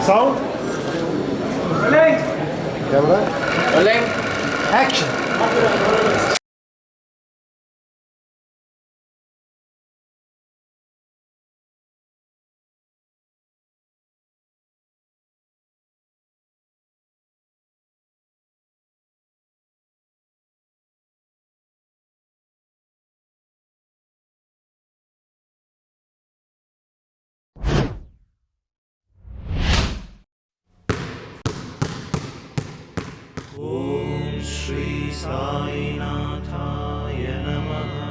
Sound. Rolling. Camera. Rolling. Action. Om Shri Sai Nathaya Namaha.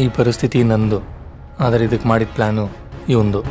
ಈ ಪರಿಸ್ಥಿತಿ ನಂದು, ಆದರೆ ಇದಕ್ಕೆ ಮಾಡಿದ ಪ್ಲ್ಯಾನು ಇವಂದು.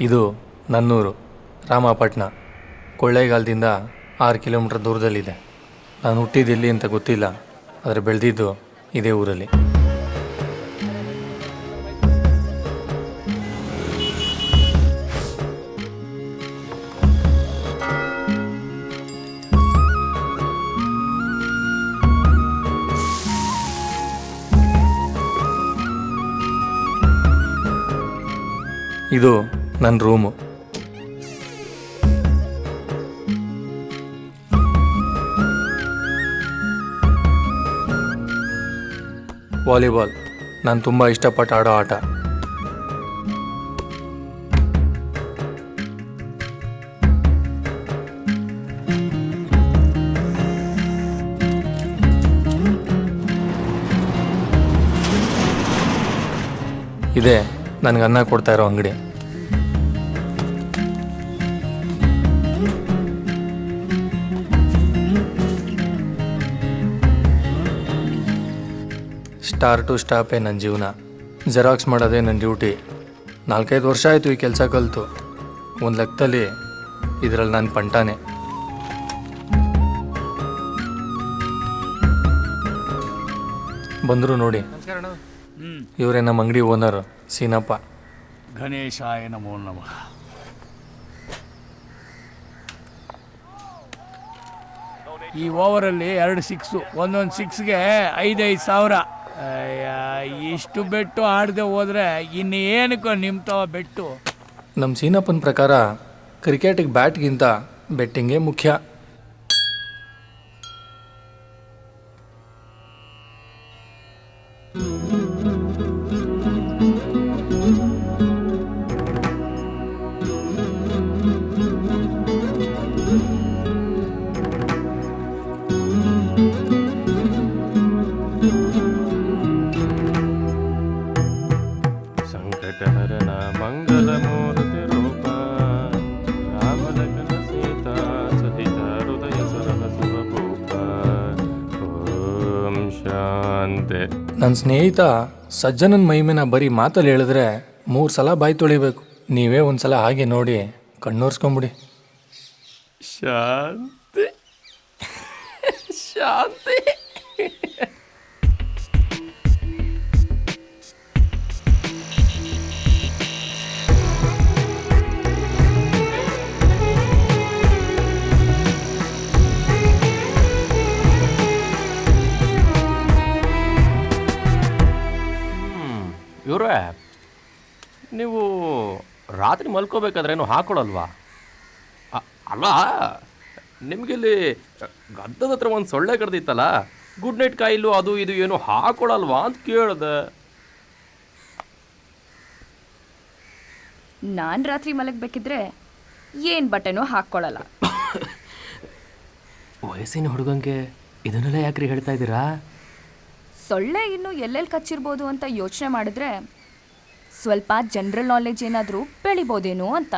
ಇದು ನನ್ನೂರು, ರಾಮಪಟ್ಟಣ. ಕೊಳ್ಳೇಗಾಲದಿಂದ 6 ಕಿಲೋಮೀಟ್ರ್ ದೂರದಲ್ಲಿದೆ. ನಾನು ಹುಟ್ಟಿದ್ದೆಲ್ಲಿ ಅಂತ ಗೊತ್ತಿಲ್ಲ, ಆದರೆ ಬೆಳೆದಿದ್ದು ಇದೇ ಊರಲ್ಲಿ. ಇದು ನನ್ನ ರೂಮು. ವಾಲಿಬಾಲ್ ನಾನು ತುಂಬ ಇಷ್ಟಪಟ್ಟು ಆಡೋ ಆಟ. ಇದೇ ನನಗೆ ಅನ್ನ ಕೊಡ್ತಾ ಇರೋ ಅಂಗಡಿ. ಸ್ಟಾರ್ ಟು ಸ್ಟಾಪೇ ನನ್ನ ಜೀವನ. ಜೆರಾಕ್ಸ್ ಮಾಡೋದೇ ನನ್ನ ಡ್ಯೂಟಿ. 4-5 ವರ್ಷ ಆಯಿತು ಈ ಕೆಲಸ ಕಲಿತು. ಒಂದು ಲೆಕ್ಕದಲ್ಲಿ ಇದರಲ್ಲಿ ನಾನು ಪಂಟಾನೆ. ಬಂದರು ನೋಡಿ, ಇವರೇ ನಮ್ಮ ಅಂಗಡಿ ಓನರ್ ಸೀನಪ್ಪ. ಗಣೇಶಾಯ ನಮೋ ನಮಃ. ಈ ಓವರಲ್ಲಿ 2 ಸಿಕ್ಸು, ಒಂದೊಂದು ಸಿಕ್ಸ್ಗೆ 5,000. ಇಷ್ಟು ಬೆಟ್ಟು ಆಡದೆ ಹೋದ್ರೆ ಇನ್ನೇನಕ್ಕೋ ನಿಮ್ತವ ಬೆಟ್ಟು. ನಮ್ಮ ಸೀನಪ್ಪನ ಪ್ರಕಾರ ಕ್ರಿಕೆಟಿಗೆ ಬ್ಯಾಟ್ಗಿಂತ ಬೆಟ್ಟಿಂಗೇ ಮುಖ್ಯ. ಸಂಕಟಹರಣ ಮಂಗಲ ಮೂರ್ತಿ ರೂಪ ರಾಮಲಗ್ನ ಸೀತಾ ಸಹಿತ ಹೃದಯ ಸರಹಸುವ ಭೂಪ. ಓಂ ಶಾಂತಿ. ನನ್ನ ಸ್ನೇಹಿತ ಸಜ್ಜನನ ಮೈಮೇನ ಬರೀ ಮಾತಲ್ಲಿ ಹೇಳಿದ್ರೆ 3 ಸಲ ಬಾಯಿ ತೊಳಿಬೇಕು. ನೀವೇ ಒಂದು ಸಲ ಹಾಗೆ ನೋಡಿ ಕಣ್ಣೋರ್ಸ್ಕೊಂಬಿಡಿ. ಶಾಂತಿ ಶಾಂತಿ. ಇವ್ರೆ, ನೀವು ರಾತ್ರಿ ಮಲ್ಕೋಬೇಕಾದ್ರೇನು ಹಾಕೊಳ್ಳಲ್ವಾ? ಅಲ್ಲ, ನಿಮಗಿಲ್ಲಿ ಗದ್ದದ ಹತ್ರ ಒಂದು ಸೊಳ್ಳೆ ಕಡ್ದಿತ್ತಲ್ಲ, ಗುಡ್ ನೈಟ್ ಕಾಯಿಲು ಅದು ಇದು ಏನು ಹಾಕೊಳ್ಳಲ್ವಾ ಅಂತ ಕೇಳಿದೆ. ನಾನು ರಾತ್ರಿ ಮಲಗಬೇಕಿದ್ರೆ ಏನು ಬಟನು ಹಾಕ್ಕೊಳ್ಳಲ್ಲ. ವಯಸ್ಸಿನ ಹುಡುಗಂಗೆ ಇದನ್ನೆಲ್ಲ ಯಾಕ್ರಿ ಹೇಳ್ತಾ ಇದ್ದೀರಾ? ಸೊಳ್ಳೆ ಇನ್ನು ಎಲ್ಲೆಲ್ಲಿ ಕಚ್ಚಿರ್ಬೋದು ಅಂತ ಯೋಚನೆ ಮಾಡಿದ್ರೆ ಸ್ವಲ್ಪ ಜನರಲ್ ನಾಲೆಜ್ ಏನಾದರೂ ಬೆಳಿಬೋದೇನೋ ಅಂತ.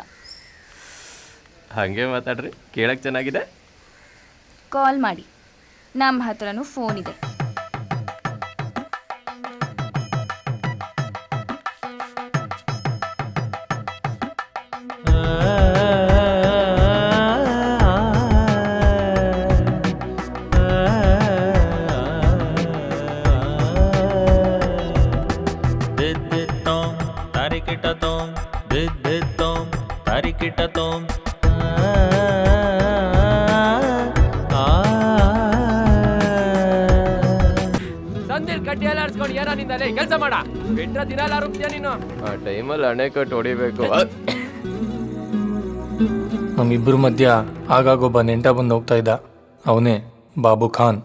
ಹಾಗೆ ಮಾತಾಡ್ರಿ, ಕೇಳಕ್ಕೆ ಚೆನ್ನಾಗಿದೆ. ಕಾಲ್ ಮಾಡಿ, ನಮ್ಮ ಹತ್ರನೂ ಫೋನ್ ಇದೆ. ಸಂದಿಲ್ ಕಡ್ಡಿ ಎಲ್ಲ ಆಡ್ಸ್ಕೊಂಡು ಏನೋ ನಿಂದಲೇ ಕೆಲಸ ಮಾಡ ಬಿಟ್ರೆ ದಿನ ಎಲ್ಲ ರುಬ್ತೀಯ ನೀನು. ಆ ಟೈಮಲ್ಲಿ ಅಣೆಕಟ್ಟು ಹೊಡಿಬೇಕು. ನಮ್ಮಿಬ್ಬರ ಮಧ್ಯ ಆಗಾಗೊಬ್ಬ ನೆಂಟ ಬಂದು ಹೋಗ್ತಾ ಇದ್ದ. ಅವನೇ ಬಾಬು ಖಾನ್.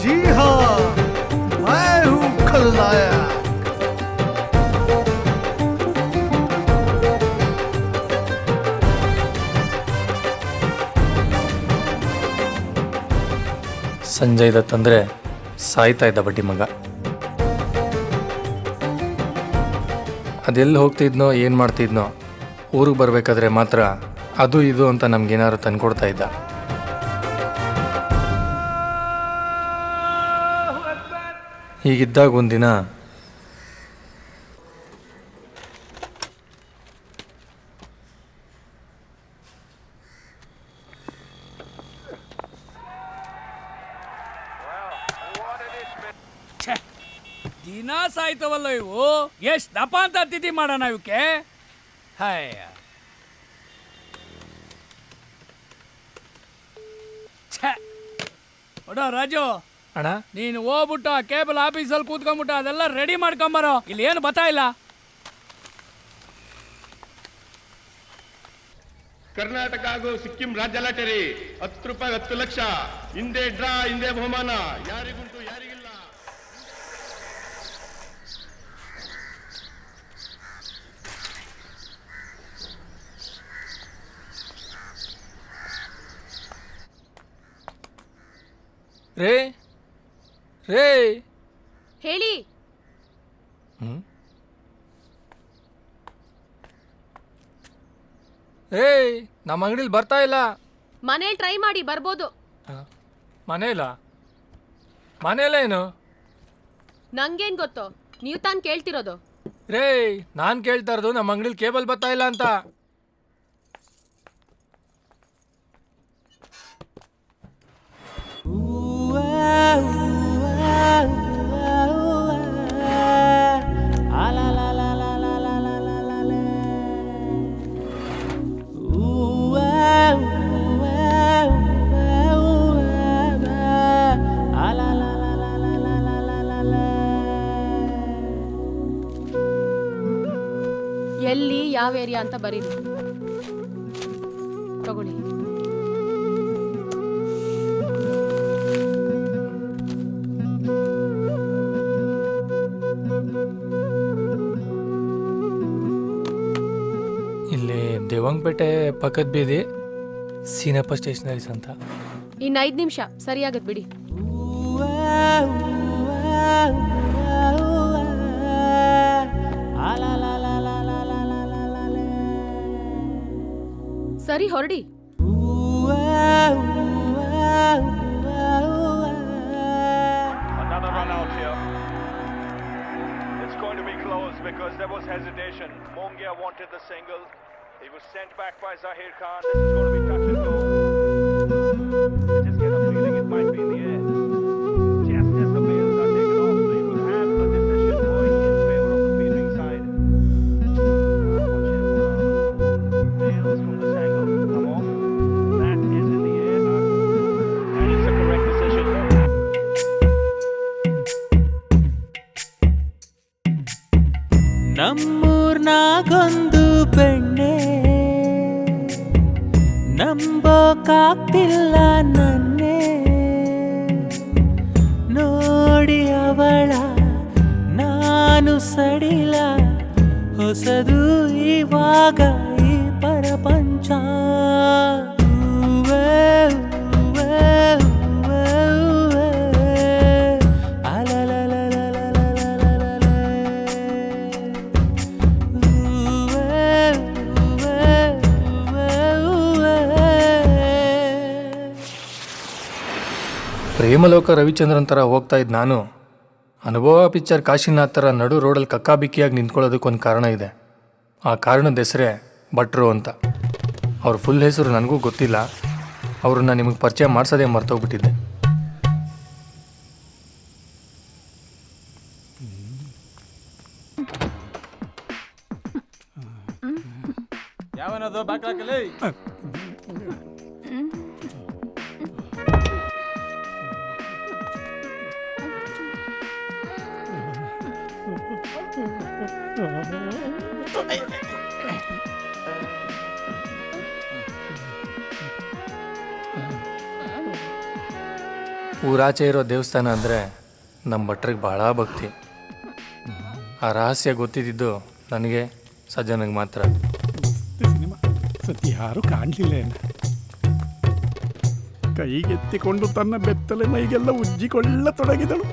जी हाँ, मैं हूँ खलनायक. ಸಂಜಯ್ ದತ್ ಅಂದರೆ ಸಾಯ್ತಾ ಇದ್ದ ಬಡ್ಡಿ ಮಗ. ಅದೆಲ್ಲಿ ಹೋಗ್ತಿದ್ನೋ ಏನು ಮಾಡ್ತಿದ್ನೋ, ಊರಿಗೆ ಬರಬೇಕಾದ್ರೆ ಮಾತ್ರ ಅದು ಇದು ಅಂತ ನಮಗೇನಾದ್ರು ತಂದ್ಕೊಡ್ತಾ ಇದ್ದ. ಹೀಗಿದ್ದಾಗ ಒಂದಿನ ದಿನ ಸಾಯ್ತವಲ್ಲ ಇವು, ಎಷ್ಟು ದಪ ಅಂತ ತಿಥಿ ಮಾಡೋಣ ಇವಕ್ಕೆ. ಹಾಯ ನೋಡೋ ರಾಜು, ಅಣ್ಣ ನೀನು ಹೋಗ್ಬಿಟ್ಟು ಆ ಕೇಬಲ್ ಆಫೀಸಲ್ಲಿ ಕೂತ್ಕೊಂಡ್ಬಿಟ್ಟು ಅದೆಲ್ಲ ರೆಡಿ ಮಾಡ್ಕೊಂಬರೋ. ಇಲ್ಲಿ ಏನು ಬತ್ತಾ ಇಲ್ಲ. ಕರ್ನಾಟಕ ಹಾಗೂ ಸಿಕ್ಕಿಂ ರಾಜ್ಯ ಲಾಟರಿ ₹10 10 ಲಕ್ಷ. ಹಿಂದೆ ಡ್ರಾ ಹಿಂದೆ ಬಹುಮಾನ, ಯಾರಿಗುಂಟು ಯಾರಿಗಿಲ್ಲ. ರೇ ರೇ ಹೇಳಿ. ಏಯ್ ನಮ್ಮ ಅಂಗಡಿಲಿ ಬರ್ತಾ ಇಲ್ಲ. ಮನೇಲಿ ಟ್ರೈ ಮಾಡಿ ಬರ್ಬೋದು. ಮನೆಯಲ್ಲ ಮನೆಯಲ್ಲೇನು? ನಂಗೇನ್ ಗೊತ್ತು, ನೀವು ತಾನು ಕೇಳ್ತಿರೋದು. ರೇ ನಾನು ಕೇಳ್ತಾ ಇರೋದು ನಮ್ಮ ಅಂಗಡಿಲಿ ಕೇಬಲ್ ಬರ್ತಾ ಇಲ್ಲ ಅಂತ. ಎಲ್ಲಿ ಯಾವ ಏರಿಯಾ ಅಂತ ಬರೀರಿ. ತಗೊಳ್ಳಿ. ಇಲ್ಲಿ ದೇವಂಗಪೇಟೆ ಪಕ್ಕದ ಬೀದಿ ಸೀನಪ್ಪ ಸ್ಟೇಷನರೀಸ್ ಅಂತ. ಇನ್ನು 5 ನಿಮಿಷ ಸರಿಯಾಗತ್ ಬಿಡಿ. ಸರಿ ಹೊರಡಿ. Another run out here. It's going to be close because there was hesitation. Mongia wanted the single. He was sent back by Zahir Khan. This is going to be touch and go. I just get a feeling it might be in the air. Just as the bails are taken off, so you will have a decision going in favor of the fielding side. Bails from this angle come off. That is in the air. And it's a correct decision. ನಮ್ಮೂರ್ನಾಗೊಂದು ಬೆಣ್ಣೆ ನಂಬೋಕಾಗ್ತಿಲ್ಲ ನನ್ನೇ ನೋಡಿ ಅವಳ ನಾನು ಸಡಿಲ ಹೊಸದು ಇವಾಗ ಈ ಪರಪಂಚ ಪ್ರೇಮಲೋಕ ರವಿಚಂದ್ರನ್ ಥರ ಹೋಗ್ತಾ ಇದ್ದು ನಾನು ಅನುಭವ ಪಿಕ್ಚರ್ ಕಾಶಿನಾಥ್ ಥರ ನಡು ರೋಡಲ್ಲಿ ಕಕ್ಕಾಬಿಕ್ಕಿಯಾಗಿ ನಿಂತ್ಕೊಳ್ಳೋದಕ್ಕೊಂದು ಕಾರಣ ಇದೆ. ಆ ಕಾರಣದ ಹೆಸರೇ ಭಟ್ರು ಅಂತ. ಅವ್ರ ಫುಲ್ ಹೆಸರು ನನಗೂ ಗೊತ್ತಿಲ್ಲ. ಅವ್ರನ್ನ ನಿಮಗೆ ಪರಿಚಯ ಮಾಡಿಸೋದೇ ಮರ್ತೋಗ್ಬಿಟ್ಟಿದ್ದೆ. ಯಾವನದು ಬಾಕ್ಲಾಕಲಿ? ಊರಾಚೆ ಇರೋ ದೇವಸ್ಥಾನ ಅಂದರೆ ನಮ್ಮ ಭಟ್ರಿಗೆ ಭಾಳ ಭಕ್ತಿ. ಆ ರಹಸ್ಯ ಗೊತ್ತಿದ್ದು ನನಗೆ ಸಜ್ಜನಿಗೆ ಮಾತ್ರ. ಸಿನಿಮಾ ಸತಿ ಯಾರು ಕಾಣಲಿಲ್ಲ. ಕೈಗೆತ್ತಿಕೊಂಡು ತನ್ನ ಬೆತ್ತಲೆ ಮೈಗೆಲ್ಲ ಉಜ್ಜಿಕೊಳ್ಳತೊಡಗಿದಳು.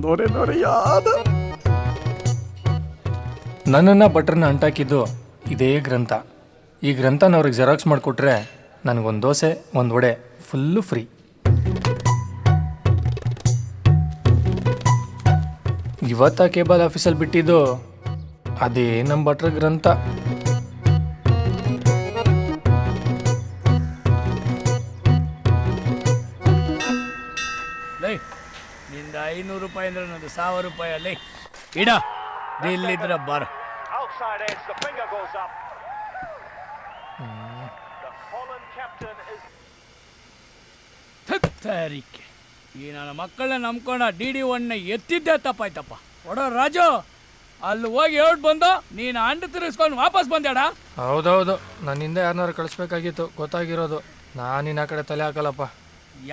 ನೊರೆ ನೊರೆಯಾದ ನನ್ನನ್ನು ಭಟ್ರನ್ನ ಅಂಟಾಕಿದ್ದು ಇದೇ ಗ್ರಂಥ. ಈ ಗ್ರಂಥನ ಅವ್ರಿಗೆ ಜೆರಾಕ್ಸ್ ಮಾಡಿಕೊಟ್ರೆ ನನಗೊಂದು ದೋಸೆ ಒಂದು ವಡೆ ಫುಲ್ಲು ಫ್ರೀ. ಇವತ್ತ ಕೇಬಲ್ ಆಫೀಸಲ್ಲಿ ಬಿಟ್ಟಿದ್ದು ಅದೇ ನಮ್ಮ ಭಟ್ರ ಗ್ರಂಥ. ಲೈ ನಿಂದ 500 ರೂಪಾಯಿ ಅಂದ್ರೆ ನಂದು 1000 ರೂಪಾಯಿ ಅಲ್ಲಿ ಇಡ. ಇಲ್ಲಿದ್ರೆ ಬಾರ. Outside edge, the finger goes up. The Holland captain is ತಾರೀಕೆ ಈ ನನ್ನ ಮಕ್ಕಳನ್ನ ನಂಬ್ಕೊಂಡ DD1ನ ಎತ್ತಿದ್ದೆ ತಪ್ಪಾಯ್ತಪ್ಪ. ಒಡೋ ರಾಜು, ಅಲ್ಲಿ ಹೋಗಿ ಹೇಳ್ ಬಂದು ನೀನು ಅಂಡು ತಿರ್ಸ್ಕೊಂಡು ವಾಪಸ್ ಬಂದೇಡ. ಹೌದೌದು, ನನ್ನಿಂದ ಯಾರನ್ನಾರು ಕಳಿಸ್ಬೇಕಾಗಿತ್ತು, ಗೊತ್ತಾಗಿರೋದು. ನಾನಿನ್ನ ಆ ಕಡೆ ತಲೆ ಹಾಕಲ್ಲಪ್ಪ.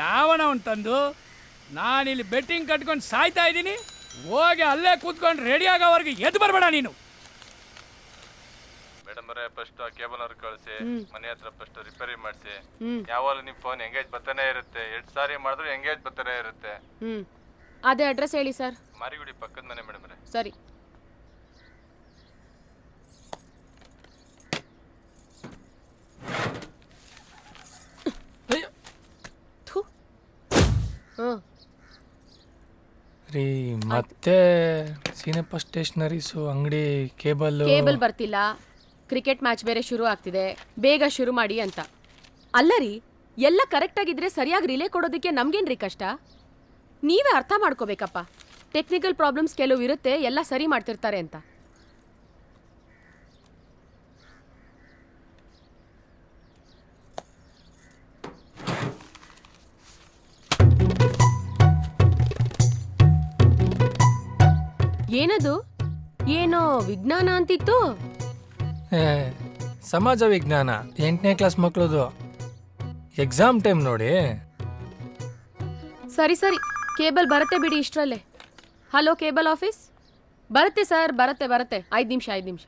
ಯಾವನ ಅವ್ನು ತಂದು ನಾನಿಲ್ಲಿ ಬೆಟ್ಟಿಂಗ್ ಕಟ್ಕೊಂಡು ಸಾಯ್ತಾ ಇದ್ದೀನಿ. ಹೋಗಿ ಅಲ್ಲೇ ಕೂತ್ಕೊಂಡು ರೆಡಿ ಆಗೋವರೆಗೆ ಎದ್ದು ಬರಬೇಡ ನೀನು. ಮೇಡಮ್ ಅವರೇ, ಫಸ್ಟ್ ಕೇಬಲ್ ಅವ್ರು ಕಳಿಸಿ, ಮನೆ ಹತ್ರ ಫಸ್ಟ್ ರಿಪೇರಿ ಮಾಡಿಸಿ. ಯಾವಾಗ ನಿಮ್ಮ ಫೋನ್ ಎಂಗೇಜ್ ಬರ್ತಾನೆ ಇರುತ್ತೆ, 2 ಸಾರಿ ಮಾಡಿದ್ರು ಎಂಗೇಜ್ ಬರ್ತಾನೆ ಇರುತ್ತೆ. ಅದೇ ಅಡ್ರೆಸ್ ಹೇಳಿ ಸರ್. ಮಾರಿಗುಡಿ ಪಕ್ಕದ ಮನೆ ಮೇಡಮ್ ಅವರೇ. ಸರಿ. ರೀ, ಮತ್ತೆ ಸೀನಪ್ಪ ಸ್ಟೇಷನರೀಸು ಅಂಗಡಿ ಕೇಬಲ್ ಬರ್ತಿಲ್ಲ, ಕ್ರಿಕೆಟ್ ಮ್ಯಾಚ್ ಬೇರೆ ಶುರು ಆಗ್ತಿದೆ, ಬೇಗ ಶುರು ಮಾಡಿ ಅಂತ. ಅಲ್ಲ ರೀ, ಎಲ್ಲ ಕರೆಕ್ಟ್ ಆಗಿದ್ರೆ ಸರಿಯಾಗಿ ರಿಲೇ ಕೊಡೋದಕ್ಕೆ ನಮ್ಗೇನ್ರಿ ಕಷ್ಟ? ನೀವೇ ಅರ್ಥ ಮಾಡ್ಕೋಬೇಕಪ್ಪ. ಟೆಕ್ನಿಕಲ್ ಪ್ರಾಬ್ಲಮ್ಸ್ ಕೆಲವು ಇರುತ್ತೆ, ಎಲ್ಲ ಸರಿ ಮಾಡ್ತಿರ್ತಾರೆ ಅಂತ. ಏನದು? ಏನೋ ವಿಜ್ಞಾನ ಅಂತಿತ್ತು. ಸಮಾಜ ವಿಜ್ಞಾನ 8ನೇ ಕ್ಲಾಸ್ ಮಕ್ಕಳದು ಎಕ್ಸಾಮ್ ಟೈಮ್ ನೋಡಿ. ಸರಿ ಸರಿ, ಕೇಬಲ್ ಬರುತ್ತೆ ಬಿಡಿ ಇಷ್ಟರಲ್ಲೇ. Hello cable office? ಬರುತ್ತೆ ಸರ್, ಬರುತ್ತೆ 5 ನಿಮಿಷ.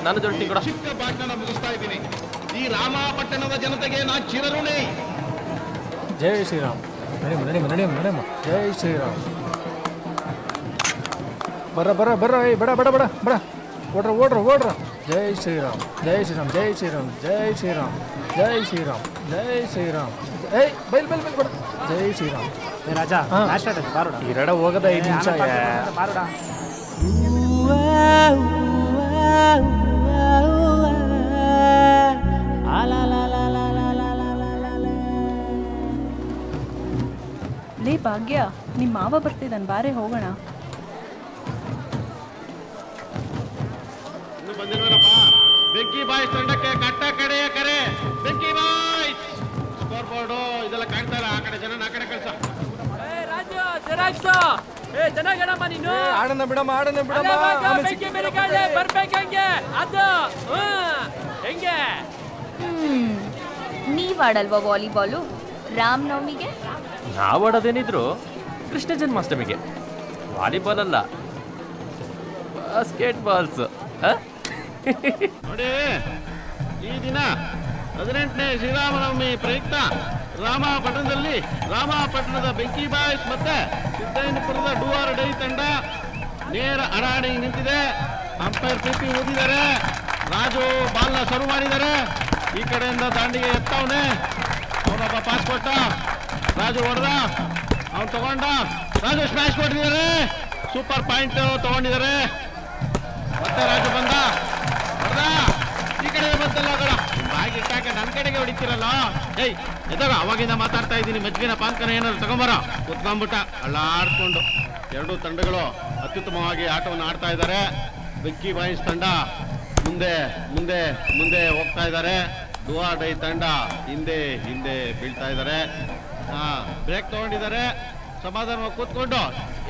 ನಾನು ಜೊತೆ ಕೊಡ. ಚಿಕ್ಕ ಭಾಷಣ ಮುಗಿಸ್ತಾ ಇದ್ದೀನಿ. ಈ ರಾಮಪಟ್ಟಣದ ಜನತೆಗೆ ನಾ ಚಿರಋಣಿ. ಜೈ ಶ್ರೀರಾಮ್. ನಡಿಯಮ್ಮ. ಜೈ ಶ್ರೀರಾಮ್. ಬರ್ರ ಬಡ ಓಡ್ರ. ಜೈ ಶ್ರೀರಾಮ್. ಏಯ್ ಬೈಲ್ ಬಡ. ಜೈ ಶ್ರೀರಾಮ್. ರಾಜ ಇರಡ ಹೋಗದ 5 ನಿಮಿಷ. ಲೇ ಭಾಗ್ಯ, ನಿಮ್ಮ ಮಾವ ಬರ್ತಿದ್ದಾನೆ, ಬಾರೆ ಹೋಗೋಣ. ಬಂದಿಲ್ವನಪ್ಪ? ಬೆಂಕಿ ಬಾಯ್ಸ್ ತಂಡಕ್ಕೆ ಕಟ್ಟ ಕಡೆಯ ಕರೆ. ಬೆಂಕಿ ಬಾಯ್ಸ್ ಸ್ಕೋರ್ ಬೋರ್ಡು ಇದೆಲ್ಲ ಕಾಣ್ತಾ ಇಲ್ಲ. ಆ ಕಡೆ ಜನ ಆ ಕಡೆ ಕಳ್ಸ. ಆಡನ ಬಿಡಮ್ಮ. ನೀವ್ ಆಡಲ್ವಾ ವಾಲಿಬಾಲು ರಾಮನವಮಿಗೆ? ನಾವು ಆಡೋದೇನಿದ್ರು ಕೃಷ್ಣ ಜನ್ಮಾಷ್ಟಮಿಗೆ. ವಾಲಿಬಾಲ್ ಅಲ್ಲ, ಬಾಸ್ಕೆಟ್ ಬಾಲ್ಸ್. ನೋಡಿ, ಈ ದಿನ 18ನೇ ಶ್ರೀರಾಮನವಮಿ ಪ್ರಯುಕ್ತ ರಾಮಪಟ್ಟಣದ ಬೆಂಕಿ ಬಾಯ್ಸ್ ಮತ್ತೆ ಸಿದ್ದಯ್ಯನಪುರದ ಡೂ ಆರ್ ಡೈ ತಂಡ ನೇರ ಅಡಾಡಿ ನಿಂತಿದೆ. ಅಂಪೈರ್ ಪಿಪಿ ಊದಿದ್ದಾರೆ. ರಾಜು ಬಾಲ್ನ ಸರ್ವ್ ಮಾಡಿದ್ದಾರೆ. ಈ ಕಡೆಯಿಂದ ದಾಂಡಿಗೆ ಎತ್ತವನೆ. ಅವನೊಬ್ಬ ಪಾಸ್ ಕೊಟ್ಟ, ರಾಜು ಹೊಡೆದ, ಅವನು ತಗೊಂಡ. ರಾಜು ಸ್ಮ್ಯಾಶ್ ಕೊಟ್ಟಿದ್ದಾರೆ. ಸೂಪರ್ ಪಾಯಿಂಟ್ ತಗೊಂಡಿದ್ದಾರೆ. ಮತ್ತೆ ರಾಜು ಬಂದ, ಹೊಡೆದ. ಈ ಕಡೆ ಬಂತಲ್ಲ ಗಳ ಬಾಗಿಟ್ಟಾಕ ನನ್ನ ಕಡೆಗೆ ಹೊಡಿತೀರಲ್ಲ. ಏಯ್ ಎದಾಗ, ಅವಾಗಿಂದ ಮಾತಾಡ್ತಾ ಇದ್ದೀನಿ. ಮಜ್ಜಿಗೆನ ಪಾನ್ಕನ ಏನಾದ್ರು ತಗೊಂಬರ. ಕುತ್ಕೊಂಡ್ಬಿಟ್ಟ ಅಳ್ಳಾಡ್ಕೊಂಡು. ಎರಡೂ ತಂಡಗಳು ಅತ್ಯುತ್ತಮವಾಗಿ ಆಟವನ್ನು ಆಡ್ತಾ ಇದ್ದಾರೆ. ಬೆಂಕಿ ಬಾಯ್ಸ್ ತಂಡ ಮುಂದೆ ಹೋಗ್ತಾ ಇದ್ದಾರೆ. ಡೂ ಆರ್ ಡೈ ತಂಡ ಹಿಂದೆ ಬೀಳ್ತಾ ಇದ್ದಾರೆ. ಬ್ರೇಕ್ ತಗೊಂಡಿದ್ದಾರೆ. ಸಮಾಧಾನವಾಗಿ ಕೂತ್ಕೊಂಡು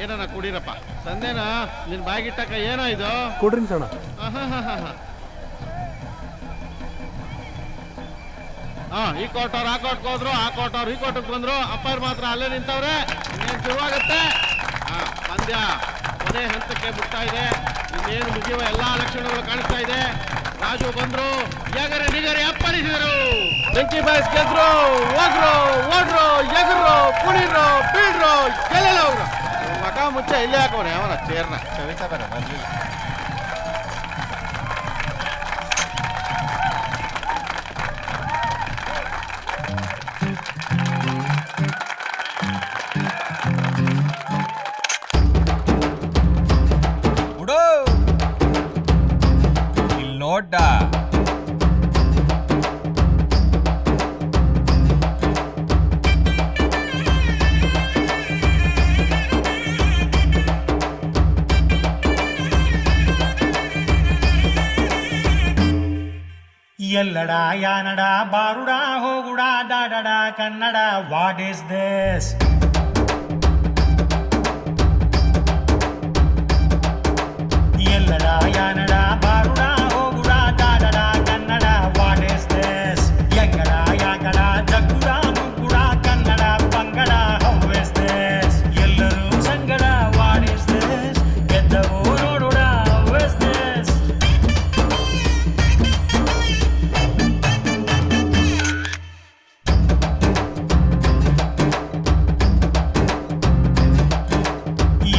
ಏನನ್ನ ಕುಡೀರಪ್ಪ. ಸಂದೇನ ನಿನ್ ಬಾಗಿಟ್ಟಕ್ಕ ಏನೋ ಇದು? ಕೂಲ್ ಡ್ರಿಂಕ್ಸ್ ಅಣ್ಣ. ಈ ಕೋರ್ಟ್ ಅವ್ರು ಆ ಕೋರ್ಟ್ಗೆ ಹೋದ್ರು, ಆ ಕೋರ್ಟ್ ಅವ್ರು ಈ ಕೋರ್ಟ್ಗೆ ಬಂದ್ರು. ಅಂಪೈರ್ ಮಾತ್ರ ಅಲ್ಲೇ ನಿಂತವ್ರೆ. ಇನ್ನೇನು ಶುರುವಾಗುತ್ತೆ. ಪಂದ್ಯ ಕೊನೆ ಹಂತಕ್ಕೆ ಬಿಡ್ತಾ ಇದೆ. ಇನ್ನೇನು ಮುಗಿಯುವ ಎಲ್ಲಾ ಲಕ್ಷಣಗಳು ಕಾಣಿಸ್ತಾ ಇದೆ. ರಾಜು ಬಂದ್ರು, ನಿಗರೆ ಅಪ್ಪಳಿಸಿದರು. ಬೆಂಕಿ ಬಾಯ್ಸ್ ಗೆದ್ರು. ಓಡ್ರು, ಎಗರು, ಕುಣಿರು, ಬೀಳ್ರು, ಎಲ್ಲೆಲ್ಲ ಹೋಗ್ರು. ಮಕ ಮುಚ್ಚ ಇಲ್ಲೇ ಹಾಕೋನೆ ಅವನ ಚೇರ್ನ ಚವಿತಾನೆ ಮದ್ಲಿ. ದೊಡ್ಡ. ಎಲ್ಲಡ ಯಾನಡ ಬಾರುಡ ಹೋಗುಡ ದಾಡಡ ಕನ್ನಡ ವಾಟ್ ಇಸ್ ದಿಸ್? ಎಲ್ಲಡ ಯಾನಡ ಬಾರುಡ ಹೋಗುಡ ದಾಡಡ ಕನ್ನಡ ವಾಟ್ ಇಸ್ ದಿಸ್? ಎಂಗಡ ಯಾಗಡ ಜಗ್ಗುಡ ಮುಗ್ಗುಡ ಕನ್ನಡ ಪಂಗಡ ಹೌ ಇಸ್ ದಿಸ್? ಎಲ್ಲರೂ ಸಂಗಡ ವಾಟ್ ಇಸ್ ದಿಸ್? ಗೆದ್ದವು ನೋಡುಡ ಹೌ ಇಸ್ ದಿಸ್?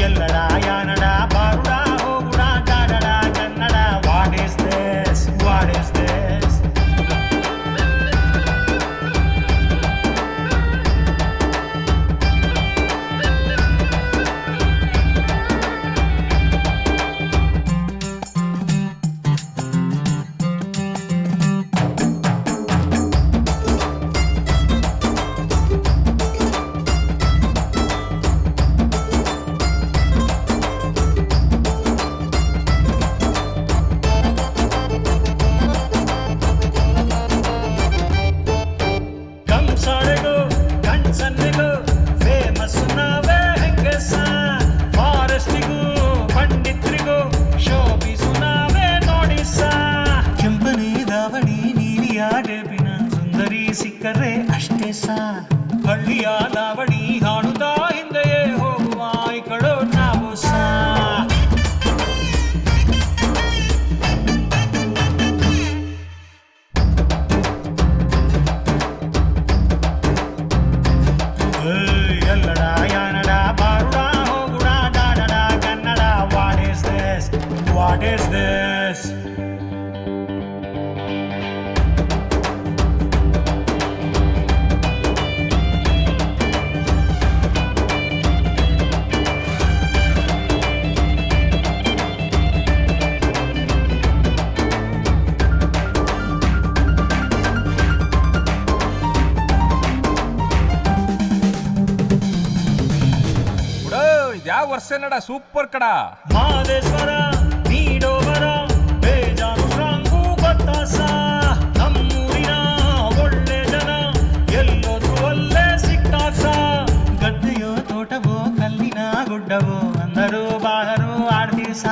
ಎಲ್ಲಡ ಯಾನಡ ಬಾರುಡ ಹೋಗುಡ ದಾಡಡ Kannada what is this? What is this? ಕಂಸಾಳೆಗೂ ಕಣ್ಸನ್ನಿಗೂ ಫೇಮಸ್ ನಾವೇ ಹೆಂಗಸ, ಫಾರೆಸ್ಟಿಗೂ ಪಂಡಿತ್ರಿಗೂ ಶೋಭಿಸು ನಾವೇ ನೋಡಿ ಸಾ. ಕೆಂಪನಿ ದಾವಣಿ ನೀಲಿಯ ಡೆಬಿನ ಸುಂದರಿ ಸಿಕ್ಕರೆ ಅಷ್ಟೇ ಸಾ. ಹಳ್ಳಿಯ ದಾವಣಿ ಹಾಡುತ್ತಾ ಹಿಂದೆಯೇ ಹೋಗುವ ಈ ಕಡೋ ನಾವು ಸಾ. ಎಲ್ಲಡ ಯಾನಡ ಬಾರುಡ ಹೋಗುಡ ದಾಡಡ Kannada what is this? What is this? ಯಾವ ವರ್ಷ ನಡ ಸೂಪರ್ ಕಡ. ಮಾದೇಶ್ವರ ನೀಡೋವರ ಬೇಜಾರು ಸಾಂಗು ಗೊತ್ತಾಸ. ನಮ್ಮೂರಿನ ಒಳ್ಳೆ ಜನ ಎಲ್ಲೋದ್ರು ಅಲ್ಲೇ ಸಿಕ್ತಾಸ. ಗದ್ದೆಯೋ ತೋಟವೋ ಕಲ್ಲಿನ ಗುಡ್ಡವೋ ಅಂದರು ಬಾಹರು ಆಡ್ತೀಸ.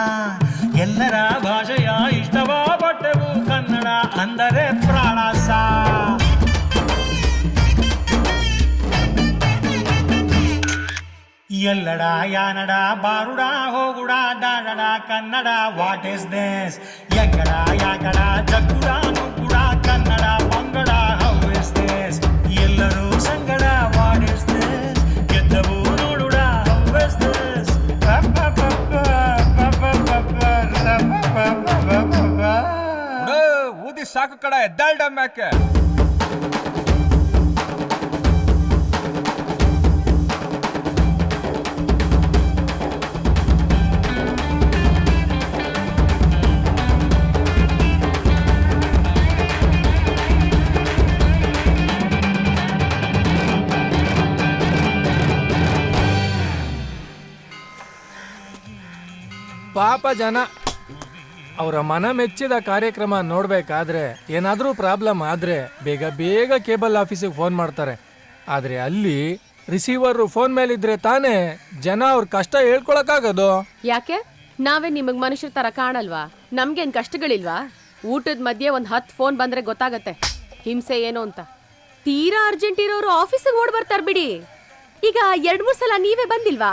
ಎಲ್ಲರ ಭಾಷೆಯ ಇಷ್ಟವ ಪಟ್ಟೆವು ಕನ್ನಡ ಅಂದರೆ ಪ್ರಾಣಸ. ಎಲ್ಲಡ ಯಾನಡ ಬಾರುಡ ಹೋಗುಡ ದಾಡಡ ಕನ್ನಡ ವಾಟ್ ಇಸ್ ದಿಸ್? ಎಂಗಡ ಯಾಗಡ ಜಗ್ಗುಡ ಮುಗ್ಗುಡ ಕನ್ನಡ ಪಂಗಡ ಹೌ ಇಸ್ ದಿಸ್? ಎಲ್ಲರೂ ಸಂಗಡ ವಾಟ್ ಇಸ್ ದಿಸ್? ಗೆದ್ದವು ನೋಡುಡ ಹೌ ಇಸ್ ದಿಸ್? ಊದಿ ಸಾಕು ಕಡ, ಎದ್ದಾಳ್ ಡಮ್ಯಾಕೆ. ಪಾಪ ಜನ ಅವರ ಮನ ಮೆಚ್ಚಿದ ಕಾರ್ಯಕ್ರಮ ನೋಡಬೇಕಾದ್ರೆ ಏನಾದರೂ ಪ್ರಾಬ್ಲಮ್ ಆದರೆ ಬೇಗ ಬೇಗ ಕೇಬಲ್ ಆಫೀಸಿಗೆ ಫೋನ್ ಮಾಡ್ತಾರೆ. ಆದರೆ ಅಲ್ಲಿ ರಿಸೀವರು ಫೋನ್ ಮೇಲಿದ್ರೆ ತಾನೇ ಜನ ಅವ್ರ ಕಷ್ಟ ಹೇಳ್ಕೊಳಕ್ಕಾಗೋದು. ಯಾಕೆ ನಾವೇ ನಿಮಗ್ ಮನುಷ್ಯರ ತರ ಕಾಣಲ್ವಾ? ನಮ್ಗೇನ್ ಕಷ್ಟಗಳಿಲ್ವಾ? ಊಟದ ಮಧ್ಯೆ ಒಂದ್ 10 ಫೋನ್ ಬಂದ್ರೆ ಗೊತ್ತಾಗತ್ತೆ ಹಿಂಸೆ ಏನು ಅಂತ. ತೀರಾ ಅರ್ಜೆಂಟ್ ಇರೋರು ಆಫೀಸಿಗೆ ಓಡ್ ಬರ್ತಾರ ಬಿಡಿ. ಈಗ 2-3 ಸಲ ನೀವೇ ಬಂದಿಲ್ವಾ?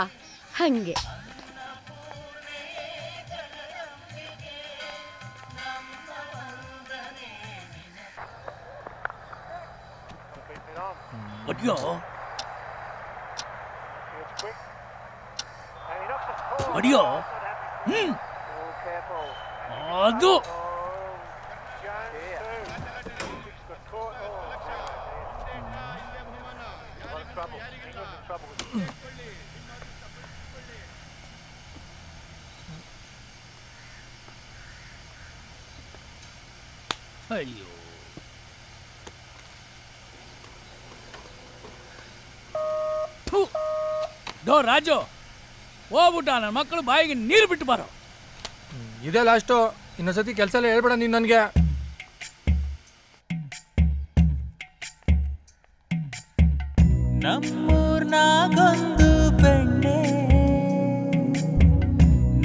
ಹಂಗೆ ಅಡ್ಯೋ ಅಡ್ಯೋ ಅದು ಅಯ್ಯೋ ಥು. ದೋ ರಾಜು ಹೋಗ್ಬಿಟ್ಟ ನನ್ನ ಮಕ್ಕಳು ಬಾಯಿಗೆ ನೀರು ಬಿಟ್ಟು ಬಾರೋ. ಇದೇ ಲಾಸ್ಟು, ಇನ್ನೊಂದ್ಸತಿ ಕೆಲಸ ಎಲ್ಲ ಹೇಳ್ಬೇಡ ನೀನು ನನಗೆ. ನಮ್ಮೂರ್ನಾಗೊಂದು ಬೆಣ್ಣೆ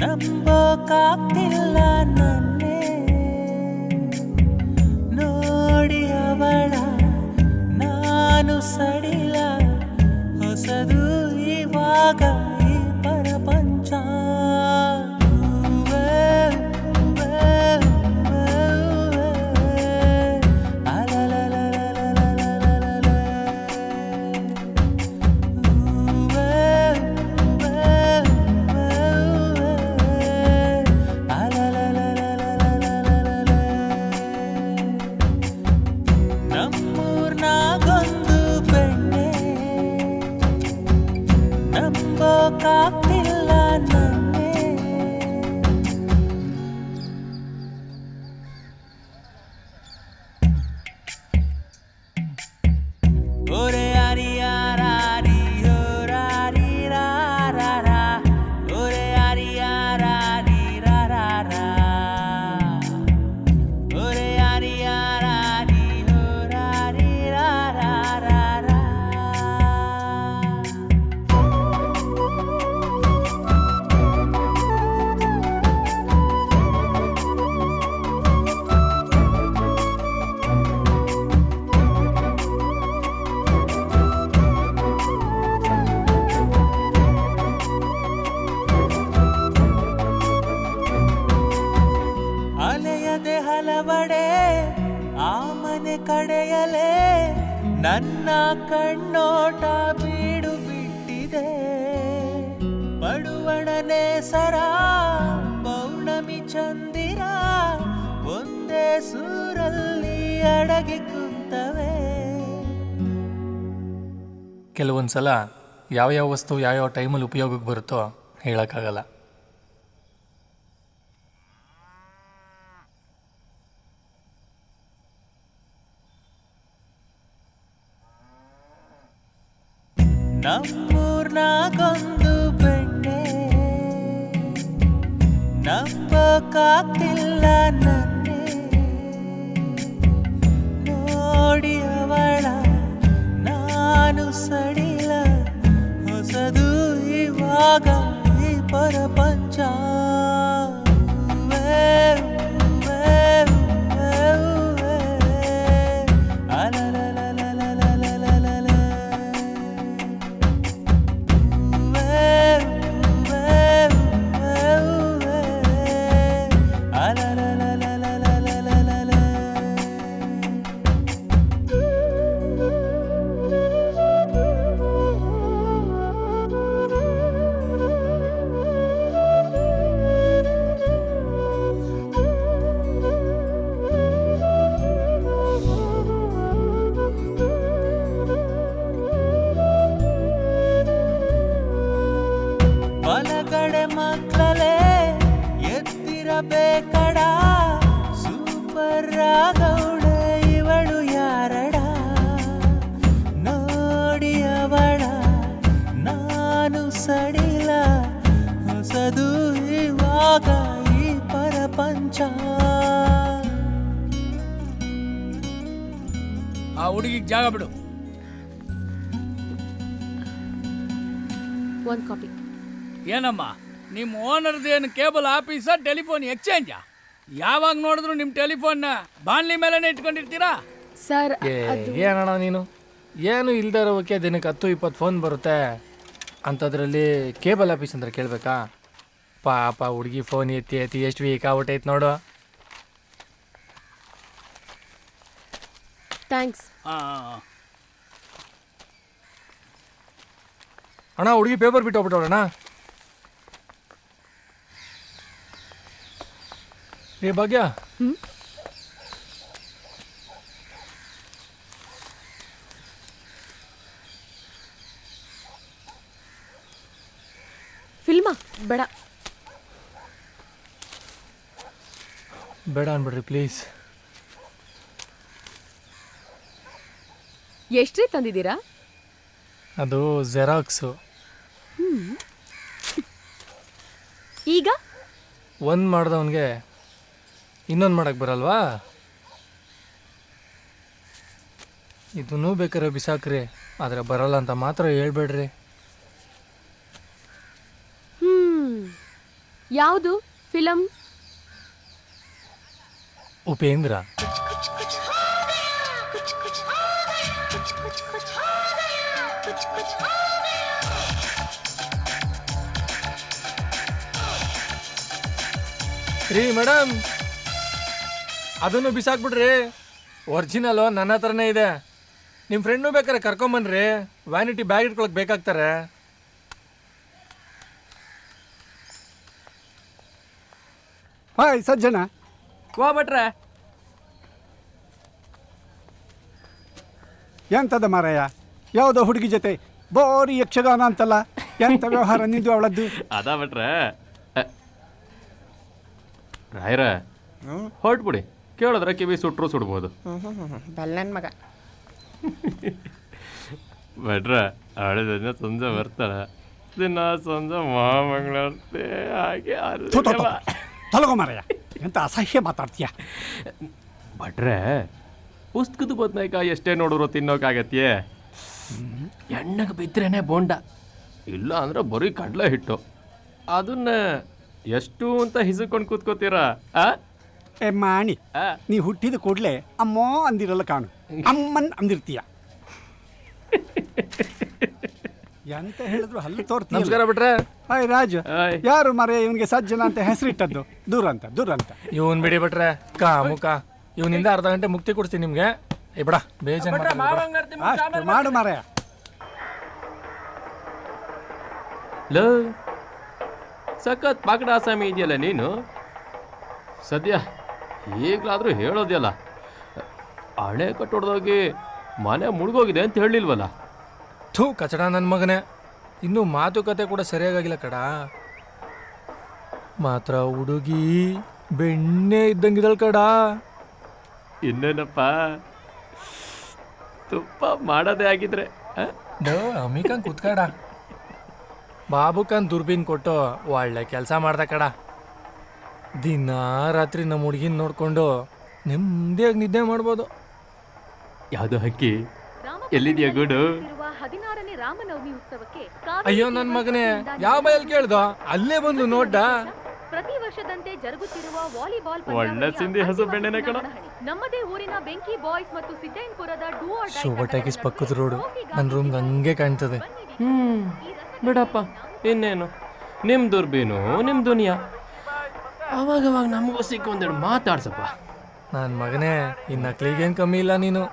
ನಂಬೋಕಾಗ್ತಿಲ್ಲ ನನ್ನೆ, ನೋಡಿ ಅವಳ ನಾನು ಸಡಿಲ, ಹೊಸದು ಇವಾಗ ಈ ಪ್ರಪಂಚ. ನಮ್ಮೂರ್ನಾಗೊಂದು ಬೆಣ್ಣೆ ನಂಬೋಕಾಗ್ತಿಲ್ಲ ನನ್ನೆ. ಒರೆ ಅರಿಯಾರಿ ಹೋರಾರಿ ರಾರ, ಒರೆ ಅರಿಯಾರಿ ರಾರ, ಒರೆ ಅರಿಯಾರಿ ಹೋರಾರಿ ರಾರ. ಅಲೆಯದೆ ಹಲವಡೆ ಆ ಮನೆ ಕಡೆಯಲೇ ನನ್ನ ಕಣ್ಣೋಟ ಬೀಡು ಬಿಟ್ಟಿದೆ. ಪಡುವಣನೆ ಸರ ಪೌರ್ಣಮಿ ಚಂದಿರ ಒಂದೇ ಸೂರಲ್ಲಿ ಅಡಗಿ ಕುಂತವೆ. ಕೆಲವೊಂದು ಸಲ ಯಾವ್ಯಾವ ವಸ್ತು ಯಾವ್ಯಾವ ಟೈಮಲ್ಲಿ ಉಪಯೋಗಕ್ಕೆ ಬರುತ್ತೋ ಹೇಳೋಕ್ಕಾಗಲ್ಲ. ನಮ್ಮೂರ್ನಾಗೊಂದು ಬೆಣ್ಣೆ ನಂಬೋಕಾಗ್ತಿಲ್ಲ ನನ್ನೆ, ನೋಡಿ ಅವಳ ನಾನು ಸಡಿಲ, ಹೊಸದು ಇವಾಗ ಈ ಪ್ರಪಂಚ. ಬಲಗಡೆ ಮಕ್ಕಳೇ ಎತ್ತಿರಬೇಕಡ, ಸೂಪರ್ ರಾಗೌಡೆ ಇವಳು ಯಾರಡ, ನೋಡಿ ಅವಳ ನಾನು ಸಡಿಲ, ಹೊಸದು ಇವಾಗ ಈ ಪ್ರಪಂಚ. ಆ ಹುಡುಗಿಗೆ ಜಾಗ ಬಿಡು. ಒಂದು ಕಾಪಿ. ಏನಮ್ಮ ನಿಮ್ಮ ಓನರ್ದೇನು ಕೇಬಲ್ ಆಫೀಸಾ ಟೆಲಿಫೋನ್ ಎಕ್ಸ್ಚೇಂಜಾ? ಯಾವಾಗ ನೋಡಿದ್ರು ನಿಮ್ಮ ಟೆಲಿಫೋನ್ನ ಬಾಣ್ಲಿ ಮೇಲೆನೇ ಇಟ್ಕೊಂಡಿರ್ತೀರಾ? ಸರ್ ಏನಣ್ಣ ನೀನು, ಏನು ಇಲ್ದೇ ಇರೋಕ್ಕೆ ದಿನಕ್ಕೆ 10-20 ಫೋನ್ ಬರುತ್ತೆ ಅಂಥದ್ರಲ್ಲಿ ಕೇಬಲ್ ಆಫೀಸ್ ಅಂದ್ರೆ ಕೇಳಬೇಕಾ? ಪಾಪ ಹುಡುಗಿ ಫೋನ್ ಎತ್ತಿ ಎಷ್ಟು ವೀಕ್ ಆಗ್ಬಿಟ್ಟೈತೆ ನೋಡು. ಥ್ಯಾಂಕ್ಸ್. ಅಣ್ಣ ಹುಡುಗಿ ಪೇಪರ್ ಬಿಟ್ಟು ಹೋಗ್ಬಿಟ್ಟವಳಣ್ಣ. ಏ ಭಾಗ್ಯ, ಫಿಲ್ಮಾ ಬೇಡ. ಬೇಡ ಅನ್ಬಿಡ್ರಿ ಪ್ಲೀಸ್. ಎಷ್ಟ್ರಿ ತಂದಿದ್ದೀರಾ? ಅದು ಜೆರಾಕ್ಸು. ಈಗ ಒಂದು ಮಾಡ್ದವನಿಗೆ ಇನ್ನೊಂದು ಮಾಡಕ್ಕೆ ಬರಲ್ವಾ? ಇದನ್ನೂ ಬೇಕಾರೆ ಬಿಸಾಕ್ರಿ, ಆದರೆ ಬರಲ್ಲ ಅಂತ ಮಾತ್ರ ಹೇಳ್ಬೇಡ್ರಿ. ಯಾವುದು ಫಿಲಮ್? ಉಪೇಂದ್ರ. ರೀ ಮೇಡಮ್, ಅದನ್ನು ಬಿಸಾಕ್ಬಿಡ್ರಿ. ಒರಿಜಿನಲು ನನ್ನ ಹತ್ರನೇ ಇದೆ. ನಿಮ್ಮ ಫ್ರೆಂಡು ಬೇಕಾರೆ ಕರ್ಕೊಂಬನ್ರಿ, ವ್ಯಾನಿಟಿ ಬ್ಯಾಗ್ ಇಟ್ಕೊಳಕ್ಕೆ ಬೇಕಾಗ್ತಾರೆ. ಹಾಯ್ ಸಜ್ಜನ. ಹೋಗ್ಬಿಟ್ರೆ ಎಂತದ ಮಾರಾಯ, ಯಾವುದೋ ಹುಡುಗಿ ಜೊತೆ ಬೋರಿ ಯಕ್ಷಗಾನ ಅಂತಲ್ಲ, ಎಂತ ವ್ಯವಹಾರ ನಿಂದು ಅವಳದ್ದು? ಅದಾ ಬಿಟ್ರೆ ರಾಯ್ರ ಹೊರಟ್ಬಿಡಿ. ಕೇಳಿದ್ರೆ ಕಿವಿ ಸುಟ್ರು ಸುಡ್ಬೋದು. ಬಲ್ಲನ್ ಮಗ ಬಿಟ್ರ ಅವಳ ಸಂಜೆ ಬರ್ತಾಳ, ದಿನ ಸಂಜೆ ಮಹಾಮಂಗಳಾರತಿ ಹಾಗೆ ತೊಲಗೋ ಮಾರಾಯ, ಎಂತ ಅಸಹ್ಯ ಮಾತಾಡ್ತೀಯ. ಭಟ್ರೆ ಪುಸ್ತಕದ ಬದ್ನಾಯ್ಕ ಎಷ್ಟೇ ನೋಡಿದ್ರು ತಿನ್ನೋಕ್ಕಾಗತ್ಯೆ. ಎಣ್ಣಗೆ ಬಿದ್ರೇನೆ ಬೋಂಡ, ಇಲ್ಲ ಅಂದ್ರೆ ಬರೀ ಕಡಲೆ ಹಿಟ್ಟು. ಅದನ್ನ ಎಷ್ಟು ಅಂತ ಹಿಸ್ಕೊಂಡು ಕೂತ್ಕೋತೀರಾ? ಏ ಮಾಣಿ, ನೀ ಹುಟ್ಟಿದ ಕೂಡಲೇ ಅಮ್ಮೋ ಅಂದಿರಲ್ಲ ಕಾಣು, ಅಮ್ಮನ್ ಅಂದಿರ್ತೀಯ. ಎಂತ ಹೇಳಿದ್ರು ಹಲ್ಲು ತೋರ್ತೀಯ. ನಮಸ್ಕಾರ ಬಿಟ್ರೆ. ಹಾಯ್ ರಾಜು. ಯಾರು ಮಾರಾಯ ಇವನಿಗೆ ಸಜ್ಜನ ಅಂತ ಹೆಸರಿಟ್ಟದ್ದು? ದೂರ ಅಂತ. ಇವನ್ ಬಿಡಿ ಬಿಟ್ರೆ ಮುಖ. ಇವನಿಂದ ಅರ್ಧ ಗಂಟೆ ಮುಕ್ತಿ ಕೊಡ್ತೀನಿ ನಿಮ್ಗೆ. ಏ ಬಿಡ, ಬೇಜಾನ್ ಮಾಡು ಮಾರಾಯ. ಲೋ ಸಖತ್ ಪಾಕಡ ಆಸಾಮಿ ಇದೆಯಲ್ಲ ನೀನು. ಸದ್ಯ ಈಗಲಾದರೂ ಹೇಳೋದ್ಯಲ್ಲ, ಹಣೆ ಕಟ್ಟೊಡ್ದೋಗಿ ಮನೆ ಮುಳುಗೋಗಿದೆ ಅಂತ ಹೇಳಿಲ್ವಲ್ಲ? ಥೂ ಕಚಡ ನನ್ನ ಮಗನೇ, ಇನ್ನೂ ಮಾತುಕತೆ ಕೂಡ ಸರಿಯಾಗಿಲ್ಲ ಕಡ. ಮಾತ್ರ ಹುಡುಗಿ ಬೆಣ್ಣೆ ಇದ್ದಂಗಿದಲ್ ಕಡ. ಇನ್ನೇನಪ್ಪ, ತುಪ್ಪ ಮಾಡೋದೇ ಆಗಿದ್ರೆ ಅಮಿಕಂಗ್ ಕೂತ್ಕಡ. ಬಾಬುಕಂದ್ ದುರ್ಬೀನ್ ಕೊಟ್ಟು ಒಳ್ಳೆ ಕೆಲಸ ಮಾಡ್ದ ಕಡ. ದಿನ ರಾತ್ರಿ ನಮ್ಮ ಹುಡುಗಿನ ನೋಡ್ಕೊಂಡು ನೆಮ್ಮದಿಯಾಗಿ ನಿದ್ದೆ ಮಾಡ್ಬೋದು. ಯಾವುದು ಹಕ್ಕಿ? ಎಲ್ಲಿದೆಯಾ ಗೂಡು? ಅಯ್ಯೋ ನನ್ನ ಮಗನೇ, ಯಾವ ಬಯಲ್ ಕೇಳ್ದ? ಅಲ್ಲೇ ಬಂದು ನೋಡ್ಡ. ಪ್ರತಿ ವರ್ಷದಂತೆ ಜರುಗುತ್ತಿರುವ ವಾಲಿಬಾಲ್ ಒಳ್ಳೆ ಸಿಂಧಿ ಹಸು ಬೆಣ್ಣೆನೆ ಕಣ. ನಮ್ಮದೇ ಊರಿನ ಬೆಂಕಿ ಬಾಯ್ಸ್ ಮತ್ತು ಸಿದ್ದೈನ್ಪುರದ ಶೋಭಾ ಟಾಕೀಸ್ ಪಕ್ಕದ ರೋಡು ನನ್ನ ರೂಮ್ಗೆ ಹಂಗೆ ಕಾಣ್ತದೆ. ಬಿಡಪ್ಪ, ಇನ್ನೇನು ನಿಮ್ಮ ದುರ್ಬೀನು ನಿಮ್ಮ ದುನಿಯಾ. ಅವಾಗವಾಗ ನಮಗೂ ಸಿಕ್ಕ ಒಂದೆರಡು ಮಾತಾಡ್ಸಪ್ಪ. ನನ್ನ ಮಗನೇ, ಈ ನಕ್ಲಿಗೇನು ಕಮ್ಮಿ ಇಲ್ಲ ನೀನು.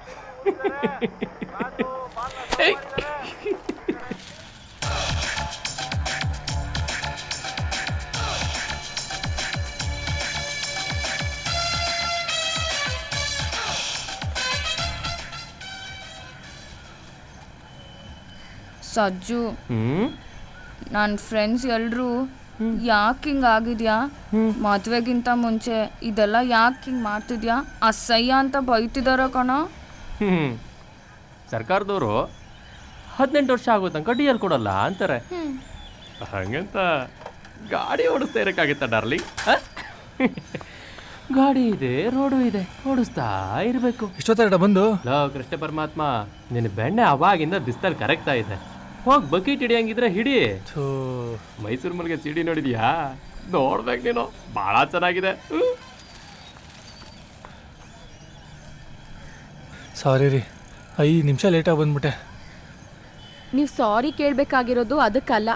ಸಜ್ಜು, ನನ್ನ ಫ್ರೆಂಡ್ಸ್ ಎಲ್ಲರೂ ಯಾಕೆ ಹಿಂಗೆ ಆಗಿದ್ಯಾ, ಮದುವೆಗಿಂತ ಮುಂಚೆ ಇದೆಲ್ಲ ಯಾಕೆ ಹಿಂಗೆ ಮಾಡ್ತಿದ್ಯಾ, ಅಸಹ್ಯ ಅಂತ ಬೈತಿದಾರ ಕಣ. ಸರ್ಕಾರದವರು 18 ವರ್ಷ ಆಗೋ ತನಕ ಡಿಎಲ್ ಕೊಡಲ್ಲ ಅಂತಾರೆ. ಹಂಗಂತ ಗಾಡಿ ಓಡಿಸ್ತಾ ಇರೋಕ್ಕಾಗತ್ತಾ ಡಾರ್ಲಿಂಗ್? ಗಾಡಿ ಇದೆ, ರೋಡು ಇದೆ, ಓಡಿಸ್ತಾ ಇರಬೇಕು. ಇಷ್ಟೊತ್ತ ಬಂದು ಕೃಷ್ಣ ಪರಮಾತ್ಮ, ನಿನ್ನ ಬೆಣ್ಣೆ ಅವಾಗಿಂದ ಬಿಸ್ತಲ್ಲಿ ಕರೆಕ್ತಾ ಇದೆ. ಹೋಗಿ ಬಕೀಟ್ ಹಿಡಿಯಂಗಿದ್ರೆ ಹಿಡಿ. ಮೈಸೂರು ಮಲ್ಲಿಗೆ ಸಿಡಿ ನೋಡಿದ್ಯಾ? ನೋಡ್ಬೇಕು ನೀನು, ಭಾಳ ಚೆನ್ನಾಗಿದೆ. ಸಾರಿ ರೀ, 5 ನಿಮಿಷ ಲೇಟಾಗಿ ಬಂದ್ಬಿಟ್ಟೆ. ನೀವು ಸಾರಿ ಕೇಳಬೇಕಾಗಿರೋದು ಅದಕ್ಕಲ್ಲ,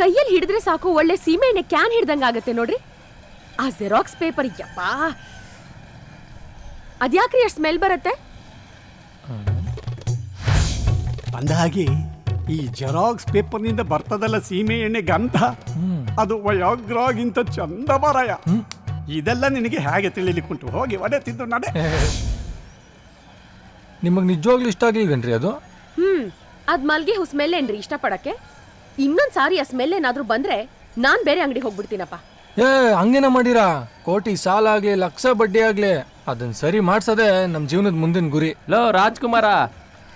ಕೈಯಲ್ಲಿ ಹಿಡಿದ್ರೆ ಸಾಕು ಒಳ್ಳೆ ಸೀಮೆ ಎಣ್ಣೆ ಕ್ಯಾನ್ ಹಿಡ್ದಂಗಾಗತ್ತೆ ನೋಡ್ರಿ. ಆ ಜೆರಾಕ್ಸ್ ಪೇಪರ್, ಯಪ್ಪಾ ಅದ್ಯಾಕ್ರಿ ಅಷ್ಟು ಸ್ಮೆಲ್ ಬರುತ್ತೆ? ಅಂದ ಹಾಗೆ ಈ ಜೆರಾಕ್ಸ್ ಪೇಪರ್ನಿಂದ ಬರ್ತದಲ್ಲ ಸೀಮೆ ಎಣ್ಣೆ ಗಂಧ, ಅದು ವಯಾಗ್ರಾಗಿಂತ ಚಂದ ಮಾರಾಯ. ಇದೆಲ್ಲ ನಿನಗೆ ಹೇಗೆ ತಿಳಿಲಿಕ್ಕುಂಟು? ಹೋಗಿ ಒಡೆ ತಿಂದು ನಡೆ. ನಿಮಗೆ ನಿಜವಾಗ್ಲೂ ಇಷ್ಟ ಆಗ್ಲಿಲ್ವೇನ್ರಿ ಅದು? ಅದ್ ಮಲ್ಗೆ ಹೂ ಸ್ಮೆಲ್ ಏನ್ರಿ ಇಷ್ಟಪಡಕ್ಕೆ? ಇನ್ನೊಂದ್ ಸಾರಿ ಆ ಸ್ಮೆಲ್ ಏನಾದ್ರೂ ಬಂದ್ರೆ ನಾನ್ ಬೇರೆ ಅಂಗಡಿಗೆ ಹೋಗ್ಬಿಡ್ತೀನಪ್ಪ. ಹಂಗೇನ ಮಾಡಿರಾ? ಕೋಟಿ ಸಾಲ ಆಗ್ಲಿ, ಲಕ್ಷ ಬಡ್ಡಿ ಆಗ್ಲಿ, ಅದನ್ನ ಸರಿ ಮಾಡ್ಸೋದೇ ನಮ್ಮ ಜೀವನದ ಮುಂದಿನ ಗುರಿ. ಲೋ ರಾಜ್ಕುಮಾರ,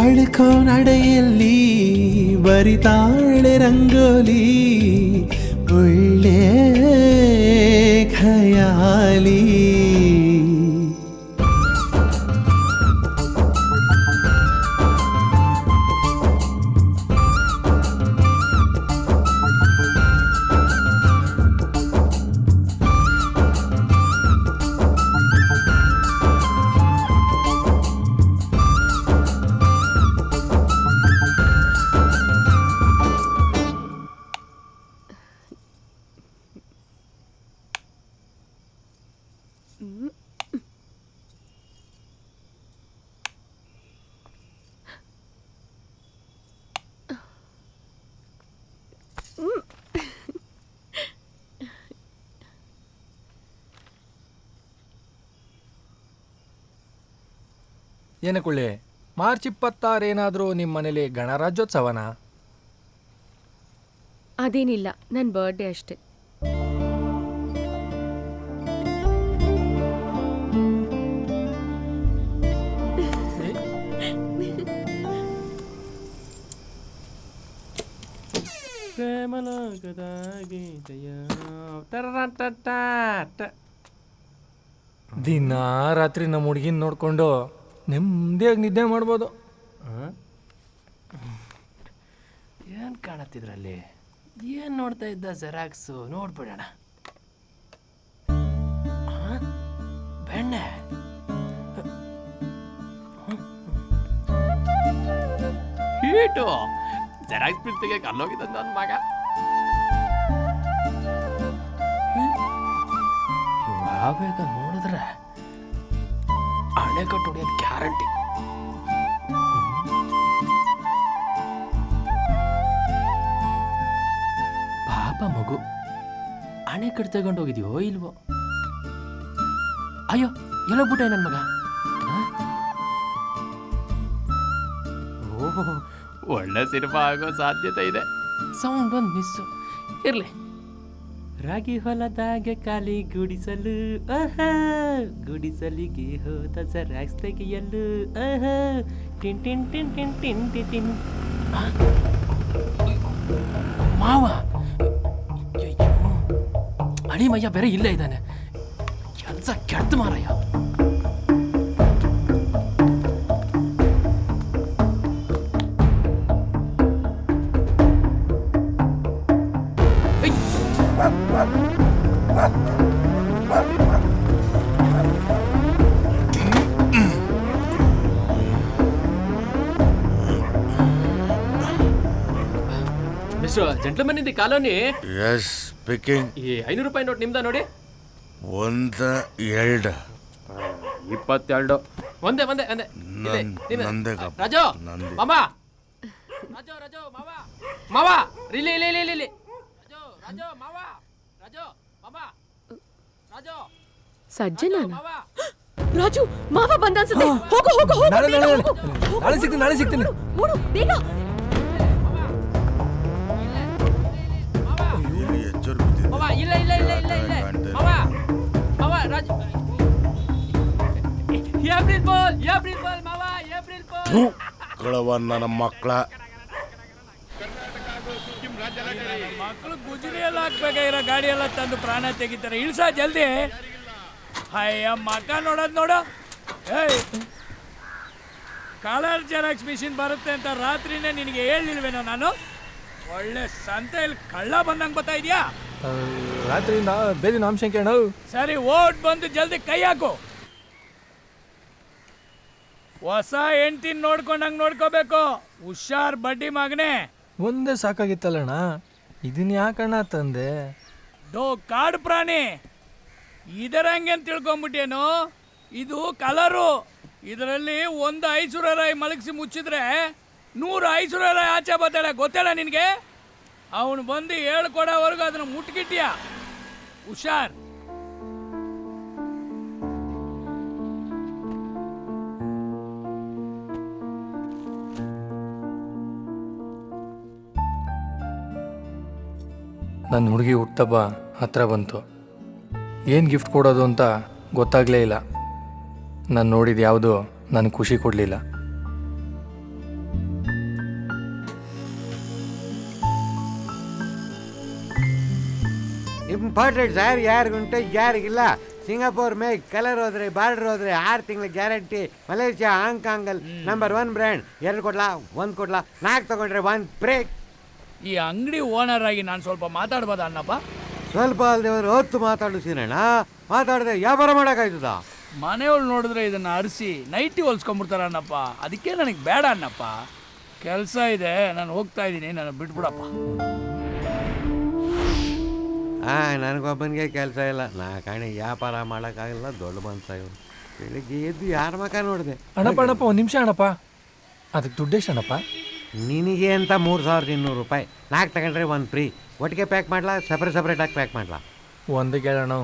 ಬಳ್ಕೋ ನಡೆಯಲ್ಲಿ ಬರಿತಾಳೆ ರಂಗೋಲಿ ಒಳ್ಳೆ ಖಯಾಲಿ. ಏನಕ್ಕುಳ್ಳಿ, ಮಾರ್ಚ್ 26 ಏನಾದರೂ ನಿಮ್ಮ ಮನೇಲಿ ಗಣರಾಜ್ಯೋತ್ಸವನಾ? ಅದೇನಿಲ್ಲ, ನನ್ನ ಬರ್ಡೇ ಅಷ್ಟೇ. ದಿನ ರಾತ್ರಿ ನಮ್ಮ ಹುಡುಗಿನ ನೋಡ್ಕೊಂಡು ನೆಮ್ಮದಿಯಾಗಿ ನಿದ್ದೆ ಮಾಡ್ಬೋದು. ಏನು ಕಾಣತ್ತಿದ್ರಲ್ಲಿ? ಏನು ನೋಡ್ತಾ ಇದ್ದ ಜೆರಾಕ್ಸು? ನೋಡ್ಬಿಡೋಣ. ಬೆಣ್ಣೆ ಹೀಟು ಜೆರಾಕ್ಸ್ ಪ್ರಿಂಟ್ ತೆಗಿಯಕ್ಕೆ ಅಲ್ಲೋಗಿದ್ದ ನನ್ನ ಮಗ. ಯಾವಾಗ ನೋಡಿದ್ರೆ ಅಣೆಕಟ್ಟು ಹೊಡಿಯೋದು ಗ್ಯಾರಂಟಿ. ಪಾಪ ಮಗು, ಅಣೆಕಟ್ಟು ತಗೊಂಡು ಹೋಗಿದ್ಯೋ ಇಲ್ವೋ? ಅಯ್ಯೋ, ಎಲ್ಲೋ ಬಿಟ್ಟೆ ನನ್ನ ಮಗ. ಓಹೋ, ಒಳ್ಳೆ ಸಿನಿಮಾ ಆಗೋ ಸಾಧ್ಯತೆ ಇದೆ. ಸೌಂಡ್ ಒಂದು ಮಿಸ್ಸು ಇರ್ಲಿ. ರಾಗಿ ಹೊಲದಾಗೆ ಖಾಲಿ ಗುಡಿಸಲು, ಗುಡಿಸಲಿಗೆ ಹೋದ ಜೆರಾಕ್ಸ್ ತೆಗೆಯಲು, ಟಿನ್ ಟಿನ್ ಟಿನ್ ಟಿನ್ ಟಿನ್ ಟಿನ್ ಟಿನ್. ಮಾವ, ಅಳಿ ಮಯ್ಯ ಬೇರೆ ಇಲ್ಲೇ ಇದ್ದಾನೆ. ಕೆಲಸ ಕೆಡ್ತು ಮಾರಯ್ಯ. Mister gentleman in the colony. Yes speaking. ಈ 500 ರೂಪಾಯಿ ನೋಟ್ ನಿಮ್ದ ನೋಡಿ. 1 2 22 ಒಂದೇ ಒಂದೇ ಒಂದೇ. ರಾಜು ಮಾಮ, ರಾಜು ರಾಜು ಮಾವ ಮಾವ, ಇಲ್ಲಿ ಇಲ್ಲಿ ಇಲ್ಲಿ ಇಲ್ಲಿ. ರಾಜು ರಾಜು ಮಾವ, ರಾಜು ಮಾಮ, ರಾಜು ಸಜ್ಜನ. ರಾಜು ಮಾವ ಬಂದ ಅನ್ಸುತ್ತೆ. ಹೋಗು ಹೋಗು ಹೋಗು. ನಾಳೆ ಸಿಗ್ತೀನಿ. ನೋಡು ಬೇಗ. ಮಾವ ಇಲ್ಲ ಇಲ್ಲ ಇಲ್ಲ ಇಲ್ಲ ಇಲ್ಲ. ಮಾವ ಮಾವ, ರಾಜು ಏಪ್ರಿಲ್ ಬಾಲ್ ಮಾವ, ಏಪ್ರಿಲ್ ಬಾಲ್. ಕಳವ ನನ್ನ ಮಕ್ಕಳ ಮಕ್ಕಳು ಗುಜರಿಯಲ್ಲಿ ಹಾಕ್ಬೇಕಾಗಿರೋ ಗಾಡಿ ಎಲ್ಲ ತಂದು ಪ್ರಾಣ ತೆಗಿತಾರೆ. ಇಳ್ಸ ಜಲ್ದಿ. ಅಯ್ಯ ಮಕ್ಕ ನೋಡೋದು ನೋಡು. ಏಯ್, ಕಲರ್ ಜೆರಾಕ್ಸ್ ಮಿಷಿನ್ ಬರುತ್ತೆ ಅಂತ ರಾತ್ರಿನೇ ನಿನಗೆ ಹೇಳಿಲ್ವೇನೋ ನಾನು? ಒಳ್ಳೆ ಸಂತೆಯಲ್ಲಿ ಕಳ್ಳ ಬಂದಂಗೆ ಬರ್ತಾ ಇದೆಯಾ? ರಾತ್ರಿಯಿಂದ ಬೇದಿನ ಅಂಶ ಕೇಳು. ಸರಿ, ಓಟ್ ಬಂದು ಜಲ್ದಿ ಕೈ ಹಾಕು. ಹೊಸ ಹೆಂಡ್ತಿನ ನೋಡ್ಕೊಂಡಂಗೆ ನೋಡ್ಕೋಬೇಕು. ಹುಷಾರ್ ಬಡ್ಡಿ ಮಗನೇ. ಒಂದೇ ಸಾಕಾಗಿತ್ತಲ್ಲಣ್ಣ, ಇದನ್ನ ಯಾಕಣ್ಣ ತಂದೆ? ದೋ ಕಾಡು ಪ್ರಾಣಿ, ಇದರ ಹಂಗೆ ಅಂತ ತಿಳ್ಕೊಂಬಿಟ್ಟೇನು? ಇದು ಕಲರು. ಇದರಲ್ಲಿ ಒಂದು ಐಸುರಾಯಿ ಮಲಗಿಸಿ ಮುಚ್ಚಿದ್ರೆ 100 ಐಸುರಾಯಿ ಆಚೆ ಬರ್ತಾಳೆ. ಗೊತ್ತಲ್ಲ ನಿನಗೆ? ಅವನು ಬಂದು ಹೇಳ್ಕೊಡೋವರೆಗೂ ಅದನ್ನು ಮುಟ್ಗಿಟ್ಟಿಯ. ಹುಷಾರ್. ನನ್ನ ಹುಡುಗಿ ಹುಟ್ಟಬ್ಬ ಹತ್ರ ಬಂತು. ಏನು ಗಿಫ್ಟ್ ಕೊಡೋದು ಅಂತ ಗೊತ್ತಾಗಲೇ ಇಲ್ಲ. ನಾನು ನೋಡಿದ ಯಾವುದು ನನಗೆ ಖುಷಿ ಕೊಡಲಿಲ್ಲ. ಇಂಪಾರ್ಟೆಂಟ್ ಸರ್, ಯಾರಿಗುಂಟು ಯಾರಿಗಿಲ್ಲ. ಸಿಂಗಾಪುರ್ ಮೇಕ್, ಕಲರ್ ಹೋದ್ರೆ ಬಾರ್ಡರ್ ಹೋದ್ರೆ 6 ತಿಂಗಳ ಗ್ಯಾರಂಟಿ. ಮಲೇಷ್ಯಾ ಹಾಂಗ್ಕಾಂಗಲ್ಲಿ ನಂಬರ್ 1 ಬ್ರ್ಯಾಂಡ್. 2 ಕೊಡ್ಲಾ 1 ಕೊಡ್ಲಾ 4 ತಗೊಂಡ್ರೆ 1 ಬ್ರೇಕ್. ಈ ಅಂಗಡಿ ಓನರ್ ಆಗಿ ನಾನು ಸ್ವಲ್ಪ ಮಾತಾಡ್ಬೋದ ಅಣ್ಣಪ್ಪ? ಸ್ವಲ್ಪ ಅಲ್ದೇವ್ರು 10 ಮಾತಾಡಿಸಿರಣ್ಣ. ಮಾತಾಡದೆ ವ್ಯಾಪಾರ ಮಾಡೋಕ್ಕಾಯ್ತದ? ಮನೆಯವ್ಳು ನೋಡಿದ್ರೆ ಇದನ್ನ ಅರಿಸಿ ನೈಟಿ ಹೊಲ್ಸ್ಕೊಂಡ್ಬಿಡ್ತಾರ ಅಣ್ಣಪ್ಪ. ಅದಕ್ಕೆ ನನಗೆ ಬೇಡ ಅಣ್ಣಪ್ಪ, ಕೆಲಸ ಇದೆ, ನಾನು ಹೋಗ್ತಾ ಇದ್ದೀನಿ, ನಾನು ಬಿಟ್ಬಿಡಪ್ಪ. ನನಗೊಬ್ಬನಿಗೆ ಕೆಲಸ ಇಲ್ಲ, ನಾ ಕಾಣಿ ವ್ಯಾಪಾರ ಮಾಡೋಕ್ಕಾಗಲ್ಲ. ದೊಡ್ಡ ಬಂತ ಇವ್ರು. ಬೆಳಿಗ್ಗೆ ಎದ್ದು ಯಾರ ಮಕ ನೋಡಿದೆ. ಅಣ್ಣಪ್ಪ ಅಣ್ಣಪ್ಪ 1 ನಿಮಿಷ ಅಣ್ಣಪ್ಪ, ಅದಕ್ಕೆ ದುಡ್ಡೆಷ್ಟು ಅಣ್ಣಪ್ಪ? ನಿನಗೆ ಅಂತ 3200 ರೂಪಾಯಿ. 4 ತಗೊಂಡ್ರೆ 1 ಫ್ರೀ. ಒಟ್ಟಿಗೆ ಪ್ಯಾಕ್ ಮಾಡ್ಲಾ ಸಪ್ರೇಟಾಗಿ ಪ್ಯಾಕ್ ಮಾಡ್ಲಾ? ಒಂದಕ್ಕೆ ಹೇಳೋಣ.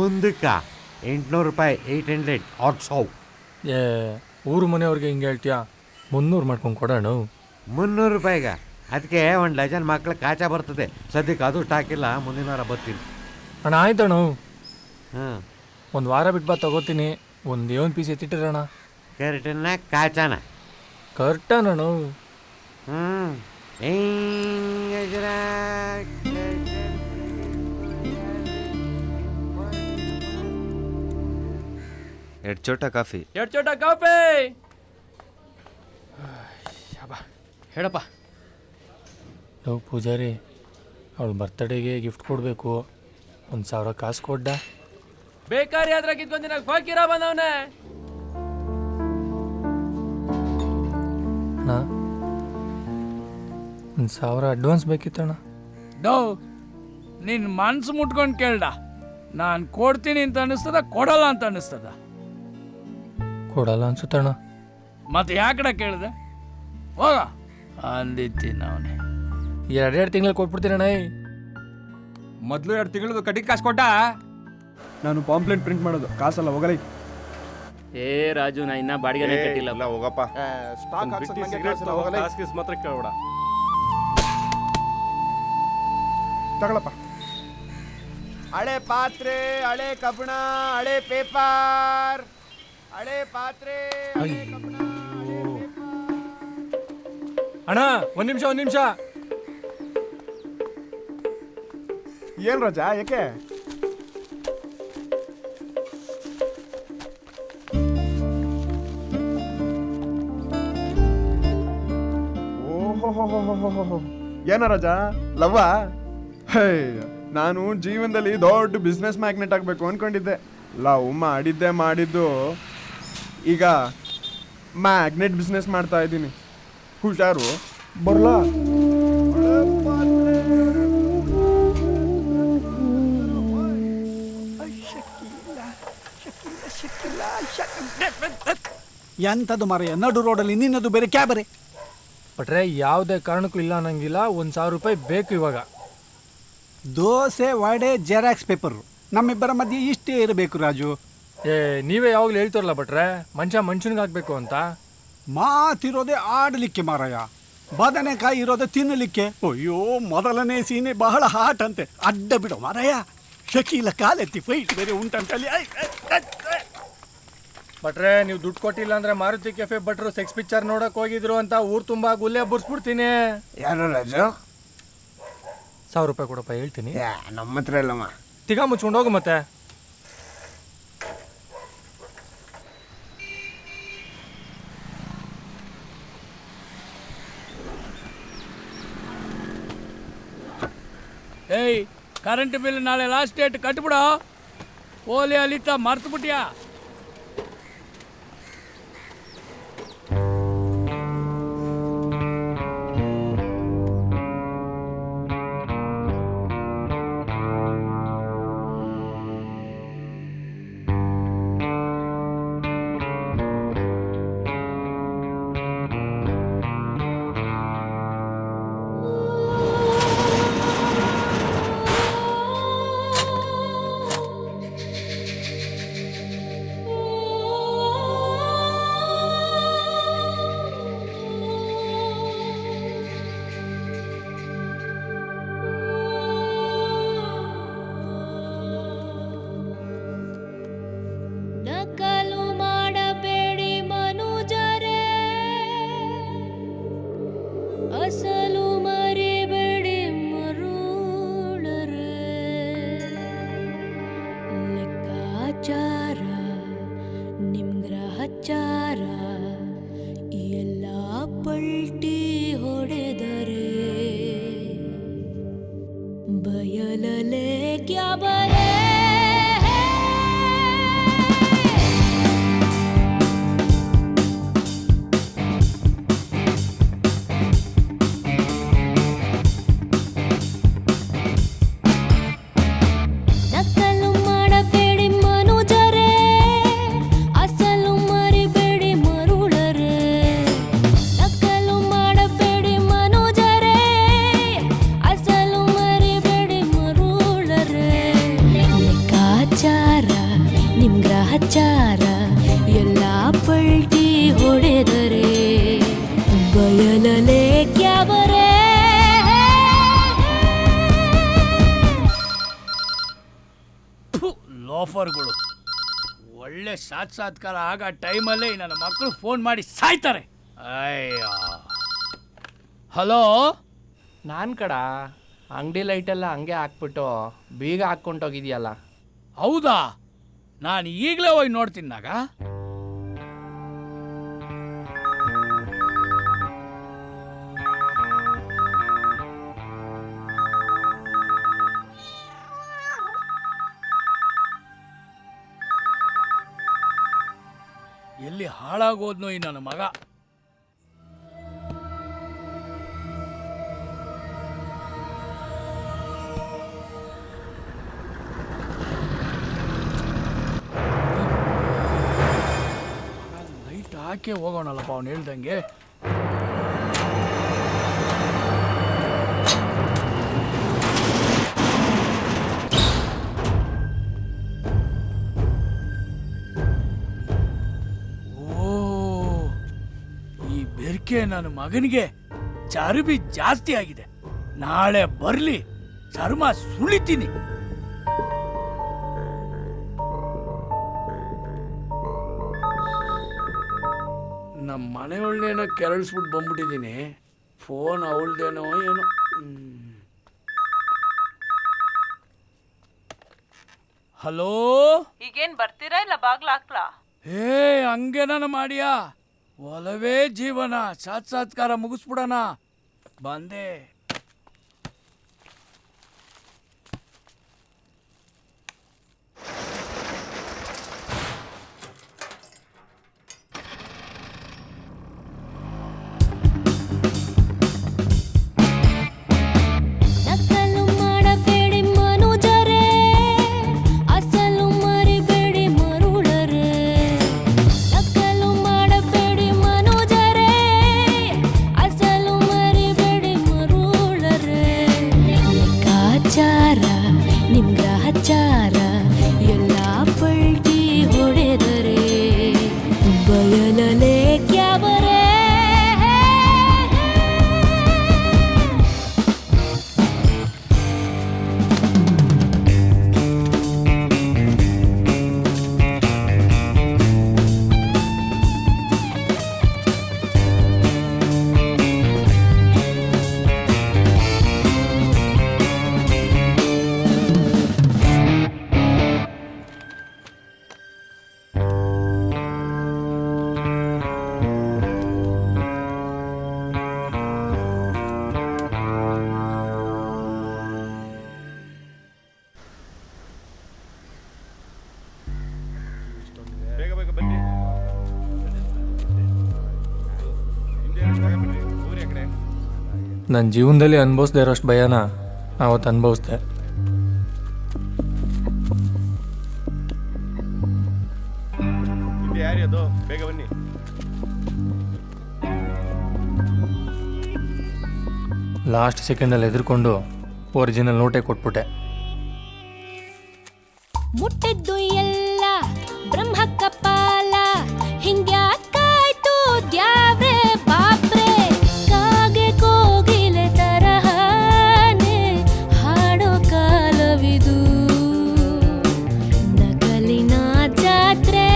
ಒಂದಕ್ಕೆ 800 ರೂಪಾಯಿ. 800 800. ಏ ಊರು ಮನೆಯವ್ರಿಗೆ ಹಿಂಗೆ ಹೇಳ್ತೀಯಾ? 300 ಮಾಡ್ಕೊಂಡು ಕೊಡೋಣ. 300 ರೂಪಾಯಿಗ? ಅದಕ್ಕೆ 1 ಡಜನ್ ಮಕ್ಳು ಕಾಚಾ ಬರ್ತದೆ. ಸದ್ಯಕ್ಕೆ ಅದು ಸ್ಟಾಕ್ ಇಲ್ಲ, ಮುಂದಿನ ವಾರ ಬರ್ತೀನಿ. ಅಣ್ಣ ಆಯ್ತಣ್ಣ, ಹಾಂ 1 ವಾರ ಬಿಟ್ಟು ಬಾ ತಗೋತೀನಿ. ಒಂದು 1 ಪೀಸ್ ಎತ್ತಿಟ್ಟಿರೋಣ. ಕರೆಕ್ಟನ್ನ ಕಾಚಾನ? ಕರೆಕ್ಟಣ್ಣ. ಎರಡು ಚೋಟ ಕಾಫಿ. 2 ಚೋಟ ಕಾಫಿ. ಹೇಳಪ್ಪ. ನಾವು ಪೂಜಾರಿ, ಅವಳು ಬರ್ತಡೇಗೆ ಗಿಫ್ಟ್ ಕೊಡಬೇಕು. 1000 ಕಾಸು ಕೊಡ್ಡ. ಬೇಕಾರಿ ಆದ್ರೆ ಕಿತ್ಕೊಂದಿನ ಫಕೀರ ಬಂದವನೇ. ಅಣ್ಣ 1000 ಅಡ್ವಾನ್ಸ್ ಬೇಕಿತ್ತಣ್ಣ. ಡೋ ನಿನ್ನ ಮನ್ಸು ಮುಟ್ಕೊಂಡು ಕೇಳ್ದ. ನಾನು ಕೊಡ್ತೀನಿ ಅಂತ ಅನ್ನಿಸ್ತದ, ಕೊಡಲ್ಲ ಅಂತ ಅನ್ನಿಸ್ತದ? ಕೊಡಲ್ಲ ಅನ್ಸುತ್ತಣ್ಣ. ಮತ್ತೆ ಯಾಕಡೆ ಕೇಳಿದೆ? ಹೋಗ ಅಂದಿತ್ತೀನಿ ಅವನೇ. 2 ತಿಂಗಳು ಕೊಟ್ಬಿಡ್ತೀನಣ್ಣ. ಮೊದಲು 2 ತಿಂಗಳದು ಕಟ್ಟಿಗೆ ಕಾಸು ಕೊಟ್ಟ. ನಾನು ಪಾಂಪ್ಲೆಟ್ ಪ್ರಿಂಟ್ ಮಾಡೋದು, ಕಾಸಲ್ಲ ಹೋಗಲೈ. ಏ ರಾಜು, ನಾ ಇನ್ನ ಬಾಡಿಗೆನೇ ಕಟ್ಟಿಲ್ಲ. ಹೋಗಪ್ಪ. ಮಾತ್ರ ಕೇಳಬೇಡ. ತಗೊಳಪ್ಪ. ಹಳೆ ಪಾತ್ರೆ, ಹಳೆ ಕಬ್ಬಣ, ಹಳೆ ಪೇಪರ್, ಹಳೆ ಪಾತ್ರೆ, ಹಳೆ ಕಬ್ಬಣ. ಅಣ್ಣ 1 ನಿಮಿಷ. ಏನ್ ರಾಜ, ಯಾಕೆ? ಓಹೋ, ಏನ ರಾಜ, ಲವ್ವ? ಹೇ, ನಾನು ಜೀವನದಲ್ಲಿ ದೊಡ್ಡ ಬಿಸ್ನೆಸ್ ಮ್ಯಾಗ್ನೆಟ್ ಆಗಬೇಕು ಅನ್ಕೊಂಡಿದ್ದೆ. ಲವ್ ಮಾಡಿದ್ದು ಈಗ ಮ್ಯಾಗ್ನೆಟ್ ಬಿಸ್ನೆಸ್ ಮಾಡ್ತಾ ಇದ್ದೀನಿ. ಹುಷಾರು, ಬರ್ಲಾ? ಎಂಥದ್ದು ಮಾರಯ್ಯ, ನಡು ರೋಡಲ್ಲಿ ನಿನ್ನದು ಬೇರೆ ಕ್ಯಾಬರೆ. ಬಟ್ರೆ ಯಾವುದೇ ಕಾರಣಕ್ಕೂ ಇಲ್ಲ ಅನ್ನಂಗಿಲ್ಲ. 1000 ರೂಪಾಯಿ ಬೇಕು ಇವಾಗ. ದೋಸೆ, ವಡೆ, ಜೆರಾಕ್ಸ್ ಪೇಪರು, ನಮ್ಮಿಬ್ಬರ ಮಧ್ಯೆ ಇಷ್ಟೇ ಇರಬೇಕು ರಾಜು. ಏ ನೀವೇ ಯಾವಾಗಲೂ ಹೇಳ್ತಾರಲ್ಲ ಬಟ್ರೆ, ಮನುಷ್ಯನಿಗೆ ಹಾಕ್ಬೇಕು ಅಂತ. ಮಾತಿರೋದೇ ಆಡಲಿಕ್ಕೆ ಮಾರಯ್ಯ, ಬದನೆಕಾಯಿ ಇರೋದೇ ತಿನ್ನಲಿಕ್ಕೆ. ಅಯ್ಯೋ, ಮೊದಲನೇ ಸೀನೆ ಬಹಳ ಹಾಟ್ ಅಂತೆ. ಅಡ್ಡ ಬಿಡೋ ಮಾರಯ್ಯ. ಶಕೀಲ ಕಾಲೆತ್ತಿ ಫೈಟ್ ಬೇರೆ ಉಂಟಂತಲ್ಲಿ. ಬಟ್ರೆ ನೀವು ದುಡ್ಡು ಕೊಟ್ಟಿಲ್ಲ ಅಂದ್ರೆ ಮಾರುತಿ ಕೆಫೆ ಭಟ್ರು ಸೆಕ್ಸ್ ಪಿಕ್ಚರ್ ನೋಡಕ್ ಹೋಗಿದ್ರು ಅಂತ ಊರು ತುಂಬಾ ಗುಲ್ಲೆ ಬುರ್ಸ್ಬಿಡ್ತೀನಿ. ಯಾರು ರಾಜು? 1000 ರೂಪಾಯಿ ಕೊಡಪ್ಪ, ಹೇಳ್ತೀನಿ. ನಮ್ಮ ಹತ್ರ ಇಲ್ಲಮ್ಮ. ತಿಗ ಮುಚ್ಕೊಂಡು ಹೋಗು ಮತ್ತೆ. ಏಯ್, ಕರೆಂಟ್ ಬಿಲ್ ನಾಳೆ ಲಾಸ್ಟ್ ಡೇಟ್ ಕಟ್ಬಿಡ. ಓಲಿ ಅಲಿತ ಮರ್ತು ಬಿಟ್ಯಾ? ಬಯಲಲೆ ಕ್ಯಾ ಬರೆ ನಕಲು ಮಾಡಬೇಡಿ ಮನುಜರೇ ಅಸಲು ಮರಿಬೇಡಿ ಮರುಳರೇ ನಕಲು ಮಾಡಬೇಡಿ ಮನುಜರೇ ಅಸಲು ಮರಿಬೇಡಿ ಮರುಳರೇ ಲೆಕ್ಕಾಚಾರ ನಿಮ್ ಗ್ರಹಚಾರ ಎಲ್ಲ ಪಲ್ಟಿ ಹೊಡೆದರೆ ಬಯಲಲೆ ಕ್ಯಾ ಬರೆ ಲೋಫರ್ಗಳು ಒಳ್ಳೆ ಸಾತ್ಸಾತ್ಕಾರ ಆಗ ಟೈಮಲ್ಲೇ ನನ್ನ ಮಕ್ಕಳು ಫೋನ್ ಮಾಡಿ ಸಾಯ್ತಾರೆ. ಅಯ್ಯ ಹಲೋ, ನಾನು ಕಡ ಅಂಗಡಿ ಲೈಟೆಲ್ಲ ಹಂಗೆ ಹಾಕ್ಬಿಟ್ಟು ಬೀಗ ಹಾಕ್ಕೊಂಡೋಗಿದ್ಯಲ್ಲ. ಹೌದಾ? ನಾನು ಈಗಲೇ ಹೋಗಿ ನೋಡ್ತೀನಿ ನಾಗ. ಎಲ್ಲಿ ಹಾಳಾಗೋದ್ನೋ ಈ ನನ್ನ ಮಗ. ಲೈಟ್ ಹಾಕಿ ಹೋಗೋಣಲ್ಲಪ್ಪ ಅವನು ಹೇಳ್ದಂಗೆ. ನನ್ನ ಮಗನಿಗೆ ಚರ್ಬಿ ಜಾಸ್ತಿ ಆಗಿದೆ. ನಾಳೆ ಬರ್ಲಿ, ಚರ್ಮ ಸುಳಿತೀನಿ. ನಮ್ಮ ಮನೆಯೊಳನೇನೋ ಕೆರಳಿಸ್ಬಿಟ್ಟು ಬಂದ್ಬಿಟ್ಟಿದ್ದೀನಿ. ಫೋನ್ ಅವಳ್ದೇನೋ ಏನೋ. ಹಲೋ, ಈಗೇನ್ ಬರ್ತೀರಾ ಇಲ್ಲ ಬಾಗ್ಲ ಹಾಕ್ಲಾ? ಹೇ, ಹಂಗೇನ ಮಾಡಿಯಾ? ಒಲವೇ ಜೀವನ, ಸಾತ್ಸಾತ್ಕಾರ ಮುಗಿಸ್ಬಿಡೋಣ. ಬಂದೆ. ನಕಲು ಮಾಡಬೇಡಿ ಮನುಜರೇ ಅಸಲು ಮರಿಬೇಡಿ ಮರುಳರೇ ನಕಲು ಮಾಡಬೇಡಿ ಮನುಜರೇ ಅಸಲು ಮರಿಬೇಡಿ ಮರುಳರೇ ಲೆಕ್ಕಾಚಾರ ನಿಮ್ ಗ್ರಹಚಾರ ಎಲ್ಲ ಪಲ್ಟಿ ಹೊಡೆದರೆ ಬಯಲಲೆ ಕ್ಯಾ ಬರೆ ಬೇಗ ಬೇಗ ಬನ್ನಿ. ನನ್ನ ಜೀವನದಲ್ಲಿ ಅನುಭವಿಸ್ದೇ ಇರೋಷ್ಟು ಭಯನ ಅವತ್ತು ಅನುಭವಿಸ್ದೆ. ಹಿಂದೆ ಯಾರಿ ಅದು? ಬೇಗ ಬನ್ನಿ. Last ಸೆಕೆಂಡಲ್ಲಿ ಎದುರ್ಕೊಂಡು original ನೋಟೇ ಕೊಟ್ಬಿಟ್ಟೆ. ಮುಟ್ಟಿದ್ದು ಎಲ್ಲ ಬ್ರಹ್ಮ ಕಪಾಲ ಹಿಂಗ್ಯಾಕಾಯ್ತು ದ್ಯಾವ್ರೆ ಬಾಪ್ರೆ ಕಾಗೆ ಕೋಗಿಲೆ ತರಹನೆ ಹಾಡೋ ಕಾಲವಿದು ನಕಲಿನ ಜಾತ್ರೆ.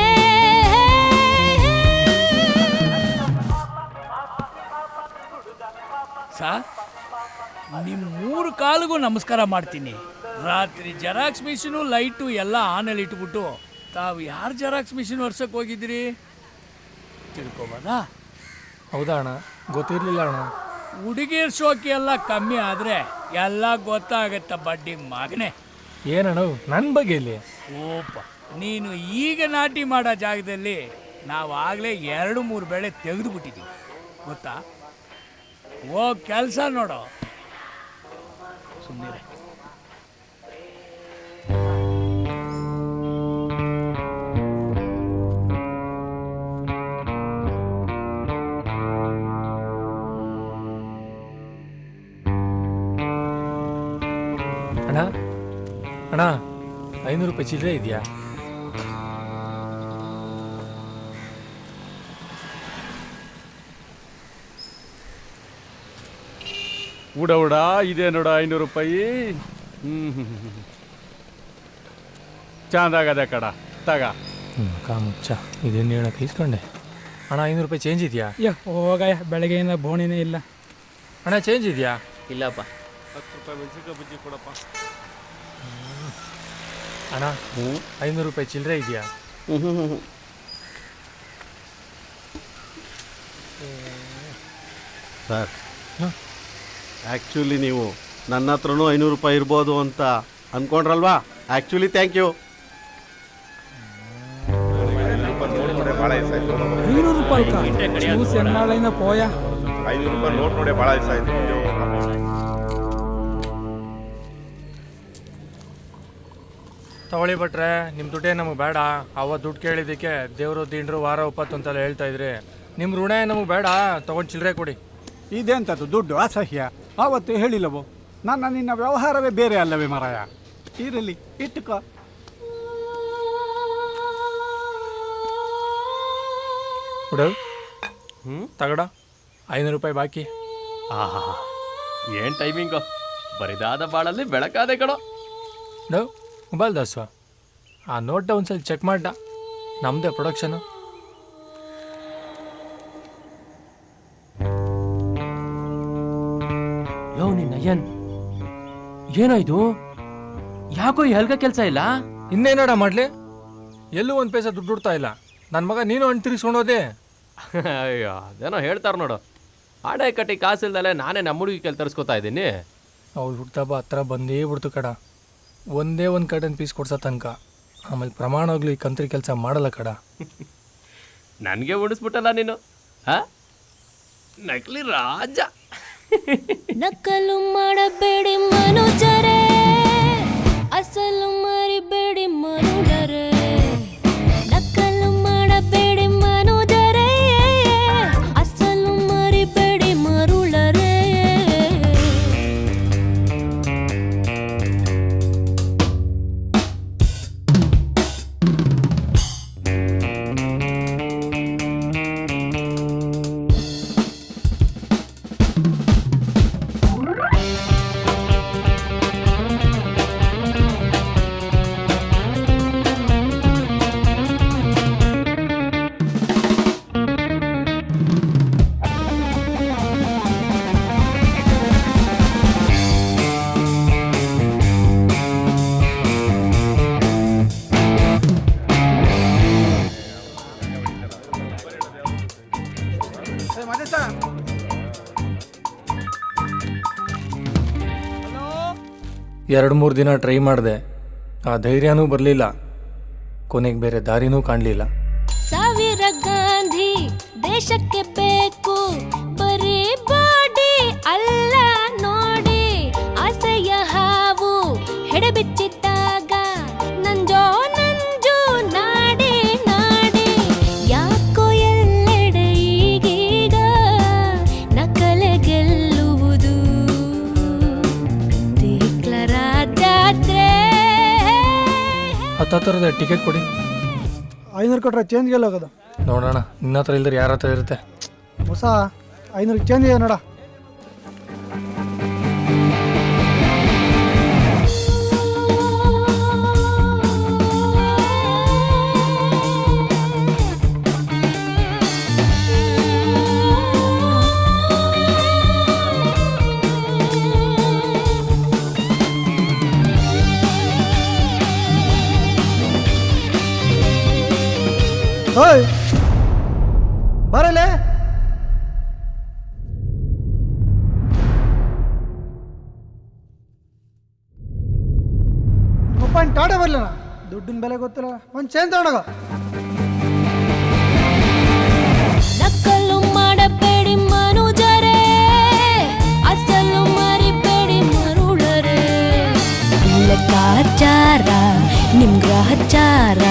ನಿಮ್ಮ 3 ಕಾಲಿಗೂ ನಮಸ್ಕಾರ ಮಾಡ್ತೀನಿ. ರಾತ್ರಿ ಜೆರಾಕ್ಸ್ ಮಿಷಿನು ಲೈಟು ಎಲ್ಲ ಆನಲ್ಲಿ ಇಟ್ಬಿಟ್ಟು ತಾವು ಯಾರು ಜೆರಾಕ್ಸ್ ಮಿಷಿನ್ ವರ್ಷಕ್ಕೆ ಹೋಗಿದ್ದೀರಿ ತಿಳ್ಕೊಬೋದಾ? ಹೌದಾ ಅಣ್ಣ? ಗೊತ್ತಿರಲಿಲ್ಲ ಅಣ್ಣ. ಹುಡುಗಿರ್ ಶೋಕಿ ಎಲ್ಲ ಕಮ್ಮಿ ಆದ್ರೆ ಎಲ್ಲ ಗೊತ್ತಾಗತ್ತ ಬಡ್ಡಿ ಮಗನೇ. ಏನಣ್ಣ ನನ್ನ ಬಗ್ಗೆ ಇಲ್ಲಿ? ಓಪ, ನೀನು ಈಗ ನಾಟಿ ಮಾಡೋ ಜಾಗದಲ್ಲಿ ನಾವು ಆಗಲೇ 2-3 ಬೆಳೆ ತೆಗೆದು ಬಿಟ್ಟಿದ್ದೀವಿ ಗೊತ್ತಾ. ಹೋಗ್ ಕೆಲಸ ನೋಡೋ. ಸುಮ್ಮನೆ ಅಣ್ಣ ಅಣ್ಣ 500 ರೂಪಾಯಿ ಚಿಲ್ಲರೆ ಇದೆಯಾ? ಉಡ ಇದೆ ನೋಡ 500 ರೂಪಾಯಿ. ಚಂದಾಗದೆ ಕಡ ತಗ. ಕಾಮುಚ್ಚ ಇದೇನು ಹೇಳಕ್ಕೆ ಇಸ್ಕೊಂಡೆ. ಅಣ್ಣ 500 ರೂಪಾಯಿ ಚೇಂಜ್ ಇದೆಯಾ? ಹೋಗಯ್ಯ, ಬೆಳಗ್ಗೆಯಿಂದ ಬೋಣಿನೇ ಇಲ್ಲ. ಅಣ್ಣ ಚೇಂಜ್ ಇದೆಯಾ? ಇಲ್ಲಪ್ಪ. 10 ರೂಪಾಯಿ ಮೆಣಸಿನಕಾಯಿ ಬಜ್ಜಿ ಕೊಡಪ್ಪ. ಅಣ್ಣ 500 ರೂಪಾಯಿ ಚಿಲ್ಲರೆ ಇದೆಯಾ? ಸರ್, ಆ್ಯಕ್ಚುಲಿ ನೀವು ನನ್ನ ಹತ್ರನೂ 500 ರೂಪಾಯಿ ಇರ್ಬೋದು ಅಂತ ಅಂದ್ಕೊಂಡ್ರಲ್ವಾ? Actually thank you. 500 ರೂಪಾಯಿ ಪೋಯ 500 ರೂಪಾಯಿ ನೋಟ್ ನೋಡಿ ಭಾಳ ದಿವಸ ಆಯ್ತು. ತಗೊಳ್ಳಿ ಭಟ್ರೆ, ನಿಮ್ಮ ದುಡ್ಡೇ ನಮಗೆ ಬೇಡ. ಅವತ್ತು ದುಡ್ಡು ಕೇಳಿದ್ದಕ್ಕೆ ದೇವರು ದಿಂಡ್ರು ವಾರ ಒಪ್ಪತ್ತು ಅಂತೆಲ್ಲ ಹೇಳ್ತಾ ಇದ್ರಿ. ನಿಮ್ಮ ಋಣ ನಮಗೆ ಬೇಡ, ತಗೊಂಡು ಚಿಲ್ಲರೆ ಕೊಡಿ. ಇದೆಂಥದ್ದು ದುಡ್ಡು ಅಸಹ್ಯ. ಆವತ್ತು ಹೇಳಿಲ್ಲವೋ, ನಿನ್ನ ವ್ಯವಹಾರವೇ ಬೇರೆ ಅಲ್ಲವೇ ಮರಾಯ. ಇರಲಿ, ಇಟ್ಟುಕೋ. ಹುಡು ತಗಡ 500 ರೂಪಾಯಿ ಬಾಕಿ. ಆಹಾ, ಏನು ಟೈಮಿಂಗು! ಬರಿದಾದ ಬಾಳಲ್ಲಿ ಬೆಳಕಾದೆ ಕಣೋ. ಮೊಬೈಲ್ ದಾಸು, ಆ ನೋಟ ಒಂದ್ಸಲ ಚೆಕ್ ಮಾಡ್ದ. ನಮ್ಮದೇ ಪ್ರೊಡಕ್ಷನು. ಯೋ ನಿನ್ನ ಅಯ್ಯನ್, ಏನೋ ಇದು? ಯಾಕೋ ಈ ಹಲ್ಕ ಕೆಲಸ ಇಲ್ಲ? ಇನ್ನೇನಡ ಮಾಡ್ಲಿ? ಎಲ್ಲೂ ಒಂದು ಪೈಸೆ ದುಡ್ಡು ಹುಡ್ತಾ ಇಲ್ಲ. ನನ್ನ ಮಗ ನೀನು ಹಣ್ಣು ತಿರ್ಗಿಸ್ಕೊಂಡೋದೆ. ಅಯ್ಯೋ, ಅದೇನೋ ಹೇಳ್ತಾರೆ ನೋಡು, ಆಡೆ ಕಟ್ಟಿ ಕಾಸಿಲ್ದಲೆ ನಾನೇ ನಮ್ಮ ಹುಡುಗಿ ಕೆಲ್ ತರಿಸ್ಕೊತಾ ಇದ್ದೀನಿ. ಅವ್ಳು ಹುಡ್ತಬ್ಬ ಹತ್ರ ಬಂದೇ ಬಿಡ್ತು ಕಡ. ಒಂದೇ ಒಂದು ಕಟನ್ ಪೀಸ್ ಕೊಡ್ಸೋ ತನಕ. ಆಮೇಲೆ ಪ್ರಮಾಣವಾಗ್ಲೂ ಈ ಕಂತ್ರಿ ಕೆಲಸ ಮಾಡಲ್ಲ ಕಡ. ನನಗೆ ಉಡಿಸ್ಬಿಟ್ಟಲ್ಲ ನೀನು, ಹಾ? ನಕಲಿ ರಾಜ. ನಕಲು ಮಾಡಬೇಡಿ ಮನುಜರೇ, ಅಸಲು ಮರಿಬೇಡಿ ಮನುಜರೇ. ನಕಲು ಮಾಡಬೇಡಿ ಮನುಜರೇ, ಅಸಲು ಮರಿಬೇಡಿ ಮರುಳರೇ. ಎರಡು ಮೂರು ದಿನ ಟ್ರೈ ಮಾಡಿದೆ. ಆ ಧೈರ್ಯನೂ ಬರಲಿಲ್ಲ. ಕೊನೆಗೆ ಬೇರೆ ದಾರಿನೂ ಕಾಣಲಿಲ್ಲ. ಸಾವಿರ ಗಾಂಧಿ ದೇಶಕ್ಕೆ ಬೇಕು, ಬರೀ ಬಾಡಿ ಅಲ್ಲ ನೋಡಿ. ಆಸೆಯ ಹಾವು ಹೆಡೆಬಿಚ್ಚಿದ್ದಾಗ ನಂಜೋ ನಂಜು ನಾಡಿ ನಾಡಿ. ಯಾಕೋ ಎಲ್ಲೆಡೆ ಈಗೀಗ ನಕಲೆ ಗೆಲ್ಲುವುದು. ದೇಕ್ಲರ ಜಾತ್ರೆ. ಹತ್ತರದ ಟಿಕೆಟ್ ಕೊಡಿ. 500 ಕೊಟ್ರೆ ಚೇಂಜ್ಗೆಲ್ಲ ಹೋಗೋದು. ನೋಡೋಣ, ನಿನ್ನ ಹತ್ರ ಇಲ್ದ್ರೆ ಯಾರ ಹತ್ರ ಇರುತ್ತೆ. ಹೊಸ 500 ಚೇಂಜ್ ಇದೆ ನೋಡ. ಓಯ್ ಬರಲೇ. ಪಾಯಿಂಟ್ ಆಡೇ ಬರಲಿಲ್ಲ. ದುಡ್ಡಿನ ಬೆಲೆ ಗೊತ್ತಿಲ್ಲ, ಒಂದು ಚೇಂಜ್ ತಗೊಂಡೋಗ. ನಕಲು ಮಾಡಬೇಡಿ ಮನುಜರೇ, ಅಸಲು ಮರಿಬೇಡಿ ಮರುಳರೇ. ಲೆಕ್ಕಾಚಾರ ನಿಮ್ ಗ್ರಹಚಾರ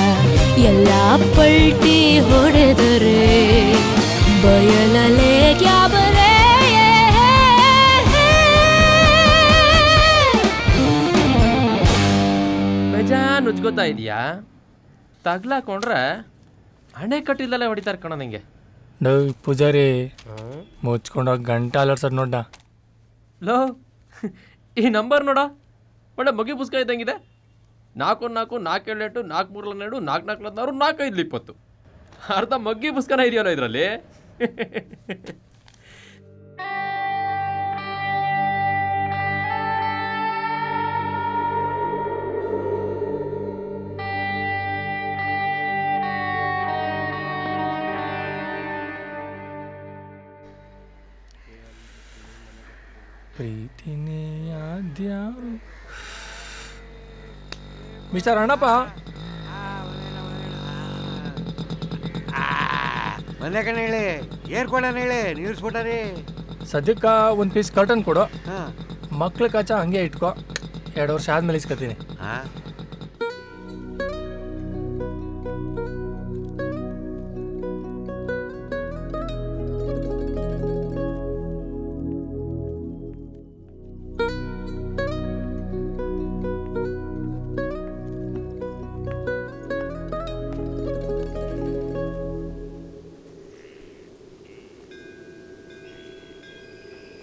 ಎಲ್ಲ ಪಲ್ಟಿ ಹೊಡೆದರೆ ಬಯಲಲೆ ಕ್ಯಾಬರೇ. ಬೇಜಾನ್ ಉಜ್ಗೋತಾ ಇದೆಯಾ? ತಗ್ಲಾಕೊಂಡ್ರೆ ಹಣೆ ಕಟ್ಟಿಲ್ಲೇ ಹೊಡಿತಾರೆ ಕಣ ನಿಂಗೆ. ಡೋ ಪೂಜಾರಿ ಮುಚ್ಕೊಂಡೋಗಿ ಗಂಟೆ ಅಲರ್ಸೋದು ನೋಡ. ಲೋ ಈ ನಂಬರ್ ನೋಡ, ಒಳ್ಳೆ ಮಗಿ ಪುಸ್ತಕ ಇದ್ದಂಗಿದೆ. 4 4 4 7 8 4 3 2 4 4 16 4 5 20 ಅರ್ಧ ಮಗ್ಗಿ ಪುಸ್ತಕನ ಇದೆಯಲ್ಲ ಇದರಲ್ಲಿ. ಪ್ರೀತಿನೇ ಆದ್ಯಾರು ಮಿಸ್ಟರ್ ಅಣ್ಣಪ್ಪ. ಬಂದೆ ಕಣ ಹೇಳಿ, ಏರ್ಕೊಡೋಣ ಹೇಳಿ, ನಿಲ್ಸ್ಬಿಟ್ಟಾರಿ. ಸದ್ಯಕ್ಕೆ ಒಂದು ಪೀಸ್ ಕರ್ಟನ್ ಕೊಡು. ಹಾಂ, ಮಕ್ಳ ಕಾಚ ಹಂಗೆ ಇಟ್ಕೋ, 2 ವರ್ಷ ಆದ್ಮೇಲೆ ಇಸ್ಕೊತೀನಿ. ಹಾಂ.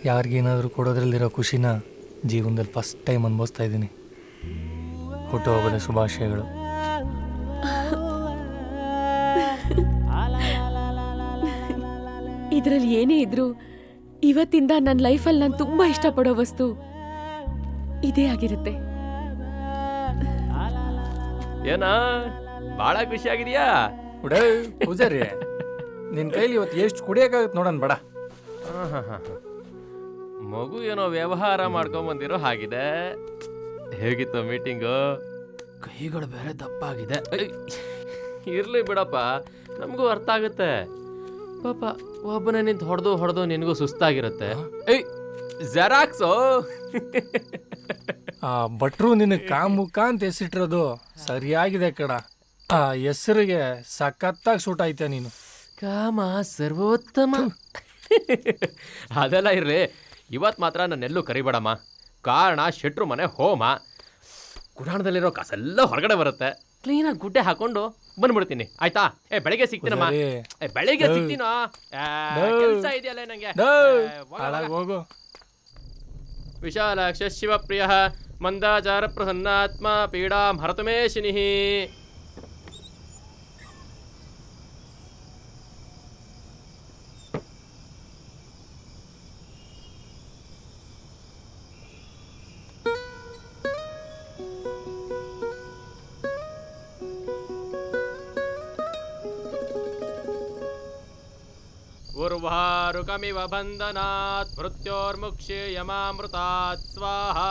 ಯಾರಿಗೇನಾದರೂ ಕೊಡೋದ್ರಲ್ಲಿರೋ ಖುಷಿನ ಜೀವನದಲ್ಲಿ ಫಸ್ಟ್ ಟೈಮ್ ಅನುಭವಿಸ್ತಾ ಇದ್ದೀನಿ. ಹುಟ್ಟುಹಬ್ಬದ ಶುಭಾಶಯಗಳು. ಇದರಲ್ಲಿ ಏನೇ ಇದ್ರು ಇವತ್ತಿಂದ ನನ್ನ ಲೈಫಲ್ಲಿ ನಾನು ತುಂಬಾ ಇಷ್ಟಪಡೋ ವಸ್ತು ಇದೇ ಆಗಿರುತ್ತೆ. ಏನಾ ಭಾಳ ಖುಷಿ ಆಗಿದೆಯಾ? ಉಡೇ ಪೂಜಾರಿ, ನಿನ್ನ ಕೈಲಿ ಇವತ್ತು ಎಷ್ಟು ಕುಡಿಯೋಕ್ಕಾಗತ್ತೆ ನೋಡೋಣ ಬೇಡ. ಮಗು ಏನೋ ವ್ಯವಹಾರ ಮಾಡ್ಕೊಂಬಂದಿರೋ ಹಾಗಿದೆ. ಹೇಗಿತ್ತು ಮೀಟಿಂಗು? ಕೈಗಳು ಬೇರೆ ದಪ್ಪಾಗಿದೆ. ಇರ್ಲಿ ಬಿಡಪ್ಪ, ನಮಗೂ ಅರ್ಥ ಆಗುತ್ತೆ. ಪಾಪ ಒಬ್ಬನೇ ನಿಂತು ಹೊಡೆದು ನಿನಗೂ ಸುಸ್ತಾಗಿರುತ್ತೆ. ಜೆರಾಕ್ಸು ಆ ಭಟ್ರು ನಿನಗೆ ಕಾಮುಖ ಅಂತ ಹೆಸರಿಟ್ಟಿರೋದು ಸರಿಯಾಗಿದೆ ಕಡ. ಆ ಹೆಸರಿಗೆ ಸಖತ್ತಾಗಿ ಸೂಟ್ ಆಯ್ತಾ ನೀನು. ಕಾಮ ಸರ್ವೋತ್ತಮ. ಅದೆಲ್ಲ ಇರ್ಲಿ, ಇವತ್ತು ಮಾತ್ರ ನನ್ನೆಲ್ಲೂ ಕರಿಬೇಡಮ್ಮ. ಕಾರಣ ಶೆಟ್ರು ಮನೆ ಹೋಮ. ಗುಡಾಣದಲ್ಲಿರೋ ಕಾಸೆಲ್ಲ ಹೊರಗಡೆ ಬರುತ್ತೆ. ಕ್ಲೀನಾಗಿ ಗುಡ್ಡೆ ಹಾಕೊಂಡು ಬಂದ್ಬಿಡ್ತೀನಿ, ಆಯ್ತಾ? ಬೆಳಿಗ್ಗೆ ಸಿಗ್ತೀನಮ್ಮ. ಬೆಳಿಗ್ಗೆ ಸಿಗ್ತೀನೋ, ಕೆಲಸ ಇದೆಯಲ್ಲ ನಂಗೆ. ಹೋಗು. ವಿಶಾಲಾಕ್ಷ ಶಿವಪ್ರಿಯ ಮಂದಾಚಾರ ಪ್ರಸನ್ನಾತ್ಮ ಪೀಡಾಂ ಹರತುಮೇ ಶಿನಿ. ಉರ್ವಾರುಕಮಿವ ಬಂಧನಾತ್ ಮೃತ್ಯೋರ್ಮುಕ್ಷೇ ಯಮಾಮೃತಾತ್ ಸ್ವಾಹಾ.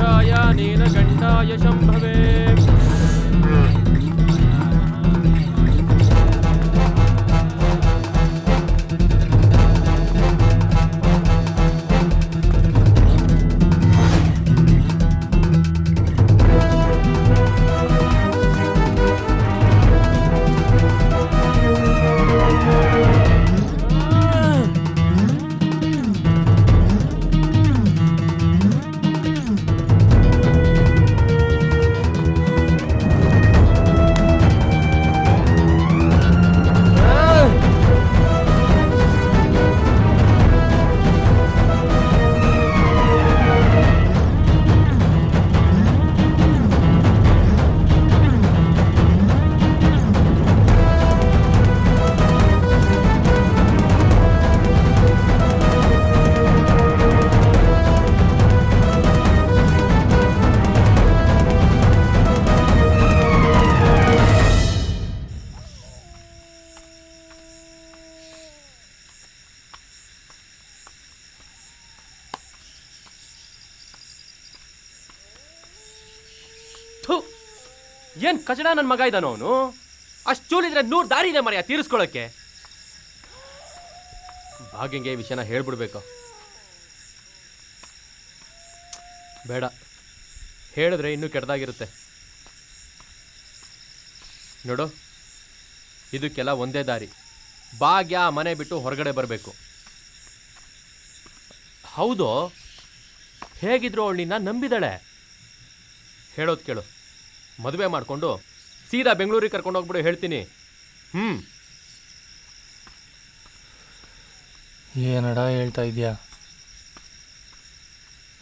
ರುದ್ರಾಯ ನೀಲಕಂಠಾಯ ಶಂಭವೇ. ಏನ್ ಕಚಡ ನನ್ನ ಮಗ ಇದ್ದಾನೋ ಅವನು. ಅಷ್ಟು ಚೂಲಿದ್ರೆ 100 ದಾರಿ ಇದೆ ಮರೆಯ ತೀರಿಸ್ಕೊಳ್ಳೋಕ್ಕೆ. ಭಾಗ್ಯಂಗೆ ಈ ವಿಷಯನ ಹೇಳ್ಬಿಡ್ಬೇಕು. ಬೇಡ, ಹೇಳಿದ್ರೆ ಇನ್ನೂ ಕೆಟ್ಟದಾಗಿರುತ್ತೆ. ನೋಡು, ಇದಕ್ಕೆಲ್ಲ ಒಂದೇ ದಾರಿ. ಭಾಗ್ಯ ಮನೆ ಬಿಟ್ಟು ಹೊರಗಡೆ ಬರಬೇಕು. ಹೌದು, ಹೇಗಿದ್ರು ಅವಳು ನಿನ್ನ ನಂಬಿದಾಳೆ. ಹೇಳೋದು ಕೇಳು, ಮದುವೆ ಮಾಡಿಕೊಂಡು ಸೀದಾ ಬೆಂಗಳೂರಿಗೆ ಕರ್ಕೊಂಡು ಹೋಗ್ಬಿಡು ಹೇಳ್ತೀನಿ. ಏನಡ ಹೇಳ್ತಾ ಇದೆಯಾ?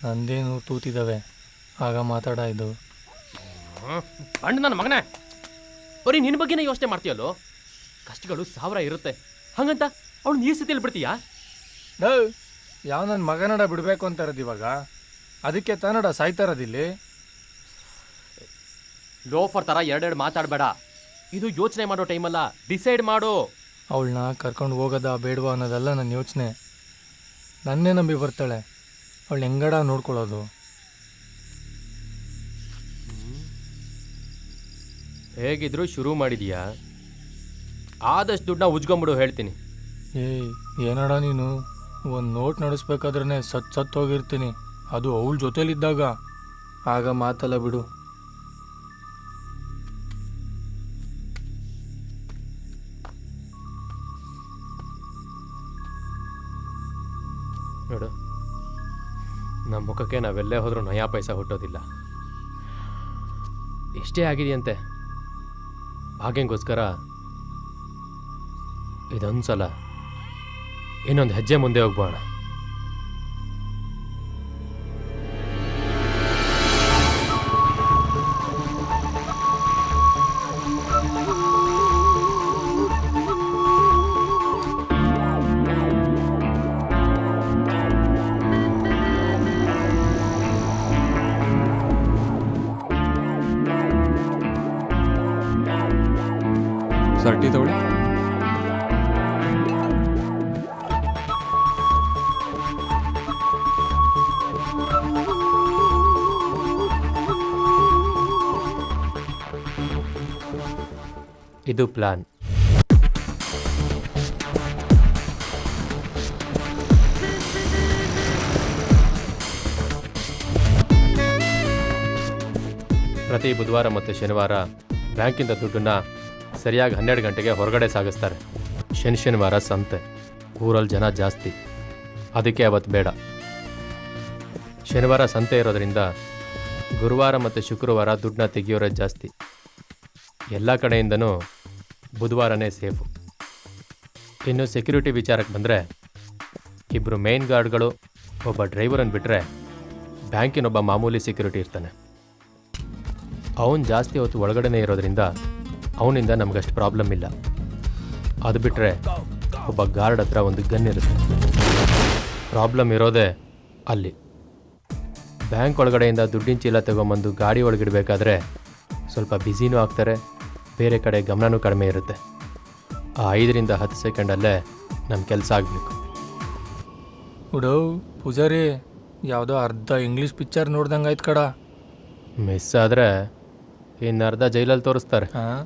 ನಂದೇನು ತೂತಿದ್ದಾವೆ, ಆಗ ಮಾತಾಡ ಇದು. ಅಣ್ಣ ನನ್ನ ಮಗನೇ, ಬರೀ ನಿನ್ನ ಬಗ್ಗೆನೇ ಯೋಚನೆ ಮಾಡ್ತೀಯಲ್ಲೋ. ಕಷ್ಟಗಳು 1000 ಇರುತ್ತೆ, ಹಂಗಂತ ಅವಳು ಈ ಸ್ಥಿತಿಯಲ್ಲಿ ಬಿಡ್ತೀಯಾ? ಯಾವ ನನ್ನ ಮಗನಡ ಬಿಡಬೇಕು ಅಂತ ಇರೋದು ಇವಾಗ? ಅದಕ್ಕೆ ತಾನಡ ಸಾಯ್ತಾ ಇರೋದಿಲ್ಲಿ. ಲೋಫರ್ ಥರ 2 ಮಾತಾಡಬೇಡ. ಇದು ಯೋಚನೆ ಮಾಡೋ ಟೈಮಲ್ಲ, ಡಿಸೈಡ್ ಮಾಡು. ಅವಳನ್ನ ಕರ್ಕೊಂಡು ಹೋಗೋದಾ ಬೇಡವಾ ಅನ್ನೋದಲ್ಲ ನನ್ನ ಯೋಚನೆ. ನನ್ನೇ ನಂಬಿ ಬರ್ತಾಳೆ, ಅವಳು ಹೆಂಗಡ ನೋಡ್ಕೊಳ್ಳೋದು? ಹೇಗಿದ್ರು ಶುರು ಮಾಡಿದೀಯಾ, ಆದಷ್ಟು ದುಡ್ಡನ್ನ ಉಜ್ಕೊಂಬಿಡು ಹೇಳ್ತೀನಿ. ಏನಡ ನೀನು? ಒಂದು ನೋಟ್ ನಡೆಸ್ಬೇಕಾದ್ರೆ ಸತ್ತು ಹೋಗಿರ್ತೀನಿ, ಅದು ಅವಳ ಜೊತೇಲಿದ್ದಾಗ. ಆಗ ಮಾತಲ್ಲ ಬಿಡು. ನೋಡು, ನಮ್ಮ ಮುಖಕ್ಕೆ ನಾವೆಲ್ಲೇ ಹೋದ್ರೂ ನಯಾ ಪೈಸಾ ಹುಟ್ಟೋದಿಲ್ಲ. ಇಷ್ಟೇ ಆಗಿದೆಯಂತೆ. ಭಾಗ್ಯಂಗೋಸ್ಕರ ಇದೊಂದ್ಸಲ ಇನ್ನೊಂದು ಹೆಜ್ಜೆ ಮುಂದೆ ಹೋಗ್ಬೋಣ. ಸರ್ಟಿ ತಗೊಳ್ಳಿ. ಇದು ಪ್ಲಾನ್. ಪ್ರತಿ ಬುಧವಾರ ಮತ್ತು ಶನಿವಾರ ಬ್ಯಾಂಕಿಂದ ದುಡ್ಡನ್ನ ಸರಿಯಾಗಿ 12 ಗಂಟೆಗೆ ಹೊರಗಡೆ ಸಾಗಿಸ್ತಾರೆ. ಶನಿವಾರ ಸಂತೆ, ಊರಲ್ಲಿ ಜನ ಜಾಸ್ತಿ, ಅದಕ್ಕೆ ಅವತ್ತು ಬೇಡ. ಶನಿವಾರ ಸಂತೆ ಇರೋದ್ರಿಂದ ಗುರುವಾರ ಮತ್ತು ಶುಕ್ರವಾರ ದುಡ್ಡನ್ನ ತೆಗಿಯೋರೇ ಜಾಸ್ತಿ. ಎಲ್ಲ ಕಡೆಯಿಂದನೂ ಬುಧವಾರನೇ ಸೇಫು. ಇನ್ನು ಸೆಕ್ಯೂರಿಟಿ ವಿಚಾರಕ್ಕೆ ಬಂದರೆ 2 ಮೇನ್ ಗಾರ್ಡ್ಗಳು, ಒಬ್ಬ ಡ್ರೈವರನ್ನು ಬಿಟ್ಟರೆ ಬ್ಯಾಂಕಿನೊಬ್ಬ ಮಾಮೂಲಿ ಸೆಕ್ಯೂರಿಟಿ ಇರ್ತಾನೆ. ಅವನು ಜಾಸ್ತಿ ಹೊತ್ತು ಒಳಗಡೆನೇ ಇರೋದ್ರಿಂದ ಅವನಿಂದ ನಮಗಷ್ಟು ಪ್ರಾಬ್ಲಮ್ ಇಲ್ಲ. ಅದು ಬಿಟ್ಟರೆ ಒಬ್ಬ ಗಾರ್ಡ್ ಹತ್ರ ಒಂದು ಗನ್ ಇರುತ್ತೆ. ಪ್ರಾಬ್ಲಮ್ ಇರೋದೇ ಅಲ್ಲಿ. ಬ್ಯಾಂಕ್ ಒಳಗಡೆಯಿಂದ ದುಡ್ಡಿನ ಚೀಲ ತಗೊಂಬಂದು ಗಾಡಿ ಒಳಗಿಡಬೇಕಾದ್ರೆ ಸ್ವಲ್ಪ ಬ್ಯುಸಿನೂ ಆಗ್ತಾರೆ, ಬೇರೆ ಕಡೆ ಗಮನವೂ ಕಡಿಮೆ ಇರುತ್ತೆ. ಆ 5 ರಿಂದ 10 ಸೆಕೆಂಡಲ್ಲೇ ನಮ್ಮ ಕೆಲಸ ಆಗಬೇಕು. ಉಡೋ ಪೂಜಾರಿ, ಯಾವುದೋ ಅರ್ಧ ಇಂಗ್ಲೀಷ್ ಪಿಕ್ಚರ್ ನೋಡ್ದಂಗೆ ಆಯ್ತು ಕಡ. ಮಿಸ್ ಆದರೆ ಇನ್ನು ಅರ್ಧ ಜೈಲಲ್ಲಿ ತೋರಿಸ್ತಾರೆ. ಹಾಂ,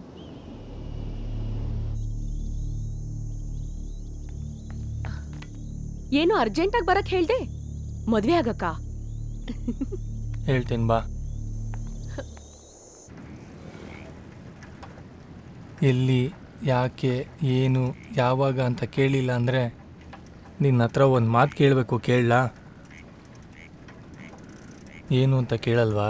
ಏನು ಅರ್ಜೆಂಟಾಗಿ ಬರಕ್ ಹೇಳ್ದೆ? ಮದ್ವೆ ಆಗಕ್ಕ? ಹೇಳ್ತೀನಿ ಬಾ. ಎಲ್ಲಿ, ಯಾಕೆ, ಏನು, ಯಾವಾಗ ಅಂತ ಕೇಳಿಲ್ಲ ಅಂದರೆ ನಿನ್ನ ಹತ್ರ ಒಂದು ಮಾತು ಕೇಳಬೇಕು. ಕೇಳಲಾ? ಏನು ಅಂತ ಕೇಳಲ್ವಾ?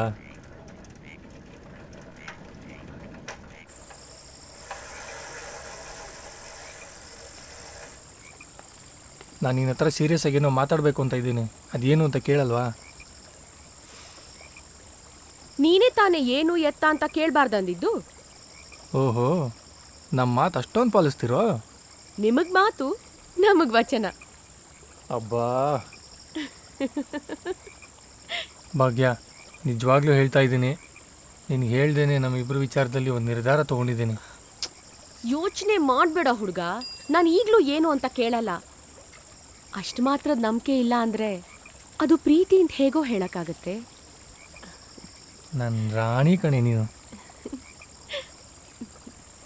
ನಾನು ನಿನ್ನ ಹತ್ರ ಸೀರಿಯಸ್ ಆಗಿ ಏನೋ ಮಾತಾಡಬೇಕು ಅಂತ ಇದ್ದೀನಿ. ಅದೇನು ಅಂತ ಕೇಳಲ್ವಾ? ನೀನೇ ತಾನೇ ಏನು ಎತ್ತ ಅಂತ ಕೇಳಬಾರ್ದಂದಿದ್ದು. ಓಹೋ, ನಮ್ಮ ಮಾತು ಅಷ್ಟೊಂದು ಪಾಲಿಸ್ತಿರೋ? ನಿಮಗ್ ಮಾತು, ನಮಗ್ ವಚನ. ಅಬ್ಬಾ ಭಾಗ್ಯ, ನಿಜವಾಗ್ಲೂ ಹೇಳ್ತಾ ಇದ್ದೀನಿ, ನಿನಗೆ ಹೇಳ್ದೇನೆ ನಮ್ಮಿಬ್ಬರು ವಿಚಾರದಲ್ಲಿ ಒಂದು ನಿರ್ಧಾರ ತೊಗೊಂಡಿದ್ದೀನಿ. ಯೋಚನೆ ಮಾಡಬೇಡ ಹುಡುಗ, ನಾನು ಈಗಲೂ ಏನು ಅಂತ ಕೇಳಲ್ಲ. ಅಷ್ಟು ಮಾತ್ರದ ನಂಬಿಕೆ ಇಲ್ಲ ಅಂದರೆ ಅದು ಪ್ರೀತಿ ಅಂತ ಹೇಗೋ ಹೇಳೋಕ್ಕಾಗತ್ತೆ? ನನ್ನ ರಾಣಿ ಕಣೆ ನೀನು.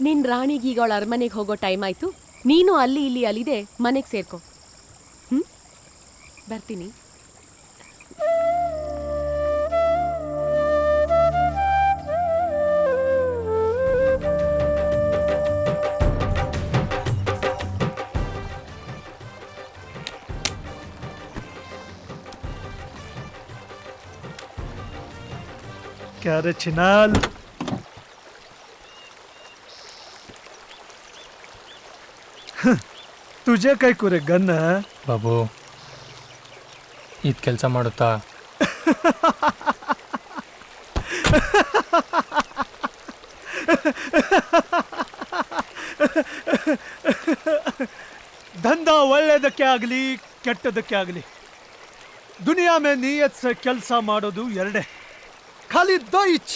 ನಿನ್ನ ರಾಣಿಗೀಗ ಅವಳ ಅರಮನೆಗೆ ಹೋಗೋ ಟೈಮ್ ಆಯಿತು. ನೀನು ಅಲ್ಲಿ ಇಲ್ಲಿ ಅಲ್ಲಿದೆ ಮನೆಗೆ ಸೇರ್ಕೊ. ಬರ್ತೀನಿ. क्या रे छिनाल, तुझे कई कुरे गन है ಬಾಬು, ಇದು ಕೆಲಸ ಮಾಡುತ್ತಾ? ದಂಧ ಒಳ್ಳೆಯದಕ್ಕೆ ಆಗಲಿ ಕೆಟ್ಟದಕ್ಕೆ ಆಗಲಿ ದುನಿಯಾ ಮೇ ನಿಯತ್ ಸೆ ಕೆಲಸ ಮಾಡೋದು ಎರಡೇ, ಖಾಲಿ ದೋ ಇಚ್.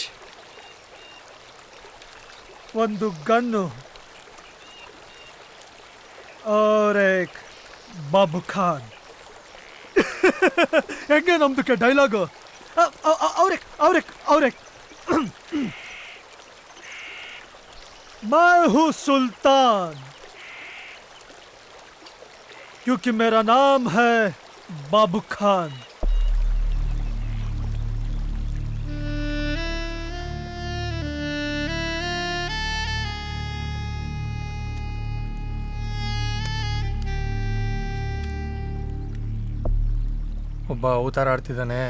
ಒಂದು ಗನ್ನು और एक बाबू खान. ಹೆಂಗೆ ನಮ್ದಕ್ಕೆ ಡೈಲಾಗು? ಅವ್ರೆ मैं हूँ सुल्तान क्योंकि मेरा नाम है बाबू खान. ಒಬ್ಬ ಅವತಾರ ಆಡ್ತಿದ್ದಾನೆ,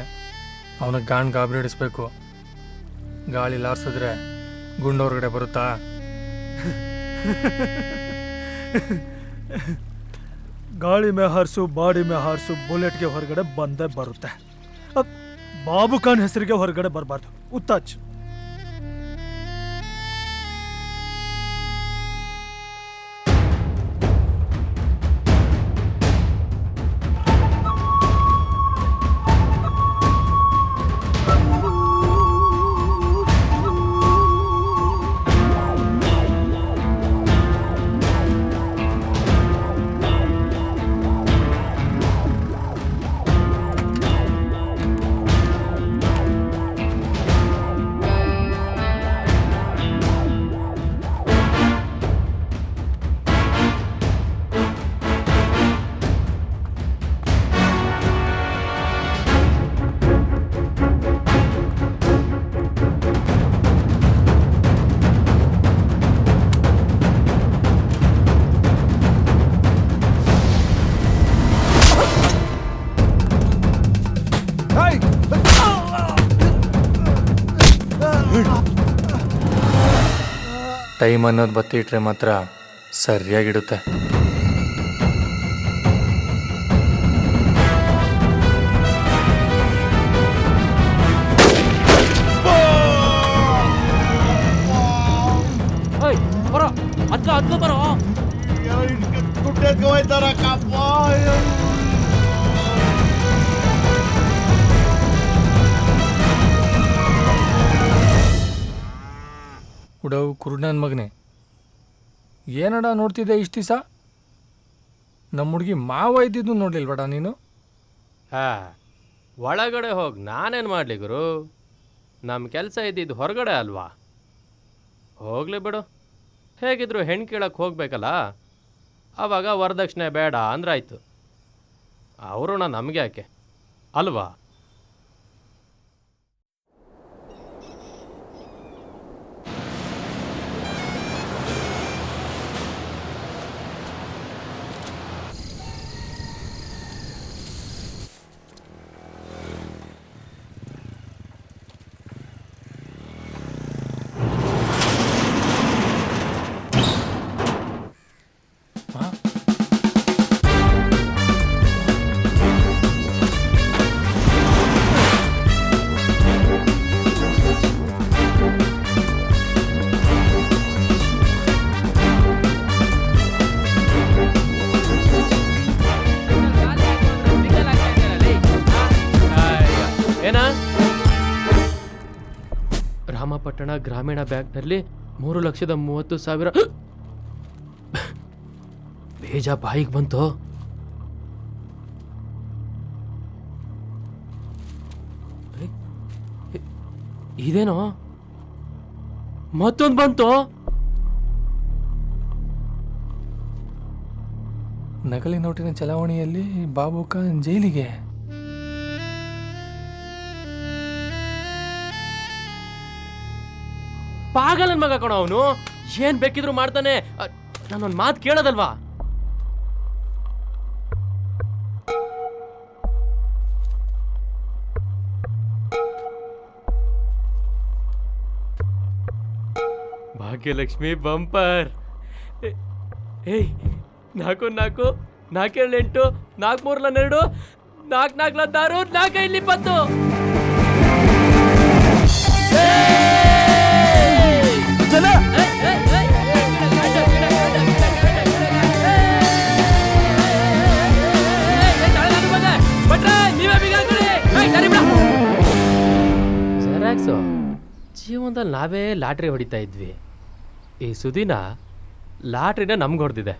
ಅವನಿಗೆ ಗಾಬರಿ ಹಿಡಿಸ್ಬೇಕು. ಗಾಳಿ ಲಾರ್ಸಿದ್ರೆ ಗುಂಡು ಹೊರಗಡೆ ಬರುತ್ತಾ? ಗಾಳಿ ಮೇ ಹಾರಿಸು, ಬಾಡಿ ಮೇ ಹಾರಿಸು, ಬುಲೆಟ್ಗೆ ಹೊರಗಡೆ ಬಂದೇ ಬರುತ್ತೆ. ಬಾಬು ಖಾನ್ ಹೆಸರಿಗೆ ಹೊರಗಡೆ ಬರಬಾರ್ದು. ಉತ್ತಾಚ್. ಟೈಮ್ ಅನ್ನೋದು ಬತ್ತಿ ಇಟ್ರೆ ಮಾತ್ರ ಸರಿಯಾಗಿಡುತ್ತೆ. ಬರೋ ಅದ್ಕ ಬರೋ ಉಡವು ಕುರುಡನ ಮಗನೇ, ಏನಡ ನೋಡ್ತಿದ್ದೆ ಇಷ್ಟು ದಿವಸ? ನಮ್ಮ ಹುಡುಗಿ ಮಾವ ಇದ್ದಿದ್ದು ನೋಡ್ಲಿಲ್ವಡ ನೀನು? ಒಳಗಡೆ ಹೋಗಿ ನಾನೇನು ಮಾಡಲಿ ಗುರು? ನಮ್ಮ ಕೆಲಸ ಇದ್ದಿದ್ದು ಹೊರಗಡೆ ಅಲ್ವಾ? ಹೋಗಲಿ ಬಿಡು. ಹೇಗಿದ್ರು ಹೆಣ್ಣು ಕೇಳಕ್ಕೆ ಹೋಗ್ಬೇಕಲ್ಲ, ಆವಾಗ ವರದಕ್ಷಿಣೆ ಬೇಡ ಅಂದ್ರಾಯ್ತು. ಅವರು ನಮಗೆ ಯಾಕೆ ಅಲ್ವಾ? ರಾಮಪಟ್ಟಣ ಗ್ರಾಮೀಣ ಬ್ಯಾಂಕ್ನಲ್ಲಿ 3,30,000 ಬೇಜ ಬಾಯಿಗೆ ಬಂತು. ಇದೇನೋ ಮತ್ತೊಂದು ಬಂತು. ನಕಲಿ ನೋಟಿನ ಚಲಾವಣೆಯಲ್ಲಿ ಬಾಬು ಖಾನ್ ಜೈಲಿಗೆ. ಪಾಗಲನ್ ಮಗ ಕಣೋ ಅವನು. ಏನ್ ಬೇಕಿದ್ರು ಮಾಡ್ತಾನೆ. ನಾನೊಂದು ಮಾತು ಕೇಳೋದಲ್ವಾ? ಭಾಗ್ಯಲಕ್ಷ್ಮಿ ಬಂಪರ್. ಏಯ್ 4 4 4 8 4 3 2 4 4 6 4 5 20. ಜೆರಾಕ್ಸು ಜೀವನದಲ್ಲಿ ನಾವೇ ಲಾಟ್ರಿ ಹೊಡಿತಾ ಇದ್ವಿ. ಈ ಸುದಿನ ಲಾಟ್ರಿನ ನಮ್ಗೆ ಹೊಡೆದಿದೆ.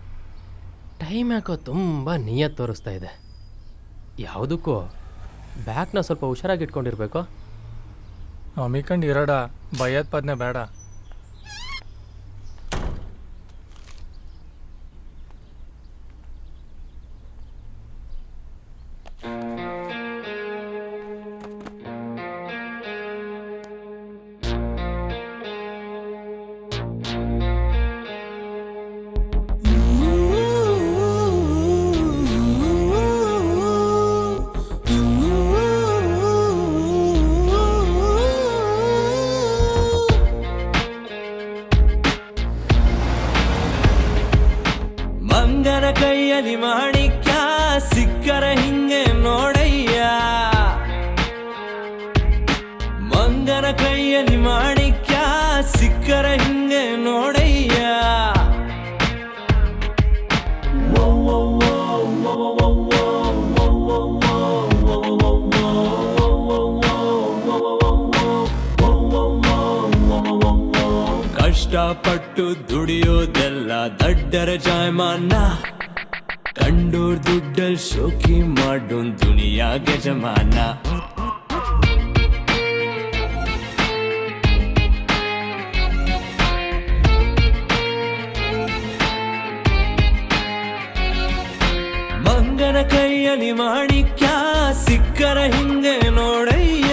ಟೈಮ್ ಯಾಕೋ ತುಂಬ ನಿಯತ್ ತೋರಿಸ್ತಾ ಇದೆ. ಯಾವುದಕ್ಕೂ ಬ್ಯಾಗ್ನ ಸ್ವಲ್ಪ ಹುಷಾರಾಗಿ ಇಟ್ಕೊಂಡಿರ್ಬೇಕು. ಅಮ್ಮಿಕಂಡು ಇರಡ ಭಯೋತ್ಪಾದನೆ ಬೇಡ. ಮಂಗನ ಕೈಯಲ್ಲಿ ಮಾಣಿಕ್ಯ ಸಿಕ್ಕರ ಹಿಂಗೆ ನೋಡಯ್ಯ. ಮಂಗನ ಕೈಯಲ್ಲಿ ಮಾಣಿಕ್ಯ ಸಿಕ್ಕರ ಹಿಂಗೆ ನೋಡಯ್ಯ. ಕಷ್ಟಪಟ್ಟು ದುಡಿಯೋದೆಲ್ಲ ದಡ್ಡರ ಜಾಯಮಾನ. ಕಂಡೋರ್ ದುಡ್ಡಲ್ ಶೋಕಿ ಮಾಡೋನ್ ದುನಿಯಾ ಯಜಮಾನ. ಮಂಗನ ಕೈಯಲ್ಲಿ ಮಾಣಿಕ್ಯ ಸಿಕ್ಕರ ಹಿಂದೆ ನೋಡಯ್ಯ.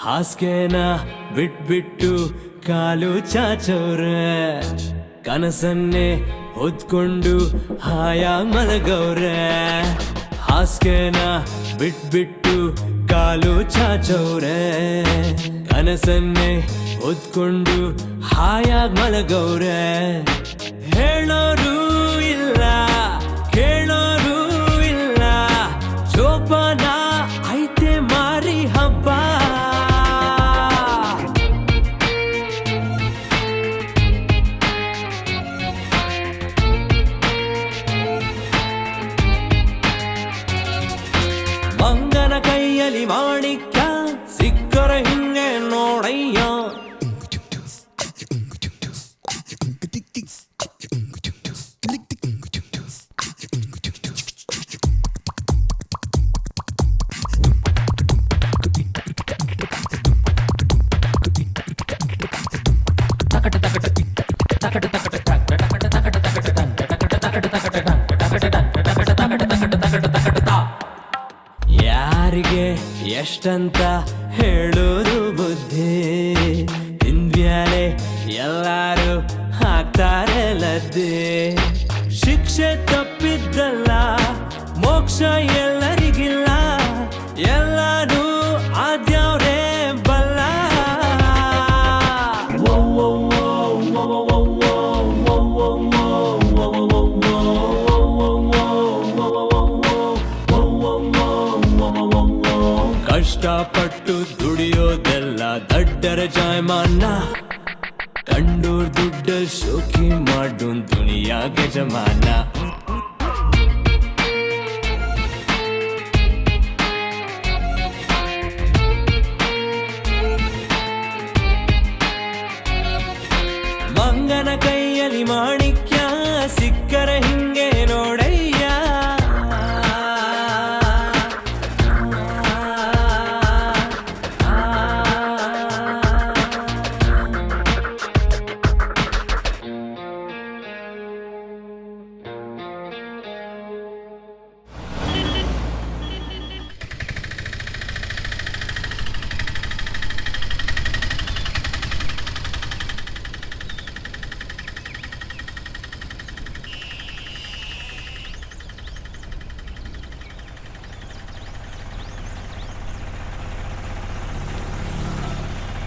ಹಾಸ್ಗೆನ ಬಿಟ್ಬಿಟ್ಟು ಕಾಲು ಚಾಚವ್ರೆ. ಕನಸನ್ನೇ ಹೊದ್ಕೊಂಡು ಹಾಯ ಮಲಗವ್ರೆ. ಹಾಸ್ಗೆನ ಬಿಟ್ಬಿಟ್ಟು ಕಾಲು ಚಾಚವ್ರೆ. ಕನಸನ್ನೇ ಹೊದ್ಕೊಂಡು ಹಾಯಾಗ್ ಮಲಗವ್ರೆ. ಹೇಳೋರು ಇಲ್ಲ ಕೇಳೋರು ಇಲ್ಲ ಜೋಪಾನ ಐತೆ ಮಾರಿ ಹಬ್ಬ ಮಂಗನ ಕೈಯಲ್ಲಿ ಮಾಣಿಕ್ಯ ಸಿಕ್ಕರ ಹಿಂಗೆ ನೋಡಯ್ಯ ಯಾರಿಗೆ ಎಷ್ಟಂತ ಹೇಳೋದು ಬುದ್ಧಿ ತಿಂದ್ಯಾಲೆ ಎಲ್ಲಾರು ಹಾಕ್ತಾರೆ ಲದ್ದೆ ಶಿಕ್ಷೆ ತಪ್ಪಿದ್ದಲ್ಲ ಮೋಕ್ಷ ಎಲ್ಲರಿಗಿಲ್ಲ ಎಲ್ಲರೂ ಆದ್ಯಾವ್ರೇ ಬಲ್ಲ ಕಷ್ಟಪಟ್ಟು ದುಡಿಯೋದೆಲ್ಲ ದಡ್ಡರ ಜಾಯಮಾನ ಕಂಡೂರ್ ದುಡ್ಡ ಶೋಕಿ ಮಾಡು ದುನಿಯಾ ಯಜಮಾನ ಮಂಗನ ಕೈಯಲ್ಲಿ ಮಾಣಿಕ್ಯ ಸಿಕ್ಕರ ಹಿಂಗೆ ನೋಡಯ್ಯ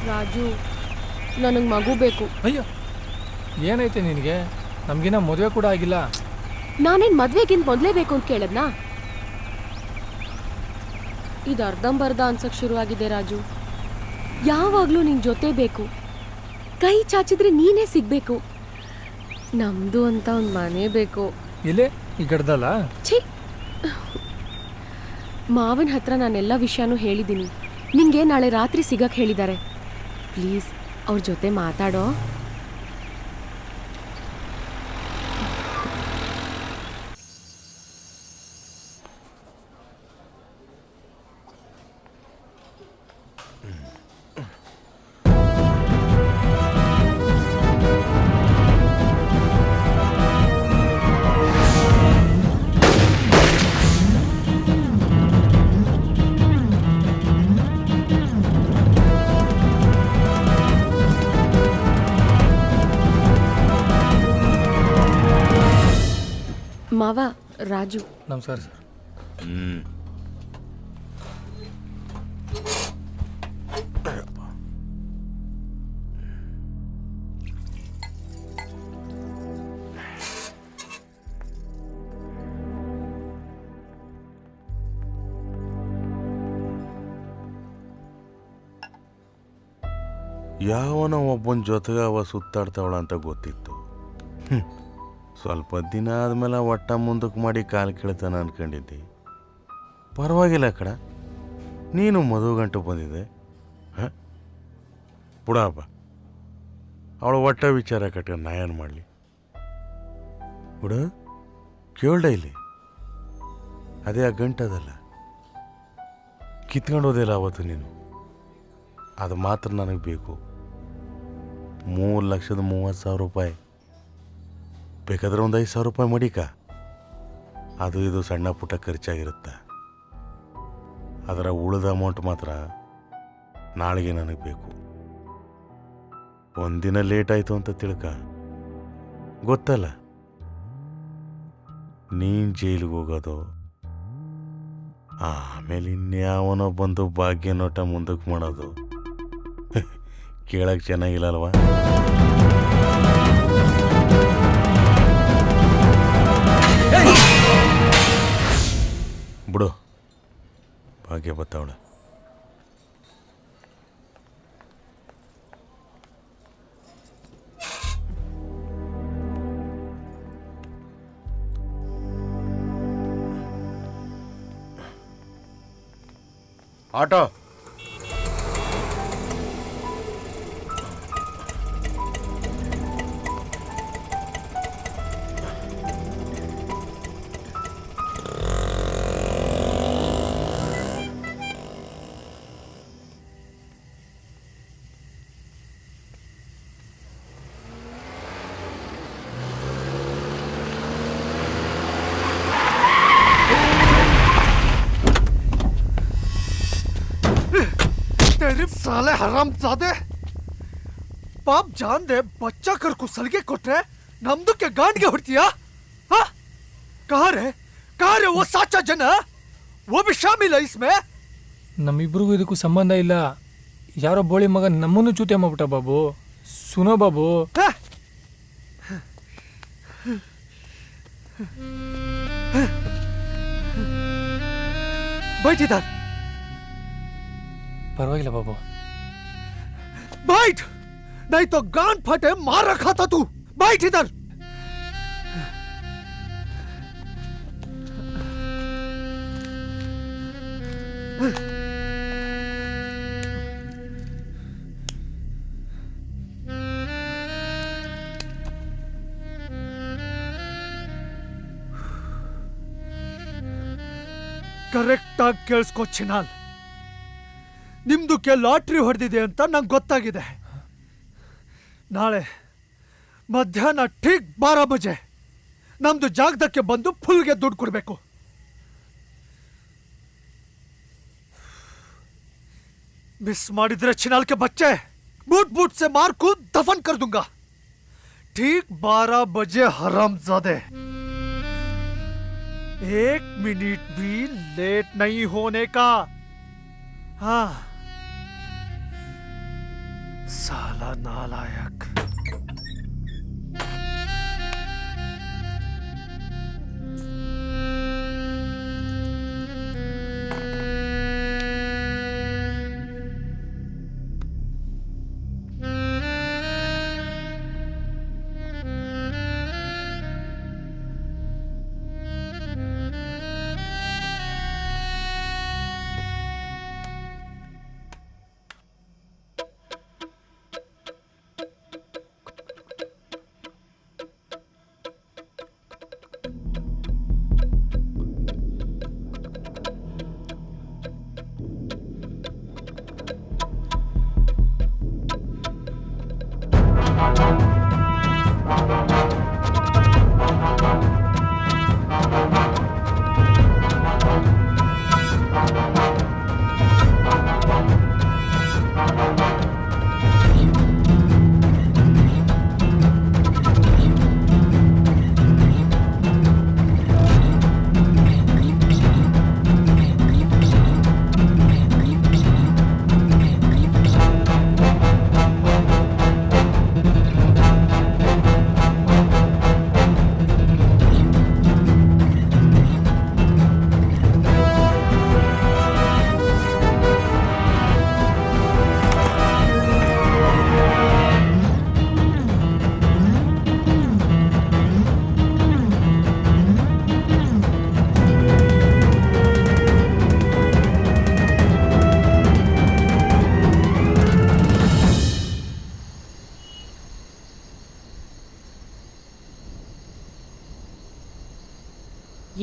ರಾಜು ನನಗೆ ಮಗು ಬೇಕು. ಅಯ್ಯೋ ಏನೈತೆ ನಿನಗೆ? ನಮಗಿನ್ನ ಮದುವೆ ಕೂಡ ಆಗಿಲ್ಲ. ನಾನೇನು ಮದುವೆಗಿಂತ ಮೊದಲೇ ಬೇಕು ಅಂತ ಕೇಳದ್ನಾ? ಇದು ಅರ್ಧಂಬರ್ಧ ಅನ್ಸಕ್ ಶುರುವಾಗಿದೆ ರಾಜು. ಯಾವಾಗಲೂ ನಿನ್ನ ಜೊತೆ ಬೇಕು, ಕೈ ಚಾಚಿದ್ರೆ ನೀನೇ ಸಿಗ್ಬೇಕು. ನಮ್ದು ಅಂತ ಒಂದು ಮನೆ ಬೇಕು. ಇಲ್ಲೇ ಈ ಗಡ್ದಲ್ಲ? ಛೀ, ಮಾವನ ಹತ್ರ ನಾನೆಲ್ಲ ವಿಷಯನೂ ಹೇಳಿದ್ದೀನಿ. ನಿಂಗೆ ನಾಳೆ ರಾತ್ರಿ ಸಿಗಕ್ಕೆ ಹೇಳಿದ್ದಾರೆ. ಪ್ಲೀಸ್ ಅವ್ರ ಜೊತೆ ಮಾತಾಡೋ. ಮಾವ, ರಾಜು. ನಮಸ್ಕಾರ ಸರ್. ಯಾವನ ಒಬ್ಬನ ಜೊತೆಗೆ ಅವ ಸುತ್ತಾಡ್ತಾವಳ ಅಂತ ಗೊತ್ತಿತ್ತು. ಸ್ವಲ್ಪ ದಿನ ಆದಮೇಲೆ ಒಟ್ಟ ಮುಂದಕ್ಕೆ ಮಾಡಿ ಕಾಲು ಕೇಳ್ತಾನೆ ಅನ್ಕೊಂಡಿದ್ದೆ. ಪರವಾಗಿಲ್ಲ ಕಡ, ನೀನು ಮದುವೆ ಗಂಟು ಬಂದಿದೆ. ಹಾಂ ಬುಡಪ್ಪ, ಅವಳ ಒಟ್ಟ ವಿಚಾರ ಕಟ್ಕೊಂಡು ನಾ ಏನು ಮಾಡಲಿ? ಬಿಡು, ಕೇಳ್ದೆ ಇಲ್ಲಿ. ಅದೇ ಆ ಗಂಟದಲ್ಲ ಕಿತ್ಕೊಂಡು ಹೋದಿಲ್ಲ ಅವತ್ತು ನೀನು. ಅದು ಮಾತ್ರ ನನಗೆ ಬೇಕು. 3,30,000 ರೂಪಾಯಿ ಬೇಕಾದ್ರೆ ಒಂದು 5,000 ರೂಪಾಯಿ ಮಡಿಕ. ಅದು ಇದು ಸಣ್ಣ ಪುಟ್ಟ ಖರ್ಚಾಗಿರುತ್ತೆ. ಅದರ ಉಳಿದ ಅಮೌಂಟ್ ಮಾತ್ರ ನಾಳೆಗೆ ನನಗೆ ಬೇಕು. ಒಂದಿನ ಲೇಟ್ ಆಯಿತು ಅಂತ ತಿಳ್ಕ, ಗೊತ್ತಲ್ಲ ನೀನು ಜೈಲಿಗೆ ಹೋಗೋದು. ಆಮೇಲೆ ಇನ್ಯಾವನೋ ಬಂದು ಭಾಗ್ಯ ನೋಟ ಮುಂದಕ್ಕೆ ಮಾಡೋದು ಕೇಳಕ್ಕೆ ಚೆನ್ನಾಗಿಲ್ಲ ಅಲ್ವಾ? ಬಿಡು, ಭಾಗ್ಯ ಬತ್ತಾವಳೆ. ಆಟೋ तेरी साले हरामजादे पाप जान दे बच्चा कर को सलगे ಕೊಟ್ರೆ ನಮ್ದಕ್ಕೆ ಗಾಂಡ್ಗೆ ಹೊಡ್ತೀಯಾ? कहाँ रे वो साचा जन? वो भी शामिल है इसमें? ನಮ್ಮಿಬ್ರಿಗೂ ಇದಕ್ಕೂ ಸಂಬಂಧ ಇಲ್ಲ. ಯಾರೋ ಬೋಳಿ ಮಗ ನಮ್ಮನ್ನು ಚೂತೆ ಮಾಡ್ಬಿಟ್ಟ ಬಾಬು. ಸುನೋ ಬಾಬು. बैठ इधर. ಪರವಾಗಿಲ್ಲ ಬಾಬು. बैठ, नहीं तो गांड फटे मार रखा था तू. बैठ इधर. ಕರೆಕ್ಟ್ ಆಗಿ ಕೇಳಿಸ್ಕೊ ಚಿನಾಲ್. ನಿಮ್ದಕ್ಕೆ ಲಾಟ್ರಿ ಹೊಡೆದಿದೆ ಅಂತ ನಂಗೆ ಗೊತ್ತಾಗಿದೆ. ನಾಳೆ ಮಧ್ಯಾಹ್ನ ಠೀಕ್ 12 ಬಜೆ ನಮ್ದು ಜಾಗದಕ್ಕೆ ಬಂದು ಫುಲ್ಗೆ ದುಡ್ಡು ಕೊಡಬೇಕು. ಮಿಸ್ ಮಾಡಿದ್ರೆ ಚಿನಾಲ್ के बच्चे बूट बूट से मार को दफन कर दूंगा. ठीक 12 बजे हरामजादे. 1 मिनट भी लेट नहीं होने का. हाँ, साला नालायक.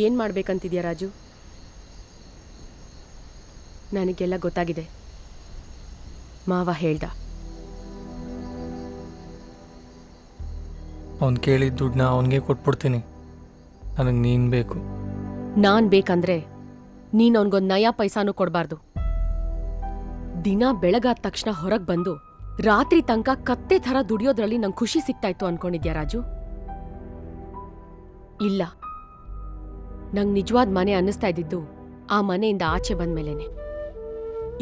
ಏನ್ ಮಾಡ್ಬೇಕಂತಿದ್ಯಾ ರಾಜು? ನನಗೆಲ್ಲ ಗೊತ್ತಾಗಿದೆ. ಮಾವ ಹೇಳ್ದ. ಅವ್ನು ಕೇಳಿದ ದುಡ್ಡನ್ನ ಅವನಿಗೆ ಕೊಟ್ಬಿಡ್ತೀನಿ. ನನಗೆ ನೀನು ಬೇಕು. ನಾನ್ ಬೇಕಂದ್ರೆ ನೀನ್ ಅವನಿಗೊಂದು ನಯಾ ಪೈಸಾನು ಕೊಡಬಾರ್ದು. ದಿನ ಬೆಳಗಾದ ತಕ್ಷಣ ಹೊರಗೆ ಬಂದು ರಾತ್ರಿ ತನಕ ಕತ್ತೆ ಥರ ದುಡಿಯೋದ್ರಲ್ಲಿ ನಂಗೆ ಖುಷಿ ಸಿಗ್ತಾ ಇತ್ತು ಅನ್ಕೊಂಡಿದ್ಯಾ ರಾಜು? ಇಲ್ಲ, ನಂಗೆ ನಿಜವಾದ ಮನೆ ಅನ್ನಿಸ್ತಾ ಇದ್ದಿದ್ದು ಆ ಮನೆಯಿಂದ ಆಚೆ ಬಂದ್ಮೇಲೆನೆ.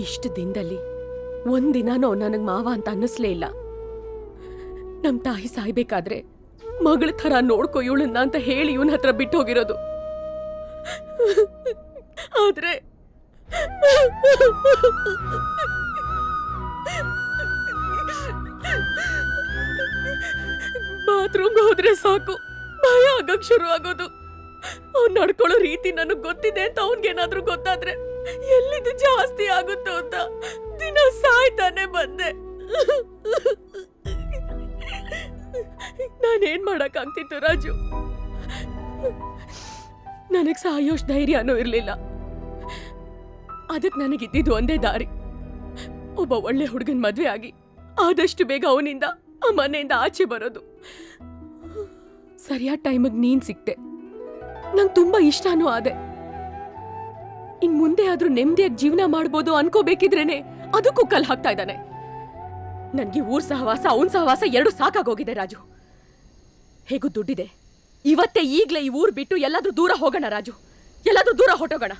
ಇಷ್ಟು ದಿನದಲ್ಲಿ ಒಂದಿನಾನೋ ನನಗೆ ಮಾವ ಅಂತ ಅನ್ನಿಸ್ಲೇ ಇಲ್ಲ. ನಮ್ ತಾಯಿ ಸಾಯ್ಬೇಕಾದ್ರೆ ಮಗಳ ಥರ ನೋಡ್ಕೊ ಇವಳನ್ನ ಅಂತ ಹೇಳಿ ಇವನ ಹತ್ರ ಬಿಟ್ಟು ಹೋಗಿರೋದು. ಆದ್ರೆ ಬಾತ್ರೂಮ್ಗೆ ಹೋದ್ರೆ ಸಾಕು ಭಯ ಆಗಕ್ ಶುರು ಆಗೋದು. ಅವ್ನು ನಡ್ಕೊಳ್ಳೋ ರೀತಿ ನನಗ್ ಗೊತ್ತಿದೆ ಅಂತ ಅವನ್ಗೇನಾದ್ರೂ ಗೊತ್ತಾದ್ರೆ ಎಲ್ಲಿದು ಜಾಸ್ತಿ ಆಗುತ್ತೋ ಅಂತ ದಿನ ಸಾಯ್ತಾನೆ ಬಂದೆ. ನಾನೇನ್ ಮಾಡಕ್ಕಾಗ್ತಿತ್ತು ರಾಜು? ನನಗ್ ಸಾಯೋಷ್ಟು ಧೈರ್ಯನೂ ಇರ್ಲಿಲ್ಲ. ಅದಕ್ಕೆ ನನಗಿದ್ದಿದ್ದು ಒಂದೇ ದಾರಿ, ಒಬ್ಬ ಒಳ್ಳೆ ಹುಡುಗನ್ ಮದ್ವೆ ಆಗಿ ಆದಷ್ಟು ಬೇಗ ಅವನಿಂದ ಆ ಮನೆಯಿಂದ ಆಚೆ ಬರೋದು. ಸರಿಯಾದ ಟೈಮಿಗೆ ನೀನ್ ಸಿಕ್ತೆ, ನಂಗೆ ತುಂಬಾ ಇಷ್ಟನೂ ಆದೆ. ಇನ್ ಮುಂದೆ ಆದ್ರೂ ನೆಮ್ಮದಿಯಾಗಿ ಜೀವನ ಮಾಡ್ಬೋದು ಅನ್ಕೋಬೇಕಿದ್ರೇನೆ ಅದಕ್ಕೂ ಕಲ್ ಹಾಕ್ತಾ ಇದ್ದಾನೆ. ನನ್ಗೆ ಊರ್ ಸಹವಾಸ ಅವನ್ ಸಹವಾಸ ಎರಡು ಸಾಕಾಗೋಗಿದೆ ರಾಜು. ಹೇಗೂ ದುಡ್ಡಿದೆ, ಇವತ್ತೇ ಈಗ್ಲೇ ಈ ಊರ್ ಬಿಟ್ಟು ಎಲ್ಲಾದ್ರೂ ದೂರ ಹೋಗೋಣ ರಾಜು, ಎಲ್ಲಾದ್ರೂ ದೂರ ಹೊಟ್ಟೋಗೋಣ.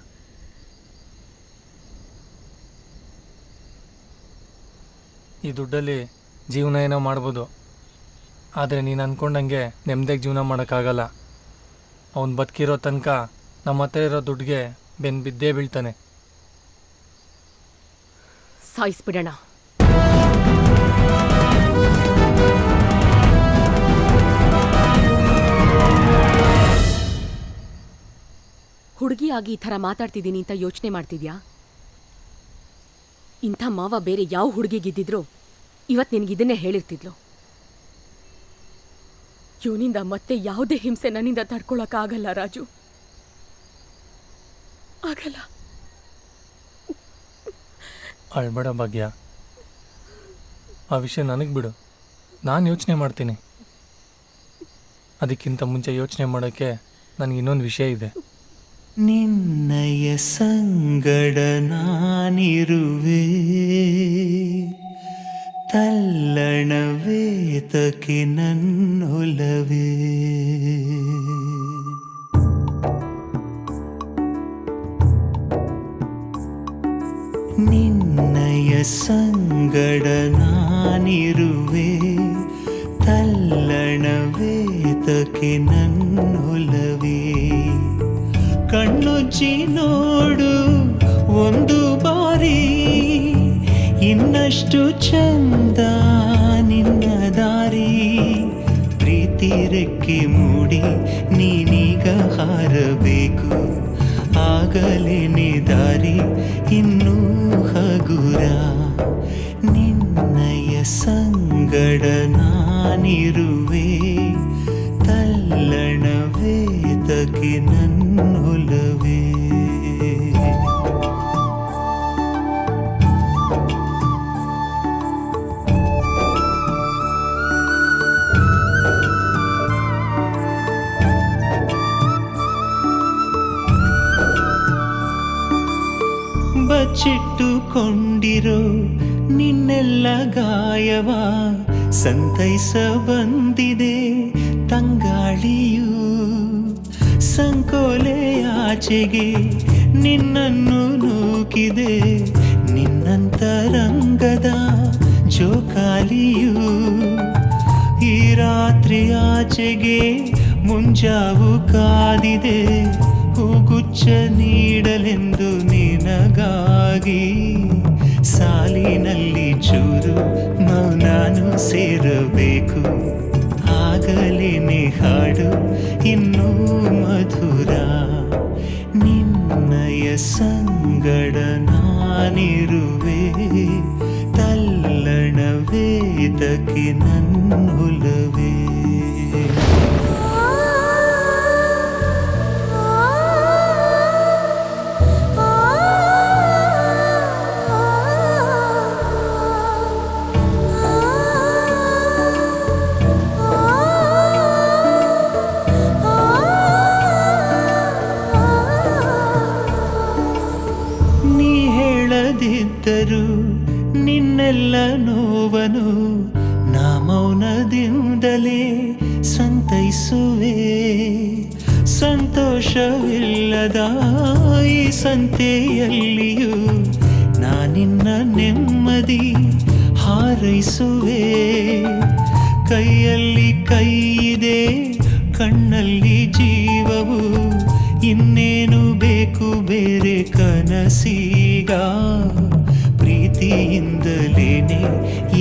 ಈ ದುಡ್ಡಲ್ಲಿ ಜೀವನ ಏನೋ ಮಾಡ್ಬೋದು, ಆದರೆ ನೀನು ಅಂದ್ಕೊಂಡಂಗೆ ನೆಮ್ಮದಿಯಾಗಿ ಜೀವನ ಮಾಡೋಕ್ಕಾಗಲ್ಲ. ಅವನು ಬದುಕಿರೋ ತನಕ ನಮ್ಮ ಹತ್ರ ಇರೋ ದುಡ್ಡಿಗೆ ಬೆನ್ನು ಬಿದ್ದೇ ಬೀಳ್ತಾನೆ. ಸಾಯಿಸ್ಬಿಡೋಣ. ಹುಡುಗಿಯಾಗಿ ಈ ಥರ ಮಾತಾಡ್ತಿದ್ದೀನಿ ಅಂತ ಯೋಚನೆ ಮಾಡ್ತಿದ್ಯಾ? ಇಂಥ ಮಾವ ಬೇರೆ ಯಾವ ಹುಡುಗಿಗಿದ್ದಿದ್ರು ಇವತ್ತು ನಿನಗಿದನ್ನೇ ಹೇಳಿರ್ತಿದ್ಲು. ಇವನಿಂದ ಮತ್ತೆ ಯಾವುದೇ ಹಿಂಸೆ ನನ್ನಿಂದ ತಡ್ಕೊಳಕ್ಕಾಗಲ್ಲ ರಾಜು, ಆಗಲ್ಲ. ಅಳ್ಬೇಡ ಭಾಗ್ಯ, ಆ ವಿಷಯ ನನಗೆ ಬಿಡು, ನಾನು ಯೋಚನೆ ಮಾಡ್ತೀನಿ. ಅದಕ್ಕಿಂತ ಮುಂಚೆ ಯೋಚನೆ ಮಾಡೋಕ್ಕೆ ನನಗೆ ಇನ್ನೊಂದು ವಿಷಯ ಇದೆ. ನಿನ್ನಯ ಸಂಗಡ ನಾನಿರುವೆ, ತಲ್ಲಣವೇತಕ್ಕೆ ನನ್ನೊಲವೇ. ನಿನ್ನಯ ಸಂಗಡ ನಾನಿರುವೆ, ತಲ್ಲಣವೇತಕ್ಕೆ ನನ್ನೊಲವೇ. ಕಣ್ಣುಜ್ಜಿ ನೋಡು ಒಂದು ಬಾರಿ, ಇನ್ನಷ್ಟು ಚಂದ ನಿನ್ನ ದಾರಿ. ಪ್ರೀತಿ ರೆಕ್ಕೆ ಮೂಡಿ ನೀನೀಗ ಹಾರಬೇಕು, ಆಗಲೇನೆ ದಾರಿ ಇನ್ನೂ ಹಗುರ. ನಿನ್ನಯ ಸಂಗಡ ನಾನಿರುವೆ, ತಲ್ಲಣವೇತಕ್ಕೆ ನನ್ನೊಲವೇ. ಬಚ್ಚಿಟ್ಟುಕೊಂಡಿರೋ ನಿನ್ನೆಲ್ಲ ಗಾಯವ ಸಂತೈಸ ಬಂದಿದೆ ತಂಗಾಳಿಯು. ಸಂಕೋಲೆ ಆಚೆಗೆ ನಿನ್ನನ್ನು ನೂಕಿದೆ ನಿನ್ನಂತರಂಗದ ಜೋಕಾಲಿಯು. ಈ ರಾತ್ರಿ ಆಚೆಗೆ ಮುಂಜಾವು ಕಾದಿದೆ, ಹೂಗುಚ್ಛ ನೀಡಲೆಂದು ನಿನಗಾಗಿ. ಸಾಲಿನಲ್ಲಿ ಚೂರು ನಾನು ಸೇರಬೇಕು, ಆಗಲೇನೆ ಹಾಡು ಇನ್ನೂ ಮಧುರ. ನಿನ್ನಯ ಸಂಗಡ ನಾನಿರುವೆ, ತಲ್ಲಣವೇತಕ್ಕೆ ನನ್ನೊಲವೇ. ನಿನ್ನೆಲ್ಲ ನೋವನು ನಾ ಮೌನದಿಂದಲೇ ಸಂತೈಸುವೆ. ಸಂತೋಷವಿಲ್ಲದ ಈ ಸಂತೆಯಲ್ಲಿಯೂ ನಾನಿನ್ನ ನೆಮ್ಮದಿ ಹಾರೈಸುವೆ. ಕೈಯಲ್ಲಿ ಕೈಯಿದೆ, ಕಣ್ಣಲ್ಲಿ ಜೀವವು, ಇನ್ನೇನು ಬೇಕು ಬೇರೆ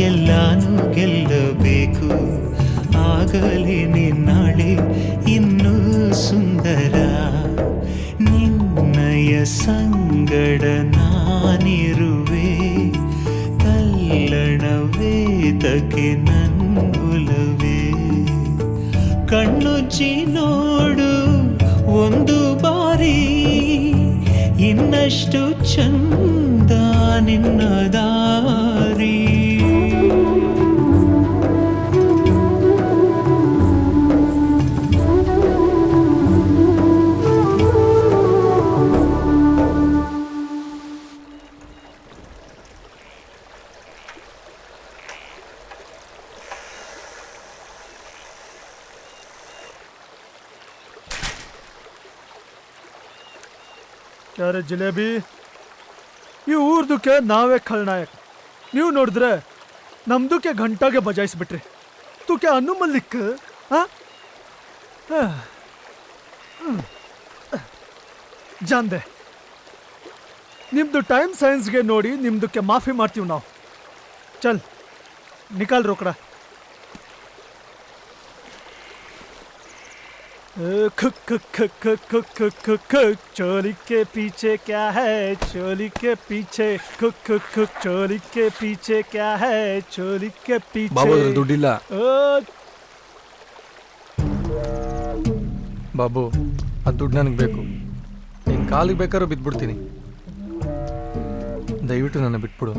ಎಲ್ಲಾನು ಗೆಲ್ಲಬೇಕು ಆಗಲೇ ನಿನ್ನಾಳೆ ಇನ್ನೂ ಸುಂದರ ನಿನ್ನಯ ಸಂಗಡ ನಾನಿರುವೆ ಕಲ್ಲಣವೇತಕ್ಕೆ ನನ್ನುಲವೇ ಕಣ್ಣುಚ್ಚಿ ನೋಡು ಒಂದು ಬಾರಿ ಇನ್ನಷ್ಟು ಚಂದ ನಿನ್ನ ದಾರಿ ಯಾರೇ ಜಿಲೇಬಿ ಈ ಊರ್ದಕ್ಕೆ ನಾವೇ ಖಳನಾಯಕ ನೀವು ನೋಡಿದ್ರೆ ನಮ್ದಕ್ಕೆ ಗಂಟಾಗೆ ಬಜಾಯಿಸ್ಬಿಟ್ರಿ ತೂಕೆ ಅನ್ನು ಮಲ್ಲಿಕ್ ಜಾಂದೆ ನಿಮ್ದು ಟೈಮ್ ಸೈನ್ಸ್ಗೆ ನೋಡಿ ನಿಮ್ದಕ್ಕೆ ಮಾಫಿ ಮಾಡ್ತೀವಿ ನಾವು ಚಲ್ ನಿಕಾಲ್ ರೋಕಡ चोली के पीछे क्या है चोली के पीछे चोली के पीछे क्या है चोली के ಬಾಬು पीछे ದುಡ್ಡಿಲ್ಲ ओ, ಬಾಬು ಆ ದುಡ್ಡು ನನಗೆ ಬೇಕು ನಿನ್ನ ಕಾಲಿಗೆ ಬೇಕಾದ್ರೂ ಬಿದ್ದುಬಿಡ್ತೀನಿ ದಯವಿಟ್ಟು ನನ್ನ ಬಿಟ್ಬಿಡು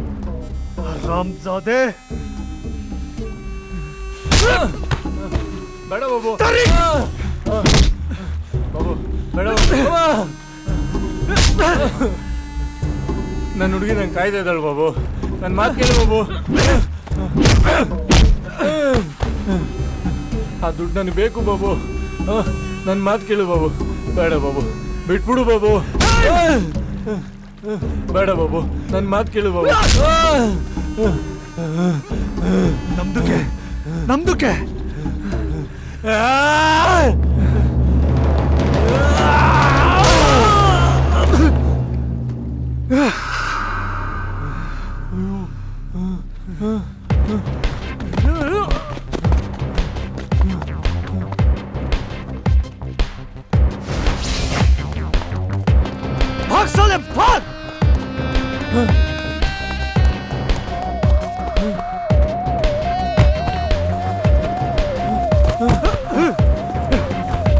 हरामजादे ಬೇಡ ಬಾಬು ಬಾಬು ಬೇಡ ನನ್ನ ಹುಡುಗಿ ನಂಗೆ ಕಾಯ್ತಾ ಇದ್ದಾಳು ಬಾಬು ನನ್ನ ಮಾತು ಕೇಳು ಬಾಬು ಆ ದುಡ್ಡು ನನಗೆ ಬೇಕು ಬಾಬು ನನ್ನ ಮಾತು ಕೇಳು ಬಾಬು ಬೇಡ ಬಾಬು ಬಿಟ್ಬಿಡು ಬಾಬು ಬೇಡ ಬಾಬು ನನ್ನ ಮಾತು ಕೇಳು ಬಾಬು ನಮ್ದುಕ್ಕೆ भाग साले भाग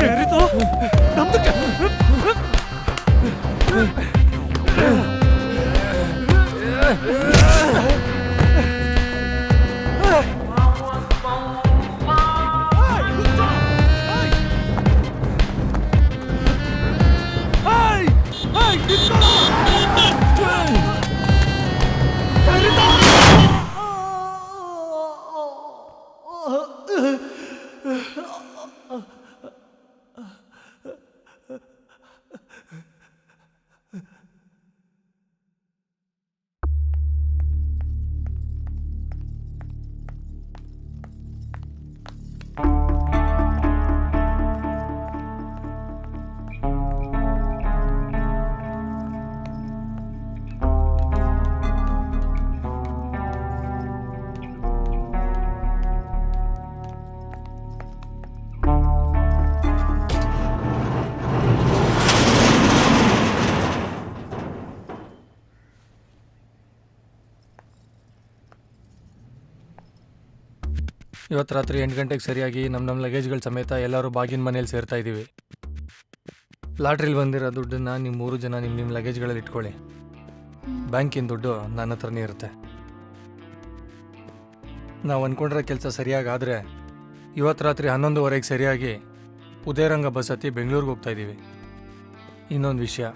तेरी तो नमक ಇವತ್ತು ರಾತ್ರಿ 8 ಗಂಟೆಗೆ ಸರಿಯಾಗಿ ನಮ್ಮ ಲಗೇಜ್ಗಳ ಸಮೇತ ಎಲ್ಲರೂ ಬಾಗಿನ ಮನೇಲಿ ಸೇರ್ತಾ ಇದ್ದೀವಿ. ಲಾಟ್ರಿಲಿ ಬಂದಿರೋ ದುಡ್ಡನ್ನು ನಿಮ್ಮ 3 ಜನ ನಿಮ್ಮ ಲಗೇಜ್ಗಳಲ್ಲಿ ಇಟ್ಕೊಳ್ಳಿ. ಬ್ಯಾಂಕಿನ ದುಡ್ಡು ನನ್ನ ಹತ್ರನೇ ಇರುತ್ತೆ. ನಾವು ಅಂದ್ಕೊಂಡಿರೋ ಕೆಲಸ ಸರಿಯಾಗಾದರೆ ಇವತ್ತು ರಾತ್ರಿ 11:15ಗೆ ಸರಿಯಾಗಿ ಉದಯರಂಗ ಬಸ್ ಹತ್ತಿ ಬೆಂಗಳೂರಿಗೆ ಹೋಗ್ತಾ ಇದ್ದೀವಿ. ಇನ್ನೊಂದು ವಿಷಯ,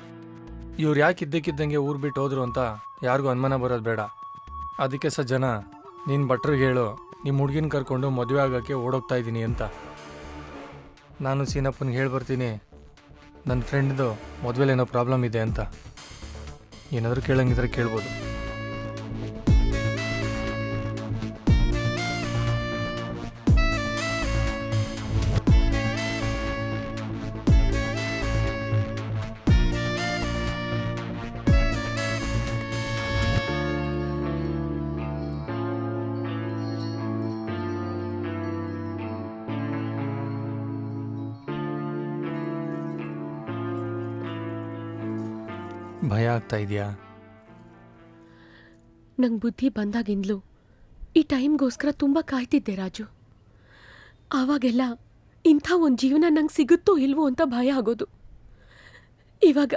ಇವ್ರು ಯಾಕೆ ಇದ್ದಕ್ಕಿದ್ದಂಗೆ ಊರು ಬಿಟ್ಟು ಹೋದ್ರು ಅಂತ ಯಾರಿಗೂ ಅನುಮಾನ ಬರೋದು ಬೇಡ. ಅದಕ್ಕೆ ಜನ ನಿನ್ನ ಭಟ್ರಿಗೆ ಹೇಳು ನಿಮ್ಮ ಹುಡುಗಿನ ಕರ್ಕೊಂಡು ಮದುವೆ ಆಗೋಕ್ಕೆ ಓಡೋಗ್ತಾ ಇದ್ದೀನಿ ಅಂತ. ನಾನು ಸೀನಪ್ಪನಿಗೆ ಹೇಳಿ ಬರ್ತೀನಿ ನನ್ನ ಫ್ರೆಂಡ್ದು ಮದುವೆಲೇನೋ ಪ್ರಾಬ್ಲಮ್ ಇದೆ ಅಂತ. ಏನಾದರೂ ಕೇಳಂಗಿದ್ರೆ ಕೇಳ್ಬೋದು. ಭಯ ಆಗ್ತಾ ಇದೆಯಾ? ನಂಗೆ ಬುದ್ಧಿ ಬಂದಾಗಿಂದಲೂ ಈ ಟೈಮ್ಗೋಸ್ಕರ ತುಂಬ ಕಾಯ್ತಿದ್ದೆ ರಾಜು. ಆವಾಗೆಲ್ಲ ಇಂಥ ಒಂದು ಜೀವನ ನಂಗೆ ಸಿಗುತ್ತೋ ಇಲ್ವೋ ಅಂತ ಭಯ ಆಗೋದು. ಇವಾಗ